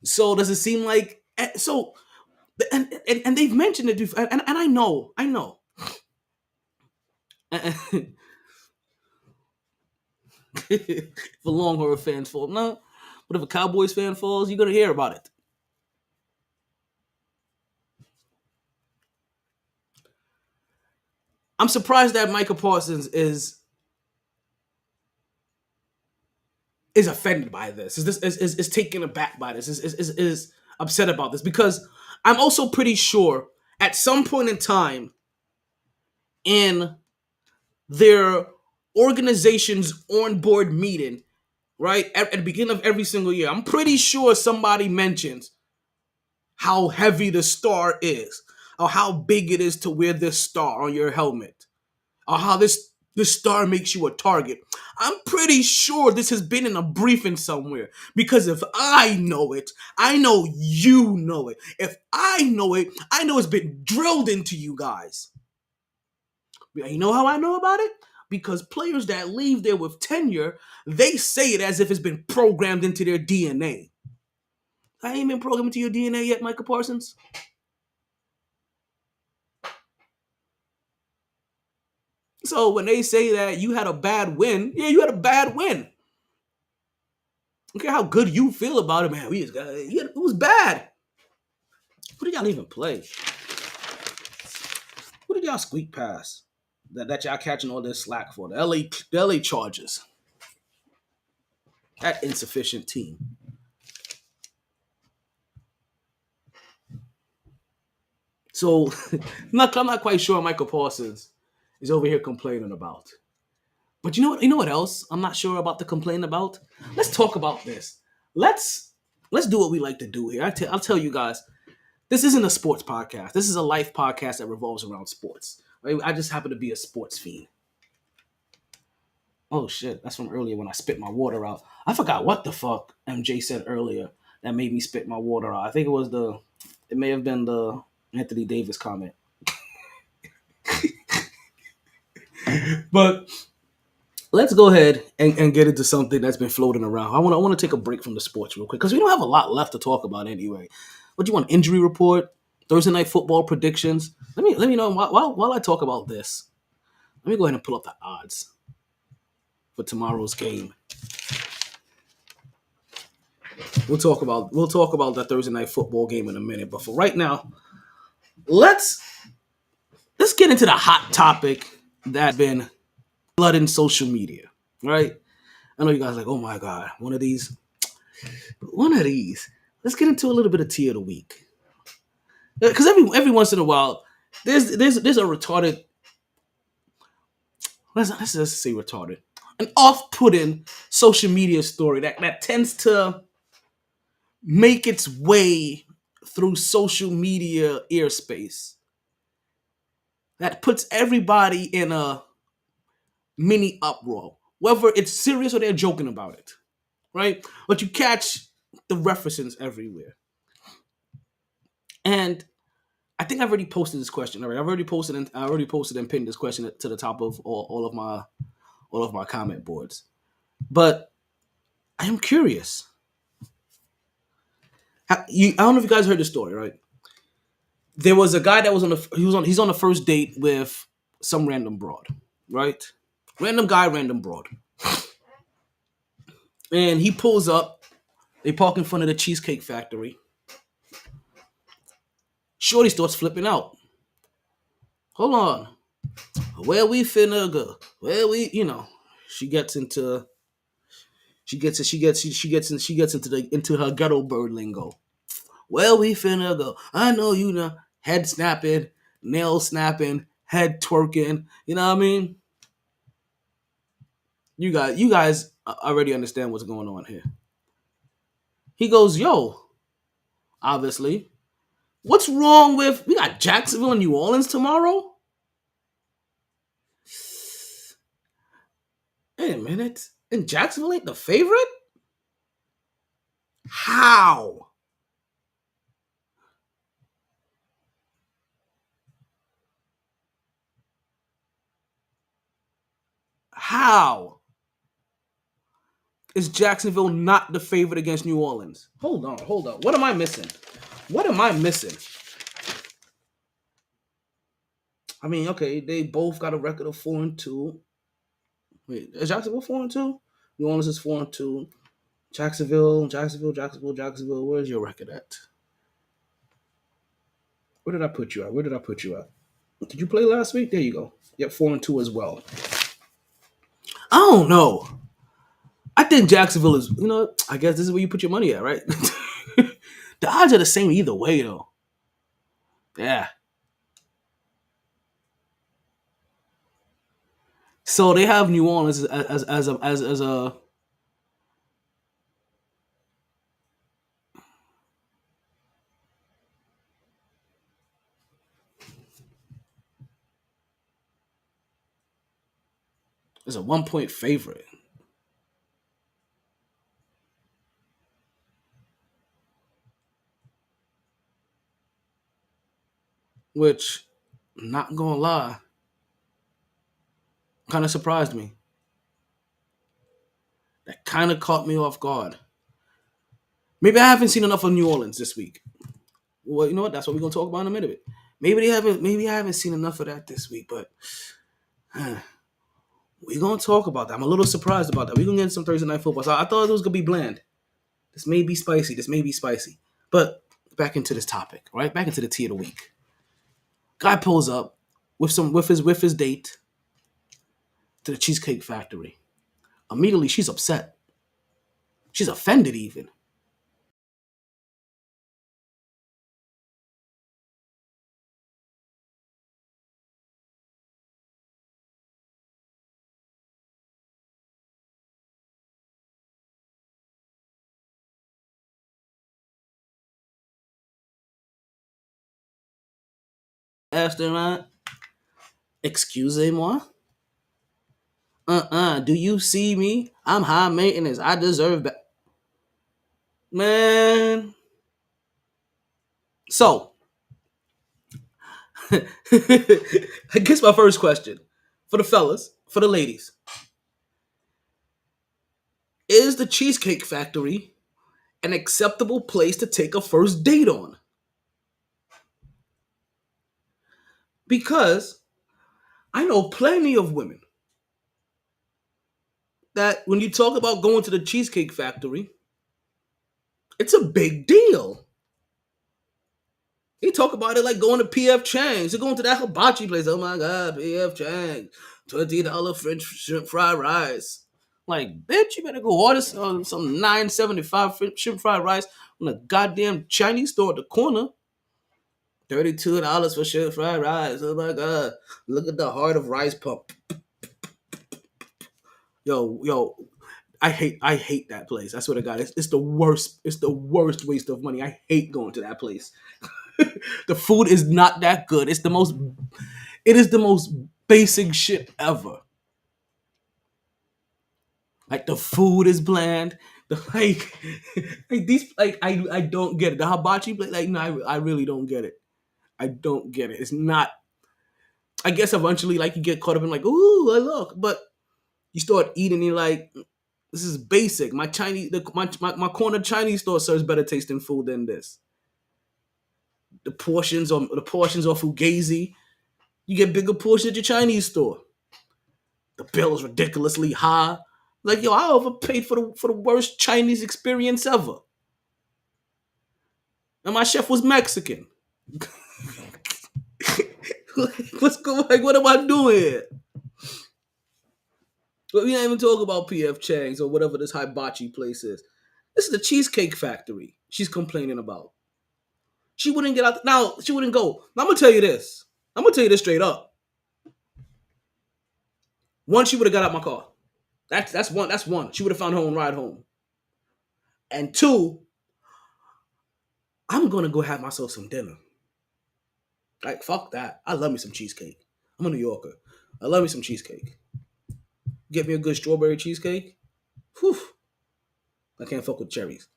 So does it seem like so? And they've mentioned it before, and I know. If a Longhorn fans fall, no, but if a Cowboys fan falls, you're gonna hear about it. I'm surprised that Michael Parsons is offended by this, is taken aback by this, is upset about this, because I'm also pretty sure at some point in time in their organization's on-board meeting, right, at the beginning of every single year, I'm pretty sure somebody mentions how heavy the star is, or how big it is to wear this star on your helmet, or how this star makes you a target. I'm pretty sure this has been in a briefing somewhere, because if I know it, I know you know it. If I know it, I know it's been drilled into you guys. You know how I know about it? Because players that leave there with tenure, they say it as if it's been programmed into their DNA. I ain't been programmed into your DNA yet, Michael Parsons. So when they say that you had a bad win, yeah, you had a bad win. I don't care how good you feel about it, man. It was bad. Who did y'all even play? Who did y'all squeak past? That y'all catching all this slack for? The LA Chargers. That insufficient team. So I'm not quite sure Michael Parsons is over here complaining about. But you know what else I'm not sure about to complain about? Let's talk about this. Let's do what we like to do here. I'll tell you guys, this isn't a sports podcast. This is a life podcast that revolves around sports. Right? I just happen to be a sports fiend. Oh shit, that's from earlier when I spit my water out. I forgot what the fuck MJ said earlier that made me spit my water out. I think it may have been the Anthony Davis comment. But let's go ahead and get into something that's been floating around. I want to take a break from the sports real quick because we don't have a lot left to talk about anyway. What do you want? Injury report, Thursday night football predictions. Let me know while I talk about this. Let me go ahead and pull up the odds for tomorrow's game. We'll talk about the Thursday night football game in a minute. But for right now, let's get into the hot topic that's been flooding social media. Right? I know you guys are like, oh my god, one of these. Let's get into a little bit of tea of the week. Because every once in a while, there's a retarded. Let's just say retarded. An off-putting social media story that tends to make its way through social media airspace. That puts everybody in a mini uproar, whether it's serious or they're joking about it, right? But you catch the references everywhere. And I think I've already posted this question. All right, I already posted and pinned this question to the top of all of my comment boards. But I am curious. I don't know if you guys heard the story, right? There was a guy that was he's on the first date with some random broad, right? Random guy, random broad. And he pulls up. They park in front of the Cheesecake Factory. Shorty starts flipping out. Hold on. Where we finna go? Where we, she gets into into her ghetto bird lingo. Where we finna go? I know you know. Head snapping, nail snapping, head twerking. You know what I mean? You guys already understand what's going on here. He goes, yo, obviously. What's wrong with we got Jacksonville and New Orleans tomorrow? Wait a minute. And Jacksonville ain't the favorite? How? How is Jacksonville not the favorite against New Orleans? Hold on. What am I missing? I mean, okay, they both got a record of 4-2. Wait, is Jacksonville 4-2? New Orleans is 4-2. Jacksonville. Where's your record at? Where did I put you at? Did you play last week? There you go. Yep, 4-2 as well. I don't know. I think Jacksonville is, I guess this is where you put your money at, right? The odds are the same either way, though. Yeah. So they have New Orleans as a as a 1-point favorite. Which, not gonna lie, kind of surprised me. That kind of caught me off guard. Maybe I haven't seen enough of New Orleans this week. Well, you know what? That's what we're gonna talk about in a minute. Maybe I haven't seen enough of that this week, but we're gonna talk about that. I'm a little surprised about that. We're gonna get some Thursday night football. So I thought it was gonna be bland. This may be spicy. But back into this topic, right? Back into the tea of the week. Guy pulls up with his date to the Cheesecake Factory. Immediately, she's upset. She's offended even. Astronaut, excusez-moi. Do you see me? I'm high maintenance. I deserve that. Man. So, I guess my first question for the fellas, for the ladies. Is the Cheesecake Factory an acceptable place to take a first date on? Because I know plenty of women that when you talk about going to the Cheesecake Factory, it's a big deal. They talk about it like going to P.F. Chang's. They're going to that hibachi place. Oh my God, P.F. Chang's. $20 French shrimp fried rice. Like, bitch, you better go order some $9.75 shrimp fried rice from the goddamn Chinese store at the corner. $32 for shrimp fried rice. Oh my God. Look at the heart of rice pump. Yo, I hate that place. I swear to God, it's the worst. It's the worst waste of money. I hate going to that place. The food is not that good. It is the most basic shit ever. Like the food is bland. I don't get it. The hibachi plate, like, no, I really don't get it. I don't get it. It's not. I guess eventually, like, you get caught up in like, ooh, I look, but you start eating, and you're like, this is basic. My corner Chinese store serves better tasting food than this. The portions are fugazi. You get bigger portions at your Chinese store. The bill is ridiculously high. Like, yo, I overpaid for the worst Chinese experience ever. And my chef was Mexican. What's going? Like, what am I doing here? But we don't even talk about PF Chang's or whatever this hibachi place is. This is the Cheesecake Factory she's complaining about. She wouldn't get out. Now, she wouldn't go. I'm going to tell you this. I'm going to tell you this straight up. One, she would have got out my car. That's one. That's one. She would have found her own ride home. And two, I'm going to go have myself some dinner. Like, fuck that. I love me some cheesecake. I'm a New Yorker. I love me some cheesecake. Get me a good strawberry cheesecake. Whew. I can't fuck with cherries.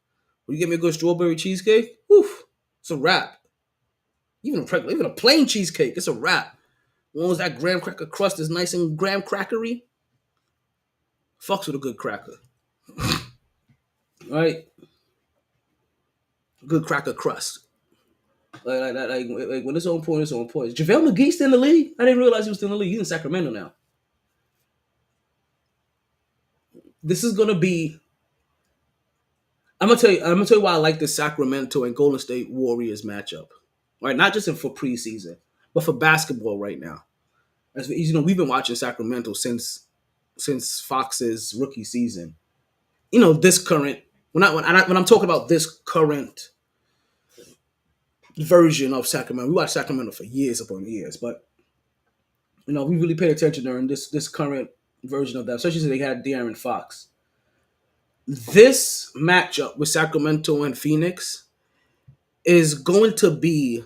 When you get me a good strawberry cheesecake, whew, it's a wrap. Even a plain cheesecake, it's a wrap. As long as that graham cracker crust is nice and graham crackery, fucks with a good cracker. Right? Good cracker crust. Like when it's on point, it's on point. Is JaVale McGee still in the league? I didn't realize he was still in the league. He's in Sacramento now. This is gonna be. I'm gonna tell you why I like the Sacramento and Golden State Warriors matchup. Right, not just for preseason, but for basketball right now. As you know, we've been watching Sacramento since Fox's rookie season. You know, this current when I'm talking about this current version of Sacramento, we watched Sacramento for years upon years, but you know, we really paid attention during this current version of that, especially since they had De'Aaron Fox. This matchup with Sacramento and Phoenix is going to be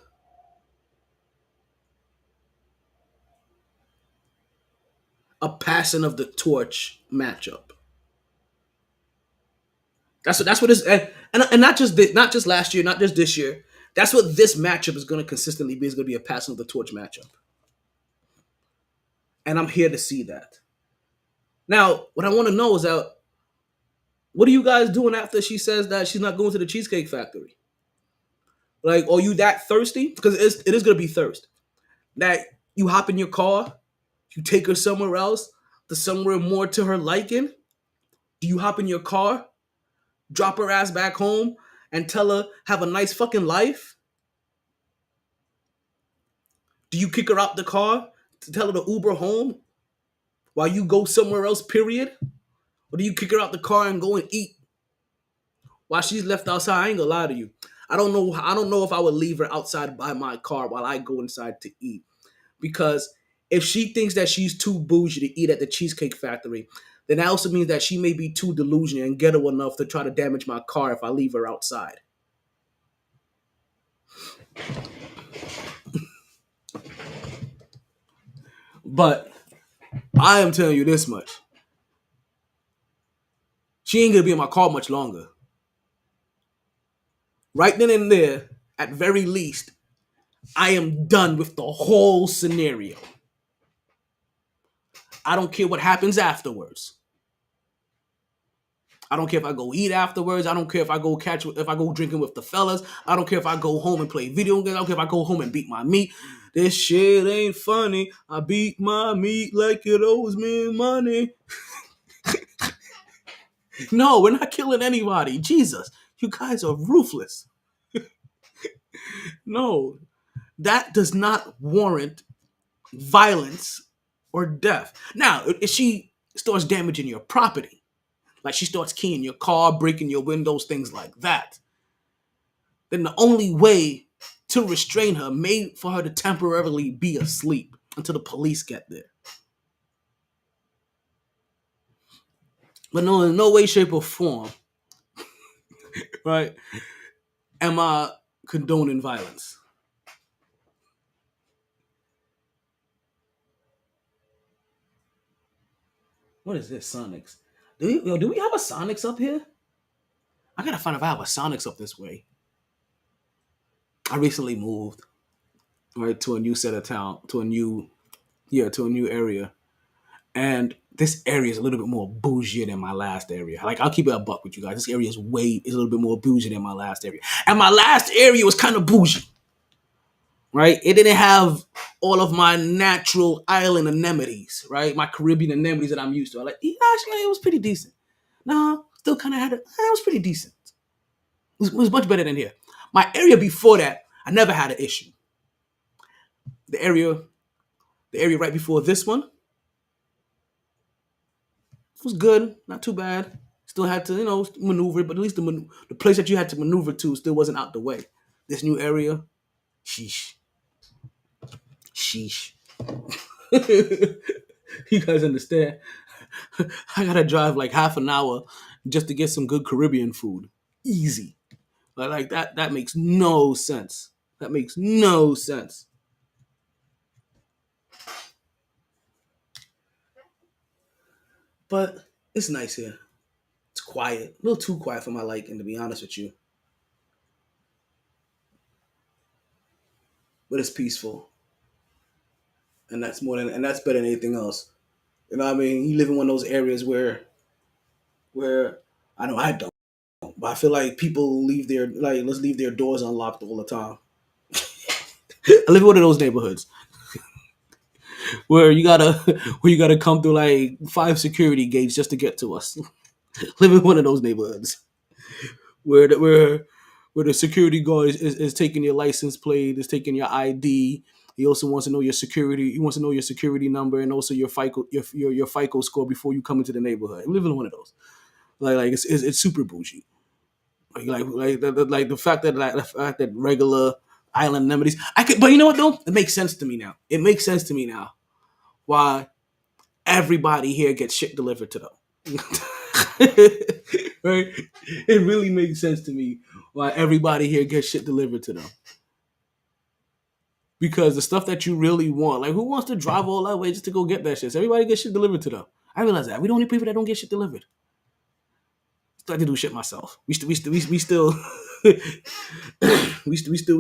a passing of the torch matchup. That's what this and not just last year, not just this year. That's what this matchup is going to consistently be. Is going to be a passing of the torch matchup, and I'm here to see that. Now, what I want to know is that what are you guys doing after she says that she's not going to the Cheesecake Factory? Like, are you that thirsty? Because it is going to be thirst. That you hop in your car, you take her somewhere else, to somewhere more to her liking. Do you hop in your car, drop her ass back home, and tell her, have a nice fucking life? Do you kick her out the car to tell her to Uber home while you go somewhere else, period? Or do you kick her out the car and go and eat while she's left outside? I ain't gonna lie to you. I don't know if I would leave her outside by my car while I go inside to eat. Because if she thinks that she's too bougie to eat at the Cheesecake Factory, then that also means that she may be too delusional and ghetto enough to try to damage my car if I leave her outside. But I am telling you this much. She ain't gonna be in my car much longer. Right then and there, at very least, I am done with the whole scenario. I don't care what happens afterwards. I don't care if I go eat afterwards. I don't care if I go drinking with the fellas. I don't care if I go home and play video games. I don't care if I go home and beat my meat. This shit ain't funny. I beat my meat like it owes me money. No, we're not killing anybody. Jesus, you guys are ruthless. No, that does not warrant violence or death. Now, if she starts damaging your property, like she starts keying your car, breaking your windows, things like that, then the only way to restrain her may for her to temporarily be asleep until the police get there. But no, in no way, shape, or form, right, am I condoning violence. What is this, Sonics? Do we have a Sonics up here? I gotta find if I have a Sonics up this way. I recently moved, right, to a new set of town, to a new area. And this area is a little bit more bougie than my last area. Like, I'll keep it a buck with you guys. This area is a little bit more bougie than my last area. And my last area was kind of bougie. right? It didn't have all of my natural island anemones, right? My Caribbean anemones that I'm used to. I like, yeah, actually, it was pretty decent. No, still kind of had it. It was pretty decent. It was much better than here. My area before that, I never had an issue. The area, the area right before this one was good, not too bad. Still had to, maneuver, but at least the place that you had to maneuver to still wasn't out the way. This new area, sheesh, sheesh. You guys understand? I gotta drive like half an hour just to get some good Caribbean food. Easy. Like that. That makes no sense. That makes no sense. But it's nice here. It's quiet. A little too quiet for my liking, to be honest with you. But it's peaceful. And that's better than anything else. You know what I mean? You live in one of those areas where I know I don't, but I feel like people leave their let's leave their doors unlocked all the time. I live in one of those neighborhoods where you gotta where you gotta come through like 5 security gates just to get to us. Live in one of those neighborhoods where the security guard is taking your license plate, is taking your ID. He also wants to know your security. He wants to know your security number and also your your FICO score before you come into the neighborhood. We live in one of those. Like it's super bougie. Like the fact that regular island anemones. I could, but you know what though? It makes sense to me now. It makes sense to me now why everybody here gets shit delivered to them. Right? It really makes sense to me why everybody here gets shit delivered to them. Because the stuff that you really want, like who wants to drive all that way just to go get that shit? So everybody gets shit delivered to them. I realize that we don't need people that don't get shit delivered. Start to do shit myself. We still we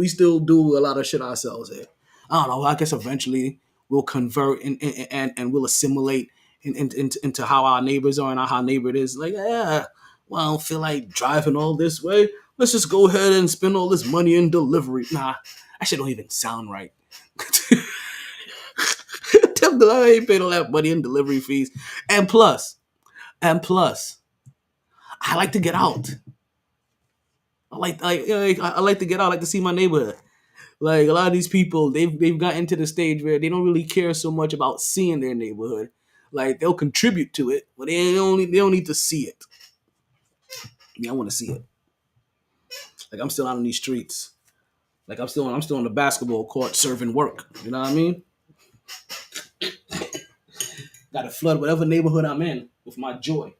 still do a lot of shit ourselves here. I don't know. I guess eventually we'll convert and we'll assimilate into how our neighbors are and how our neighbor is. Like, yeah, well, I don't feel like driving all this way. Let's just go ahead and spend all this money in delivery. Nah, that shit don't even sound right. I ain't paid all that money in delivery fees. And plus, I like to get out. I like to get out. I like to see my neighborhood. Like a lot of these people, they've gotten to the stage where they don't really care so much about seeing their neighborhood. Like they'll contribute to it, but they don't need to see it. Yeah, I want to see it. Like I'm still out on these streets. Like I'm still on the basketball court serving work. You know what I mean? Got to flood whatever neighborhood I'm in with my joy.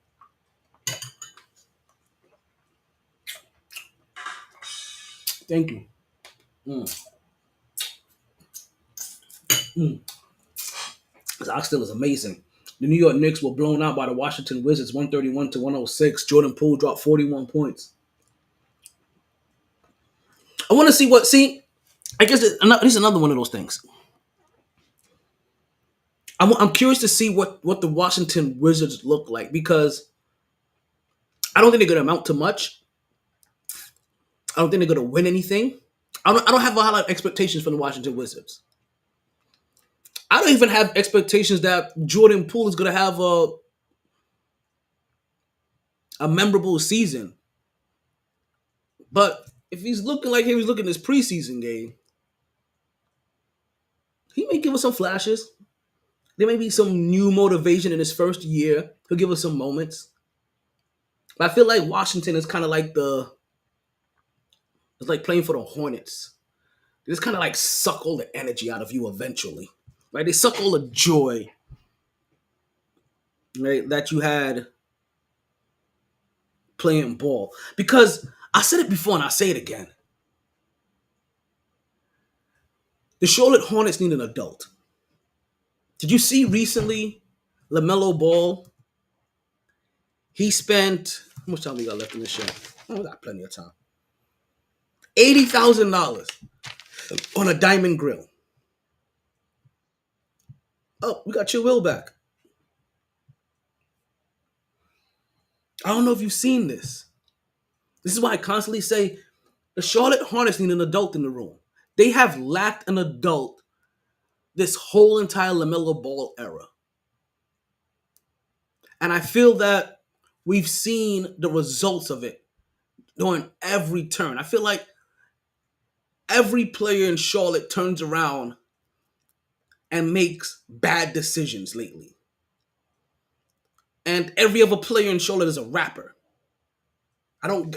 Thank you. Mm. Mm. This oxtail is amazing. The New York Knicks were blown out by the Washington Wizards 131 to 106. Jordan Poole dropped 41 points. I want to see what. See, I guess this is another one of those things. I'm curious to see what the Washington Wizards look like because I don't think they're going to amount to much. I don't think they're going to win anything. I don't have a lot of expectations from the Washington Wizards. I don't even have expectations that Jordan Poole is going to have a memorable season. But if he's looking like he was looking this preseason game, he may give us some flashes. There may be some new motivation in his first year. He'll give us some moments. But I feel like Washington is kind of like it's like playing for the Hornets. They just kind of like suck all the energy out of you eventually. Right? They suck all the joy, right, that you had playing ball. Because I said it before and I'll say it again. The Charlotte Hornets need an adult. Did you see recently LaMelo Ball? He spent, how much time we got left in the show? Oh, we got plenty of time. $80,000 on a diamond grill. Oh, we got your will back. I don't know if you've seen this. This is why I constantly say the Charlotte Hornets need an adult in the room. They have lacked an adult this whole entire LaMelo Ball era. And I feel that we've seen the results of it during every turn. I feel like every player in Charlotte turns around and makes bad decisions lately. And every other player in Charlotte is a rapper. I don't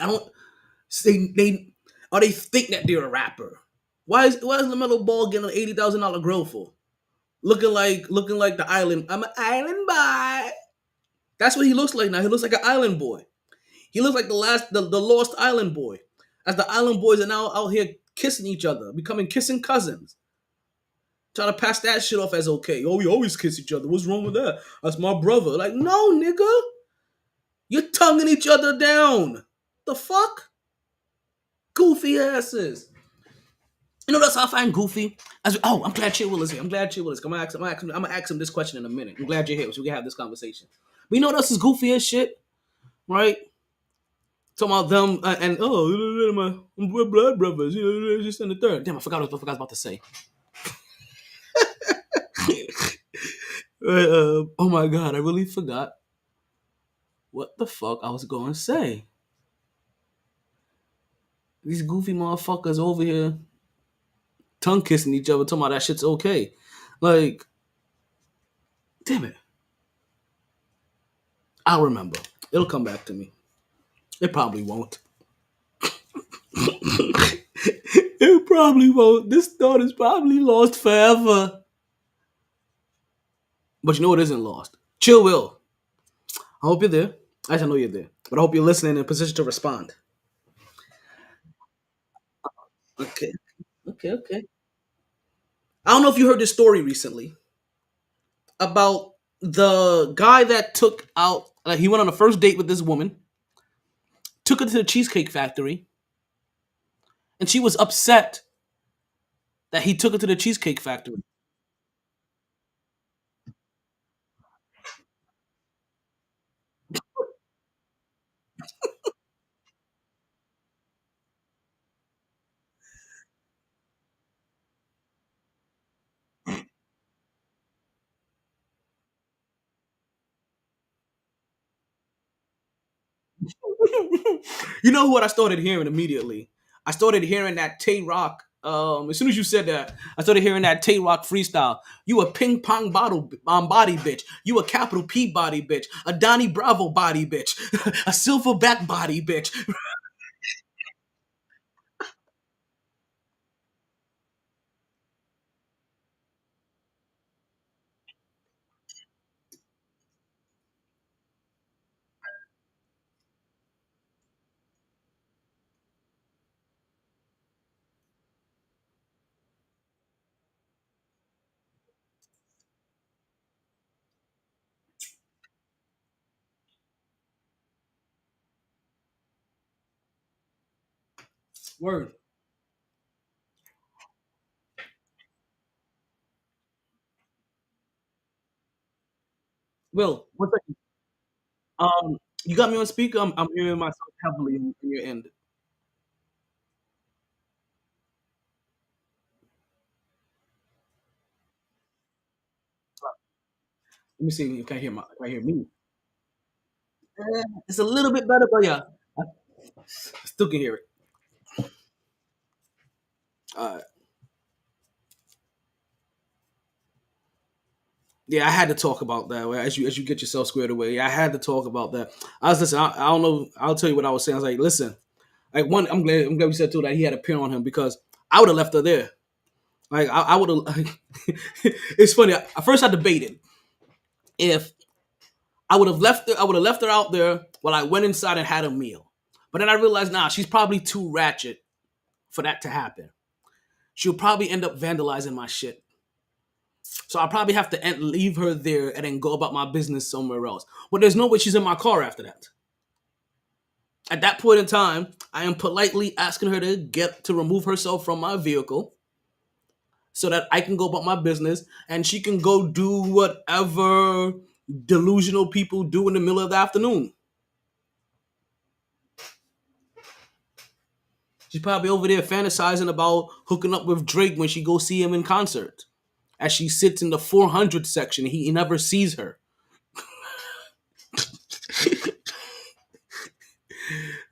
they or they think that they're a rapper. Why is LaMelo Ball getting an $80,000 grill for? Looking like the island. I'm an island boy. That's what he looks like now. He looks like an island boy. He looks like the lost island boy. As the island boys are now out here kissing each other, becoming kissing cousins. Trying to pass that shit off as okay. Oh, we always kiss each other. What's wrong with that? That's my brother. Like, no, nigga. You're tonguing each other down. The fuck? Goofy asses. You know that's how I find goofy. I'm glad Chill Will is here. I'm glad Chill Will is. I'm gonna ask him this question in a minute. I'm glad you're here so we can have this conversation. But you know what else is goofy as shit, right? Talking about them and we're blood brothers. Just in the third. Damn, I forgot what I was about to say. Oh my god, I really forgot what the fuck I was going to say. These goofy motherfuckers over here tongue kissing each other, talking about that shit's okay. Like, damn it. I'll remember. It'll come back to me. It probably won't. It probably won't. This thought is probably lost forever. But you know what isn't lost? Chill Will. I hope you're there. Actually, I know you're there. But I hope you're listening in a position to respond. Okay. Okay. I don't know if you heard this story recently about the guy that took out, he went on a first date with this woman, took her to the Cheesecake Factory, and she was upset that he took her to the Cheesecake Factory. You know what I started hearing immediately? I started hearing that Tay Rock. As soon as you said that, I started hearing that Tay Rock freestyle. You a ping pong body bitch. You a capital P body bitch. A Donnie Bravo body bitch. A silverback body bitch. Word. Will, one second. You got me on speaker. I'm hearing myself heavily in your end. Let me see if you can hear can hear me. It's a little bit better, but yeah, I still can hear it. Uh, yeah, I had to talk about that as you get yourself squared away. I had to talk about that. I was listening. I don't know. I'll tell you what I was saying. I was like, listen, like one. I'm glad you said too that he had a pin on him because I would have left her there. Like I would have. Like, it's funny. I first I debated if I would have left her out there while I went inside and had a meal. But then I realized, nah, she's probably too ratchet for that to happen. She'll probably end up vandalizing my shit. So I'll probably have to leave her there and then go about my business somewhere else. But there's no way she's in my car after that. At that point in time, I am politely asking her to remove herself from my vehicle so that I can go about my business and she can go do whatever delusional people do in the middle of the afternoon. She's probably over there fantasizing about hooking up with Drake when she goes see him in concert. As she sits in the 400 section, he never sees her.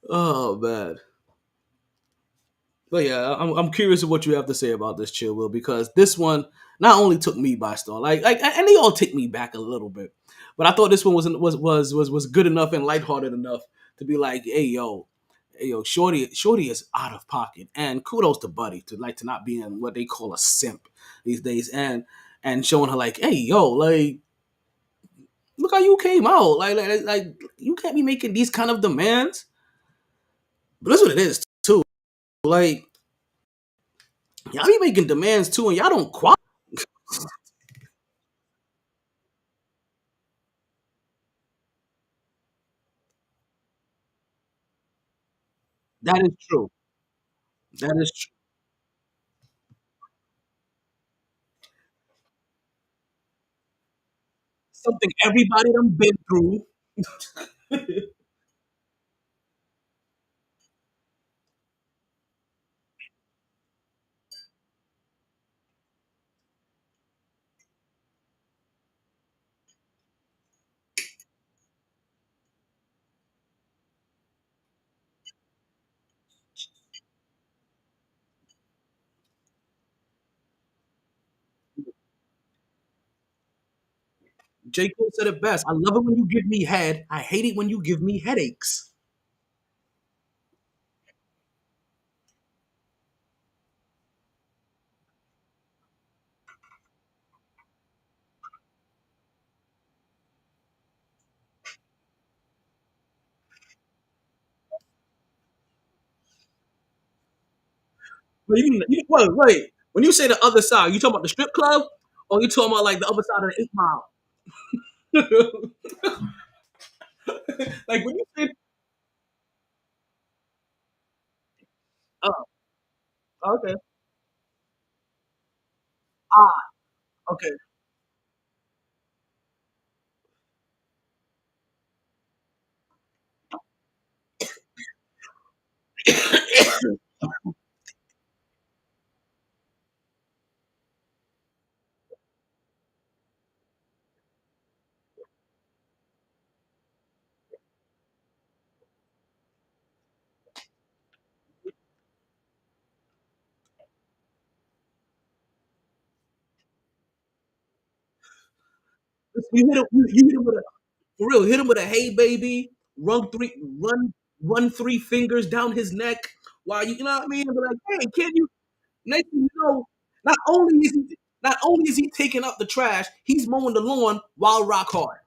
Oh man. But yeah, I'm curious of what you have to say about this, Chill Will, because this one not only took me by storm, and they all take me back a little bit, but I thought this one was good enough and lighthearted enough to be like, hey yo, Shorty is out of pocket, and kudos to Buddy to not being what they call a simp these days, and showing her like, hey yo, like look how you came out, like you can't be making these kind of demands, but that's what it is too, like y'all be making demands too, and y'all don't qualify. That is true. That is true. Something everybody done been through. J. Cole said it best. I love it when you give me head. I hate it when you give me headaches. But wait. When you say the other side, you talking about the strip club, or you talking about like the other side of the 8 Mile? Like when you say, oh, okay, ah, okay. You hit him with a for real. Hit him with a hey baby. Run 3 fingers down his neck while you know what I mean. And be like, hey, can you? Next thing you know, not only is he not only is he taking up the trash, he's mowing the lawn while rock hard.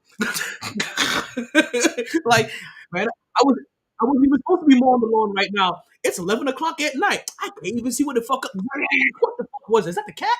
Like, man, I wasn't even supposed to be mowing the lawn right now. It's 11 o'clock at night. I can't even see what the fuck. What the fuck was it? Is that the cat?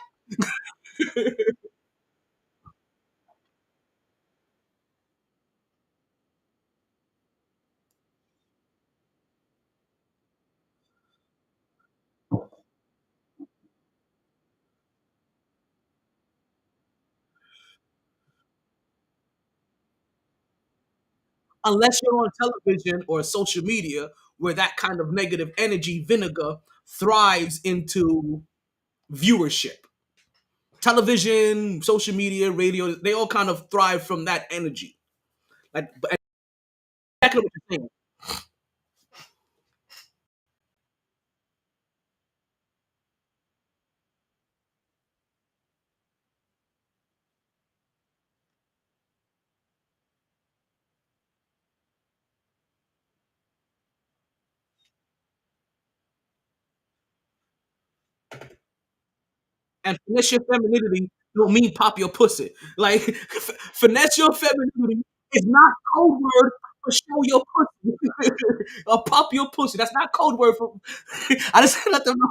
Unless you're on television or social media where that kind of negative energy vinegar thrives into viewership. Television, social media, radio, they all kind of thrive from that energy. Like exactly what you're saying. And finesse your femininity don't mean pop your pussy. Like finesse your femininity is not code word for show your pussy or pop your pussy. That's not code word for. I just let them know.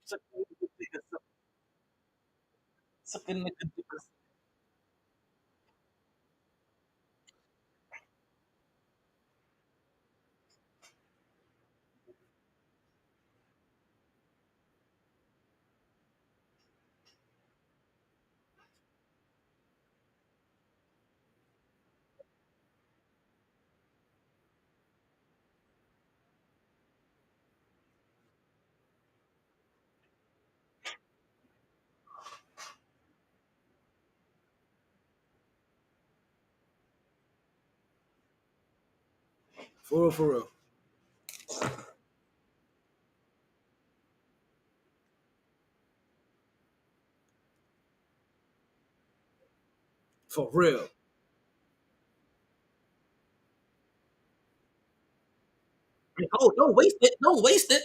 Suck a nigga dick, suck a nigga dick. For real, for real. For real. Oh, don't waste it. Don't waste it.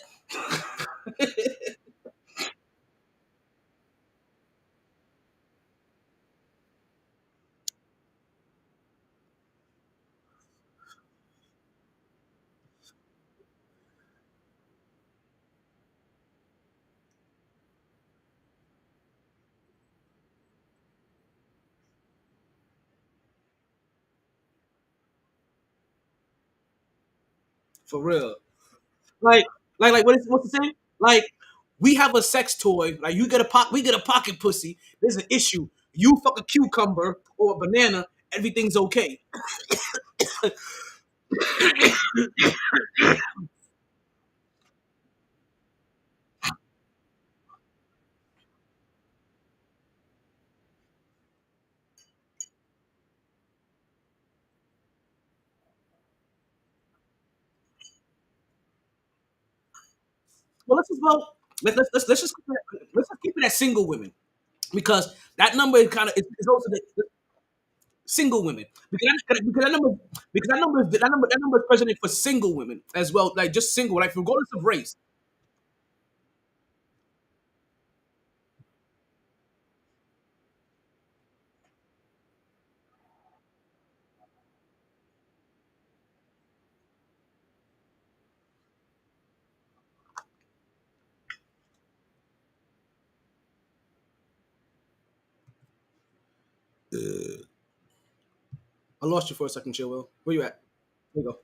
For real. Like, what's the saying? Like, we have a sex toy. Like, we get a pocket pussy. There's an issue. You fuck a cucumber or a banana, everything's okay. Well, let's just keep it at single women because that number is kind of is also the single women because that number is present for single women as well, like just single, like regardless of race. I lost you for a second, Chillwell. Where you at? There you go.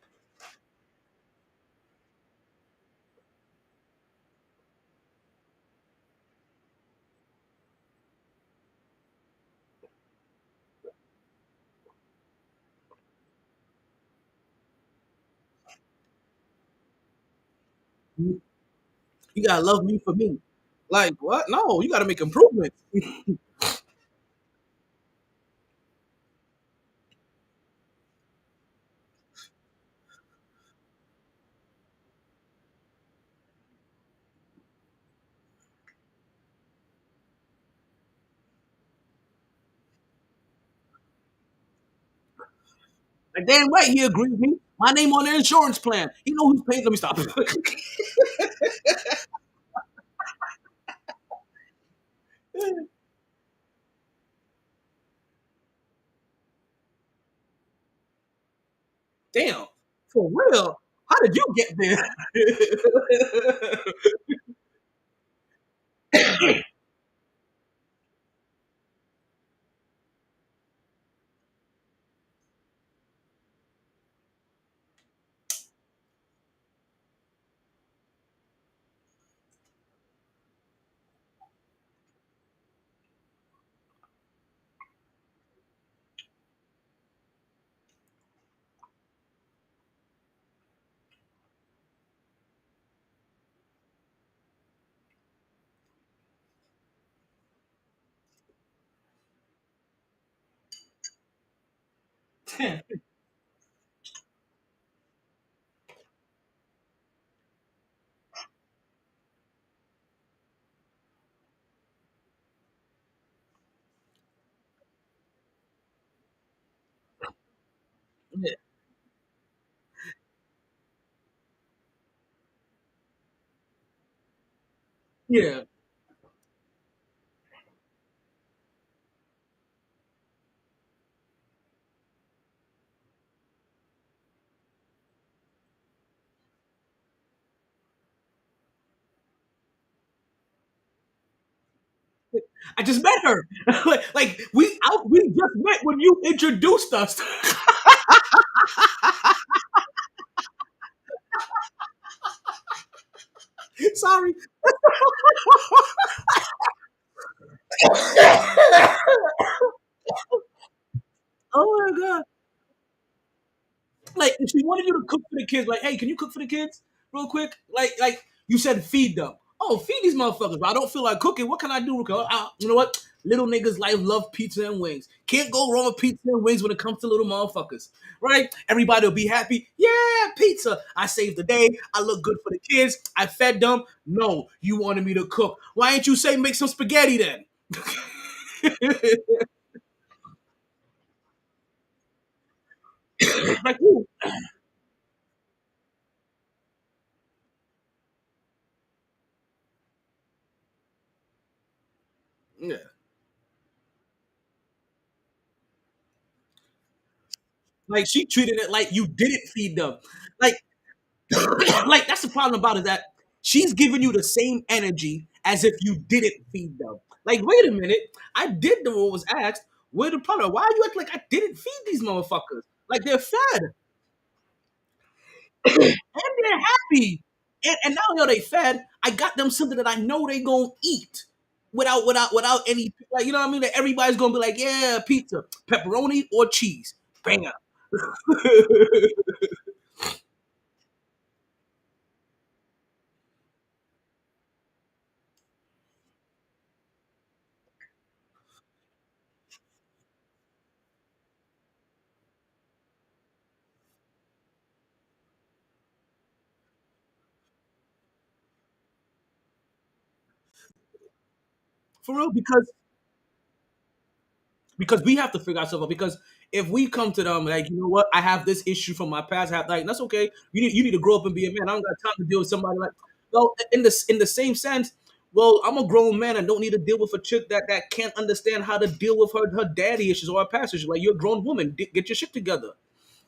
You gotta love me for me. Like what? No, you gotta make improvements. Like damn right, he agreed with me. My name on the insurance plan. He know who's paying. Let me stop. Damn, for real. How did you get there? Yeah, yeah. I just met her. Like we just met when you introduced us. Sorry. Oh my god. Like if she wanted you to cook for the kids, like, hey, can you cook for the kids real quick? Like you said, feed them. Oh, feed these motherfuckers. But I don't feel like cooking. What can I do? You know what? Little niggas life love pizza and wings. Can't go wrong with pizza and wings when it comes to little motherfuckers, right? Everybody will be happy. Yeah, pizza. I saved the day. I look good for the kids. I fed them. No, you wanted me to cook. Why ain't you say make some spaghetti then? Like, ooh, yeah. Like she treated it like you didn't feed them. Like like that's the problem about it that she's giving you the same energy as if you didn't feed them. Like, wait a minute, I did the what was asked. Where the product? Why are you acting like I didn't feed these motherfuckers? Like they're fed and they're happy, and now you know they fed. I got them something that I know they gonna eat without any like you know what I mean. That everybody's gonna be like, yeah, pizza, pepperoni or cheese, bam. For real, because we have to figure ourselves out. Because if we come to them like, you know what, I have this issue from my past, I have like that's okay. You need to grow up and be a man. I don't got time to deal with somebody like. Well, in the same sense, well, I'm a grown man and don't need to deal with a chick that can't understand how to deal with her daddy issues or her past issues. Like you're a grown woman, get your shit together.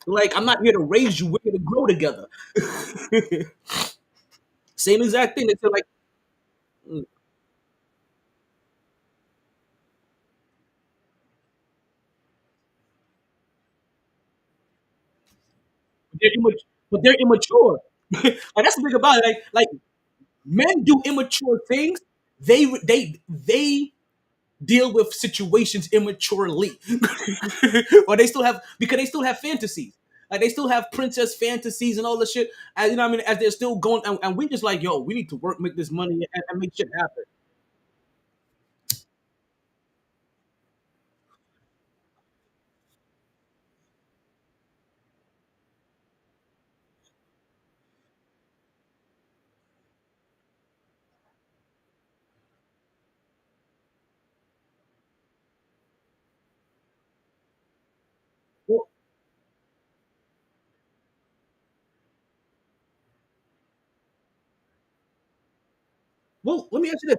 Like I'm not here to raise you, we're here to grow together. Same exact thing. They say like, mm, but they're immature. Like that's the thing about it. Like men do immature things. They deal with situations immaturely, or they still have because they still have fantasies. Like they still have princess fantasies and all the shit. As you know, what I mean, as they're still going, and we just like, yo, we need to work, make this money, and make shit happen. Well, well, let me ask you this: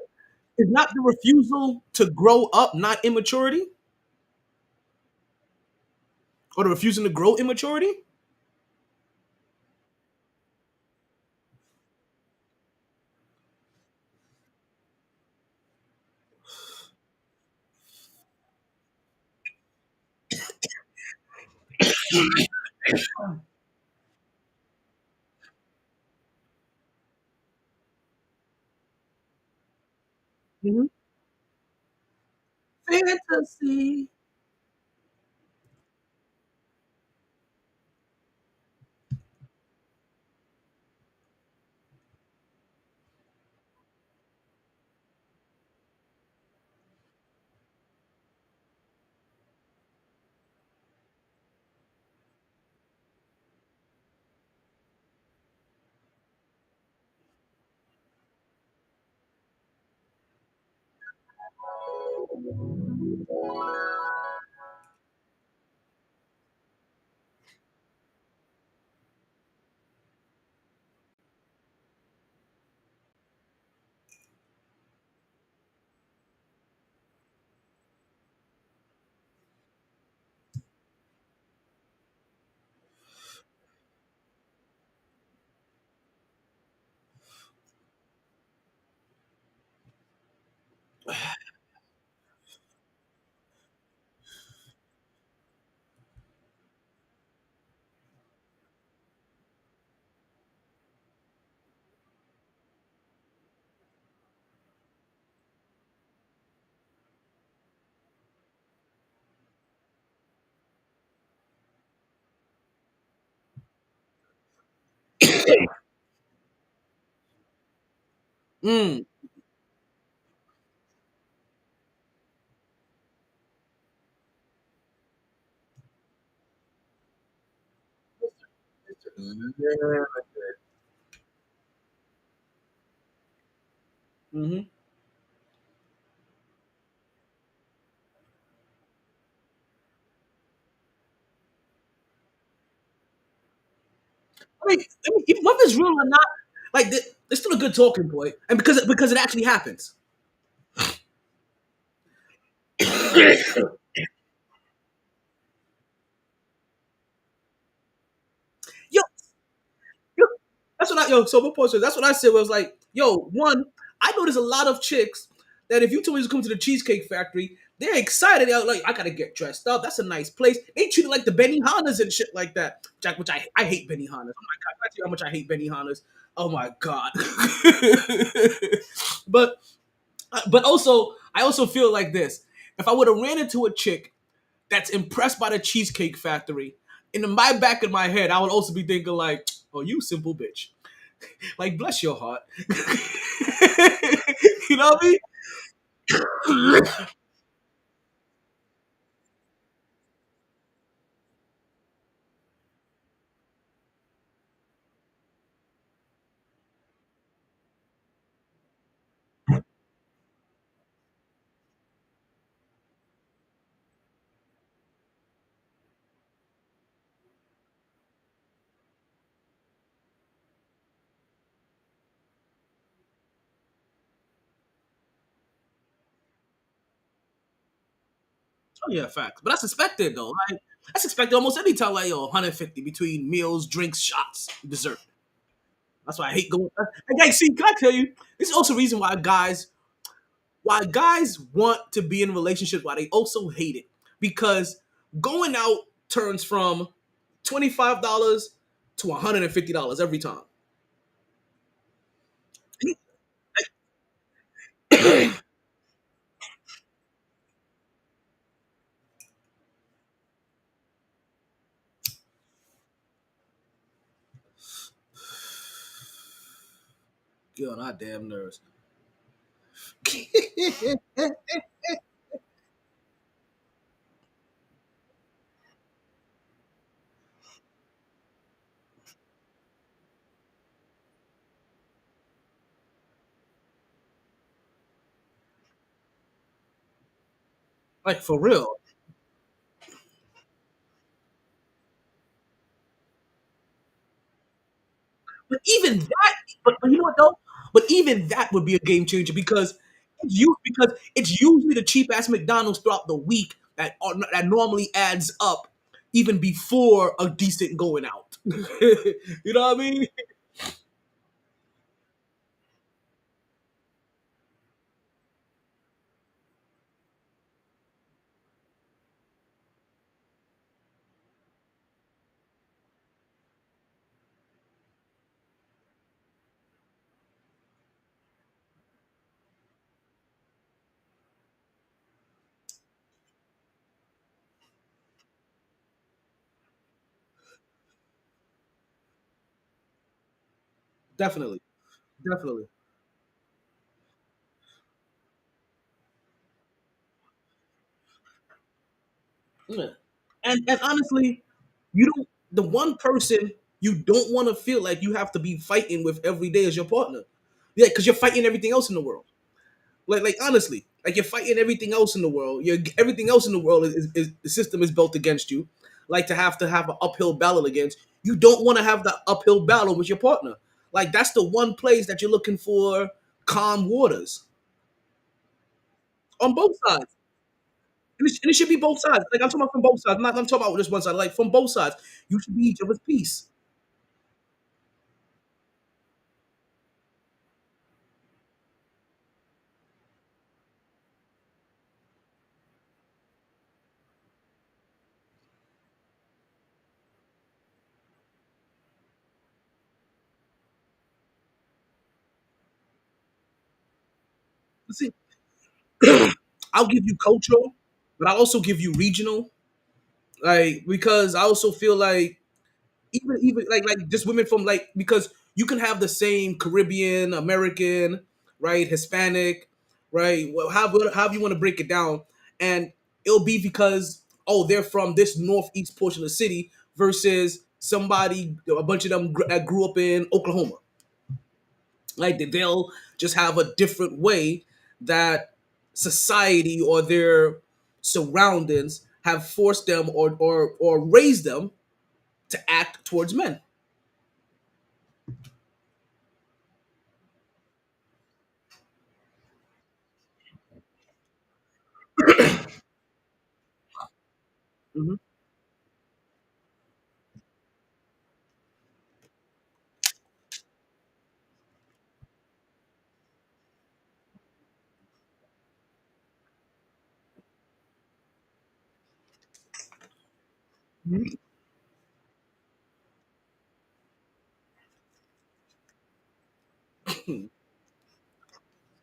is not the refusal to grow up not immaturity, or the refusing to grow immaturity? Mhm. Fantasy. Mm. Mm-hmm. Even whether it's real or not, like it's still a good talking point, and because it actually happens. Yo, yo, that's what I yo. So my point is, that's what I said was like, yo, one, I know there's a lot of chicks that if you told me to come to the Cheesecake Factory, they're excited. They're like, I gotta get dressed up. That's a nice place. They treat it like the Benihana's and shit like that. Which I hate Benihana's. Oh my god, I tell you how much I hate Benihana's. Oh my god. but but also, I also feel like this. If I would have ran into a chick that's impressed by the Cheesecake Factory, in my back of my head, I would also be thinking like, "Oh, you simple bitch! Like, bless your heart." You know what I mean? Oh yeah, facts. But that's expected though. Like that's expected almost any time. Like yo, 150 between meals, drinks, shots, dessert. That's why I hate going. And guys, see, can I tell you? This is also the reason why guys want to be in relationships, why they also hate it, because going out turns from $25 to $150 every time. Get on our damn nerves. Like for real. But even that, but you know what though? But even that would be a game changer because it's usually the cheap ass McDonald's throughout the week that normally adds up even before a decent going out. You know what I mean? Definitely, definitely. Yeah. And honestly, you don't. The one person you don't want to feel like you have to be fighting with every day is your partner. Yeah, because you're fighting everything else in the world. Like honestly, like you're fighting everything else in the world. You're everything else in the world is the system is built against you. Like to have an uphill battle against. You don't want to have the uphill battle with your partner. Like that's the one place that you're looking for calm waters on both sides. And it should be both sides. Like I'm talking about from both sides. I'm talking about just one side. Like from both sides, you should be each other's peace. See, I'll give you cultural, but I'll also give you regional. Like because I also feel like even like just women from like because you can have the same Caribbean, American, right, Hispanic, right, well, however you want to break it down, and it'll be because oh they're from this northeast portion of the city versus somebody a bunch of them that grew up in Oklahoma, like they'll just have a different way that society or their surroundings have forced them or raised them to act towards men. Mhm.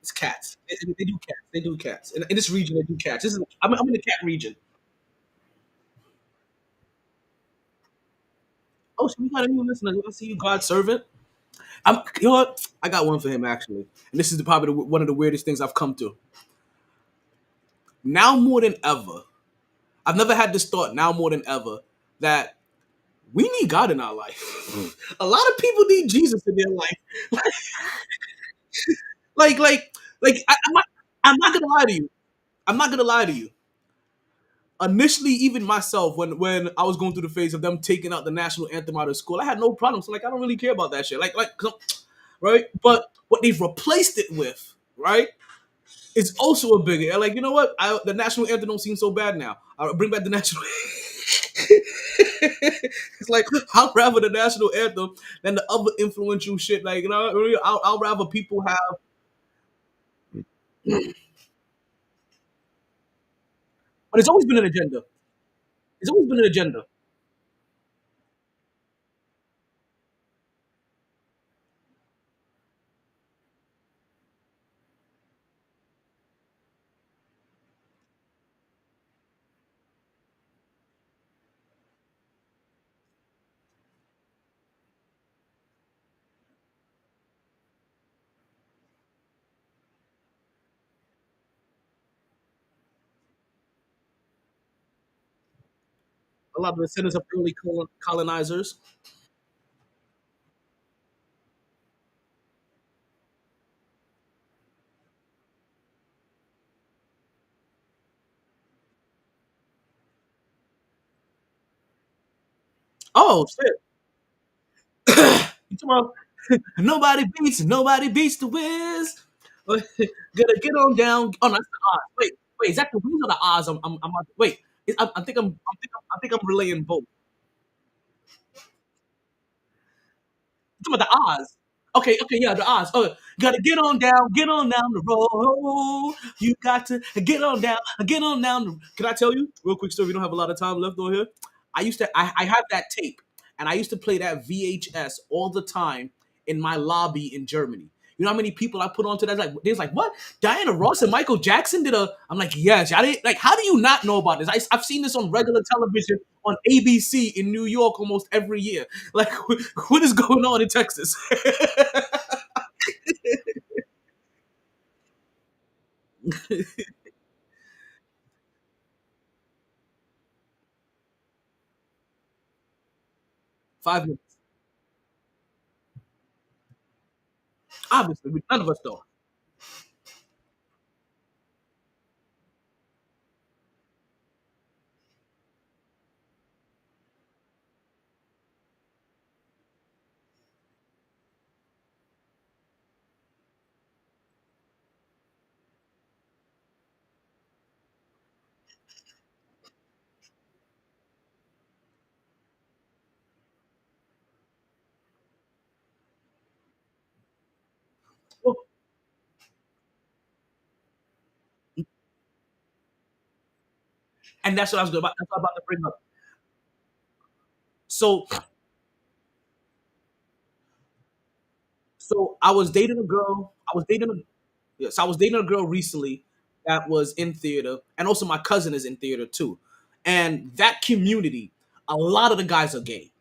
It's cats. They do cats. They do cats. In this region, they do cats. I'm in the cat region. Oh, so we got a new listener. I see you, God's servant. You know what? I got one for him actually, and this is probably one of the weirdest things I've come to. Now more than ever, I've never had this thought. Now more than ever, that we need God in our life. A lot of people need Jesus in their life. Like, like, I'm not gonna lie to you. I'm not gonna lie to you. Initially, even myself, when I was going through the phase of them taking out the national anthem out of school, I had no problem. So like, I don't really care about that shit. Right? But what they've replaced it with, right, is also a biggie. Like, you know what? The national anthem don't seem so bad now. I'll bring back the national. It's like I'll rather the national anthem than the other influential shit. Like, you know, I'll rather people have. But it's always been an agenda. It's always been an agenda. A lot of the descendants of early colonizers. Oh shit! You talking about nobody beats the Wiz. Gotta get on down. Oh, no, that's the Oz. Wait, is that the Wiz or the Oz? Wait. I think I'm relaying both. You talking about the Oz? Okay, yeah, the Oz. Oh, gotta get on down the road. You got to get on down. Can I tell you real quick story? We don't have a lot of time left on here. I have that tape, and I used to play that VHS all the time in my lobby in Germany. You know how many people I put onto that? Like, there's like, what? Diana Ross and Michael Jackson did a. I'm like, yes. I didn't like. How do you not know about this? I've seen this on regular television on ABC in New York almost every year. Like, what is going on in Texas? 5 minutes. Obviously, none of us don't. Well, and that's what I was about. That's what I'm about to bring up. So, so I was dating a girl. Yes, I was dating a girl recently that was in theater, and also my cousin is in theater too. And that community, a lot of the guys are gay.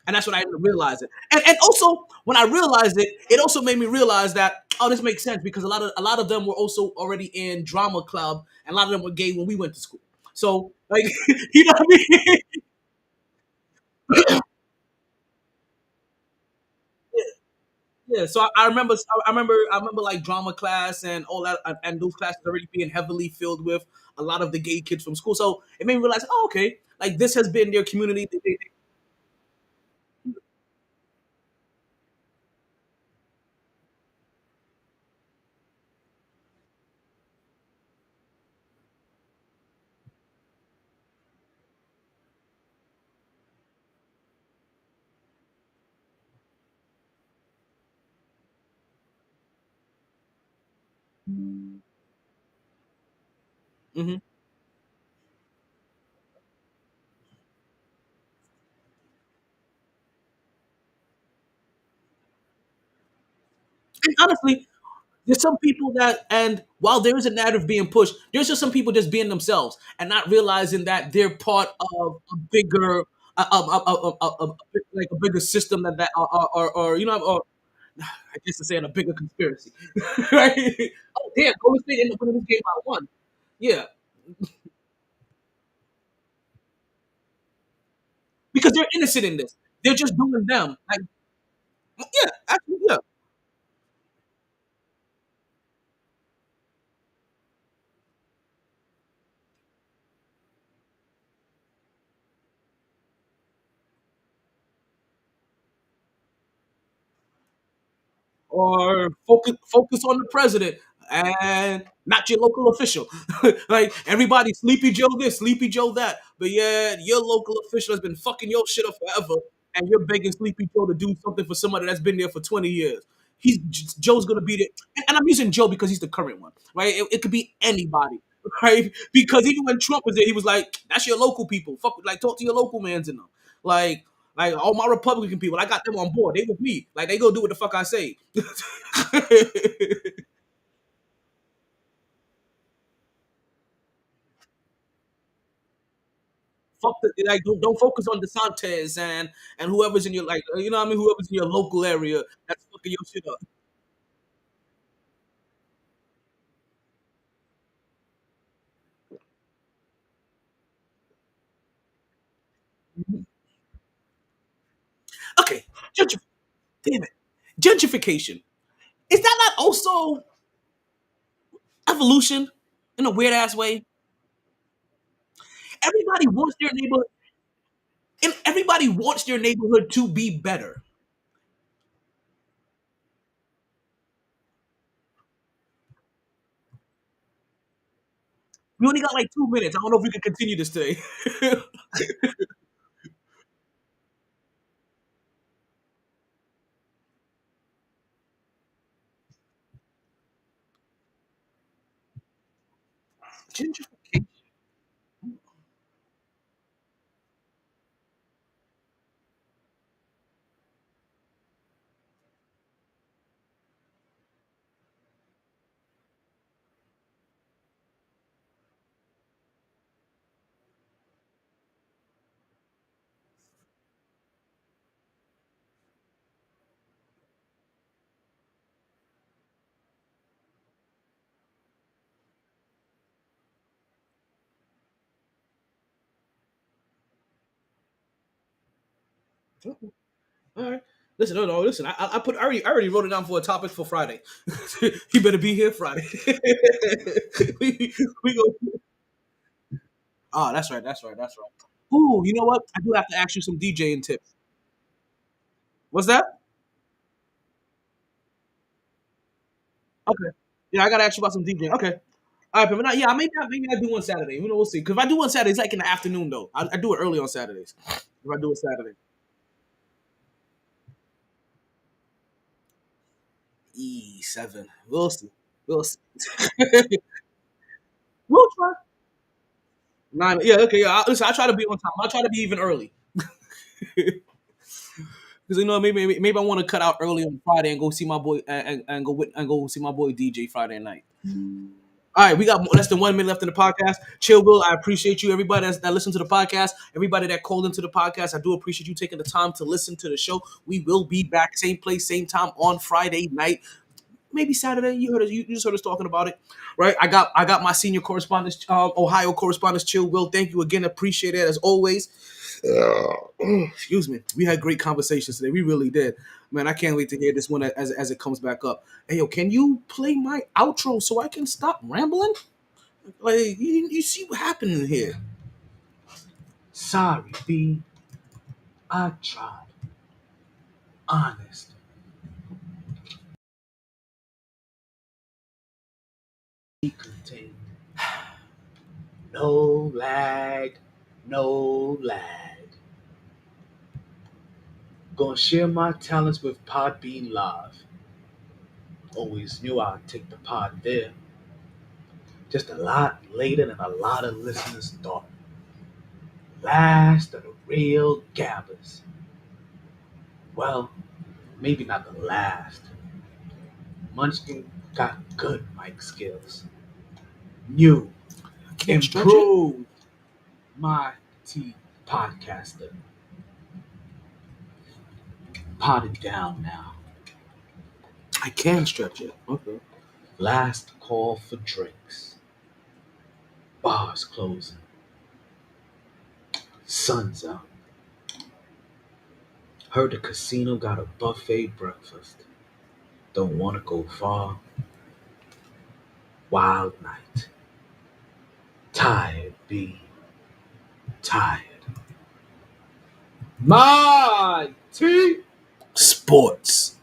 And that's what I ended up realizing. And also when I realized it, it also made me realize that this makes sense because a lot of them were also already in drama club, and a lot of them were gay when we went to school. So like you know what I mean? Yeah, so I remember like drama class and all that, and those classes already being heavily filled with a lot of the gay kids from school. So it made me realize, oh, okay, like this has been their community. Mhm. And honestly, there's some people that, and while there is a narrative being pushed, there's just some people just being themselves and not realizing that they're part of a bigger, like a bigger system than that, or or I guess to say in a bigger conspiracy, right? Oh damn, Golden State ended up winning this game by one. Yeah, because they're innocent in this. They're just doing them. Like, yeah, actually, yeah. Or focus on the president and not your local official. Like everybody, Sleepy Joe this, Sleepy Joe that, but yeah, your local official has been fucking your shit up forever, and you're begging Sleepy Joe to do something for somebody that's been there for 20 years. Joe's gonna be there, and I'm using Joe because he's the current one, right? It could be anybody, right? Because even when Trump was there, he was like, "That's your local people. Fuck, like talk to your local mans in them." Like, all my Republican people, I got them on board. They with me. Like they go do what the fuck I say. Fuck the, like don't focus on DeSantis and whoever's in your like what I mean, whoever's in your local area that's fucking your shit up. Okay, damn it, gentrification, is that not also evolution in a weird ass way? Everybody wants their neighborhood, and everybody wants their neighborhood to be better. We only got like 2 minutes. I don't know if we can continue this today. Gentrification. All right. Listen, no, no, listen. I already wrote it down for a topic for Friday. You better be here Friday. We go. Oh, that's right. That's right. That's right. Ooh, you know what? I do have to ask you some DJing tips. What's that? Okay. Yeah, I gotta ask you about some DJing. Okay. All right, but not, yeah, maybe I do one Saturday. You know, we'll see. Because if I do one Saturday, it's like in the afternoon though. I do it early on Saturdays. If I do it Saturday, E7. We'll see. We'll see. We'll try. Nine. Yeah. Okay. Yeah. Listen, I try to be on time. I try to be even early. Because maybe I want to cut out early on Friday and go see my boy and go see my boy DJ Friday night. All right, we got less than 1 minute left in the podcast. Chill, Will. I appreciate you. Everybody that listened to the podcast, everybody that called into the podcast, I do appreciate you taking the time to listen to the show. We will be back, same place, same time on Friday night. Maybe Saturday. You heard us. You just heard us talking about it, right? I got my senior correspondent, Ohio correspondent, Chill. Will, thank you again. Appreciate it as always. Excuse me. We had great conversations today. We really did. Man, I can't wait to hear this one as it comes back up. Hey, yo, can you play my outro so I can stop rambling? Like, you see what happened in here. Sorry, B. I tried. Honest. Be contained. No lag. No lag. Gonna share my talents with Podbean Live. Always knew I'd take the pod there. Just a lot later than a lot of listeners thought. Last of the real gabbers. Well, maybe not the last. Munchkin got good mic skills. New, Can't stretch it. improved MyT podcaster. Potted down now. I can stretch it. Okay. Last call for drinks. Bars closing. Sun's out. Heard the casino got a buffet breakfast. Don't wanna go far. Wild night. Tired, B. Tired. MyT! Sports.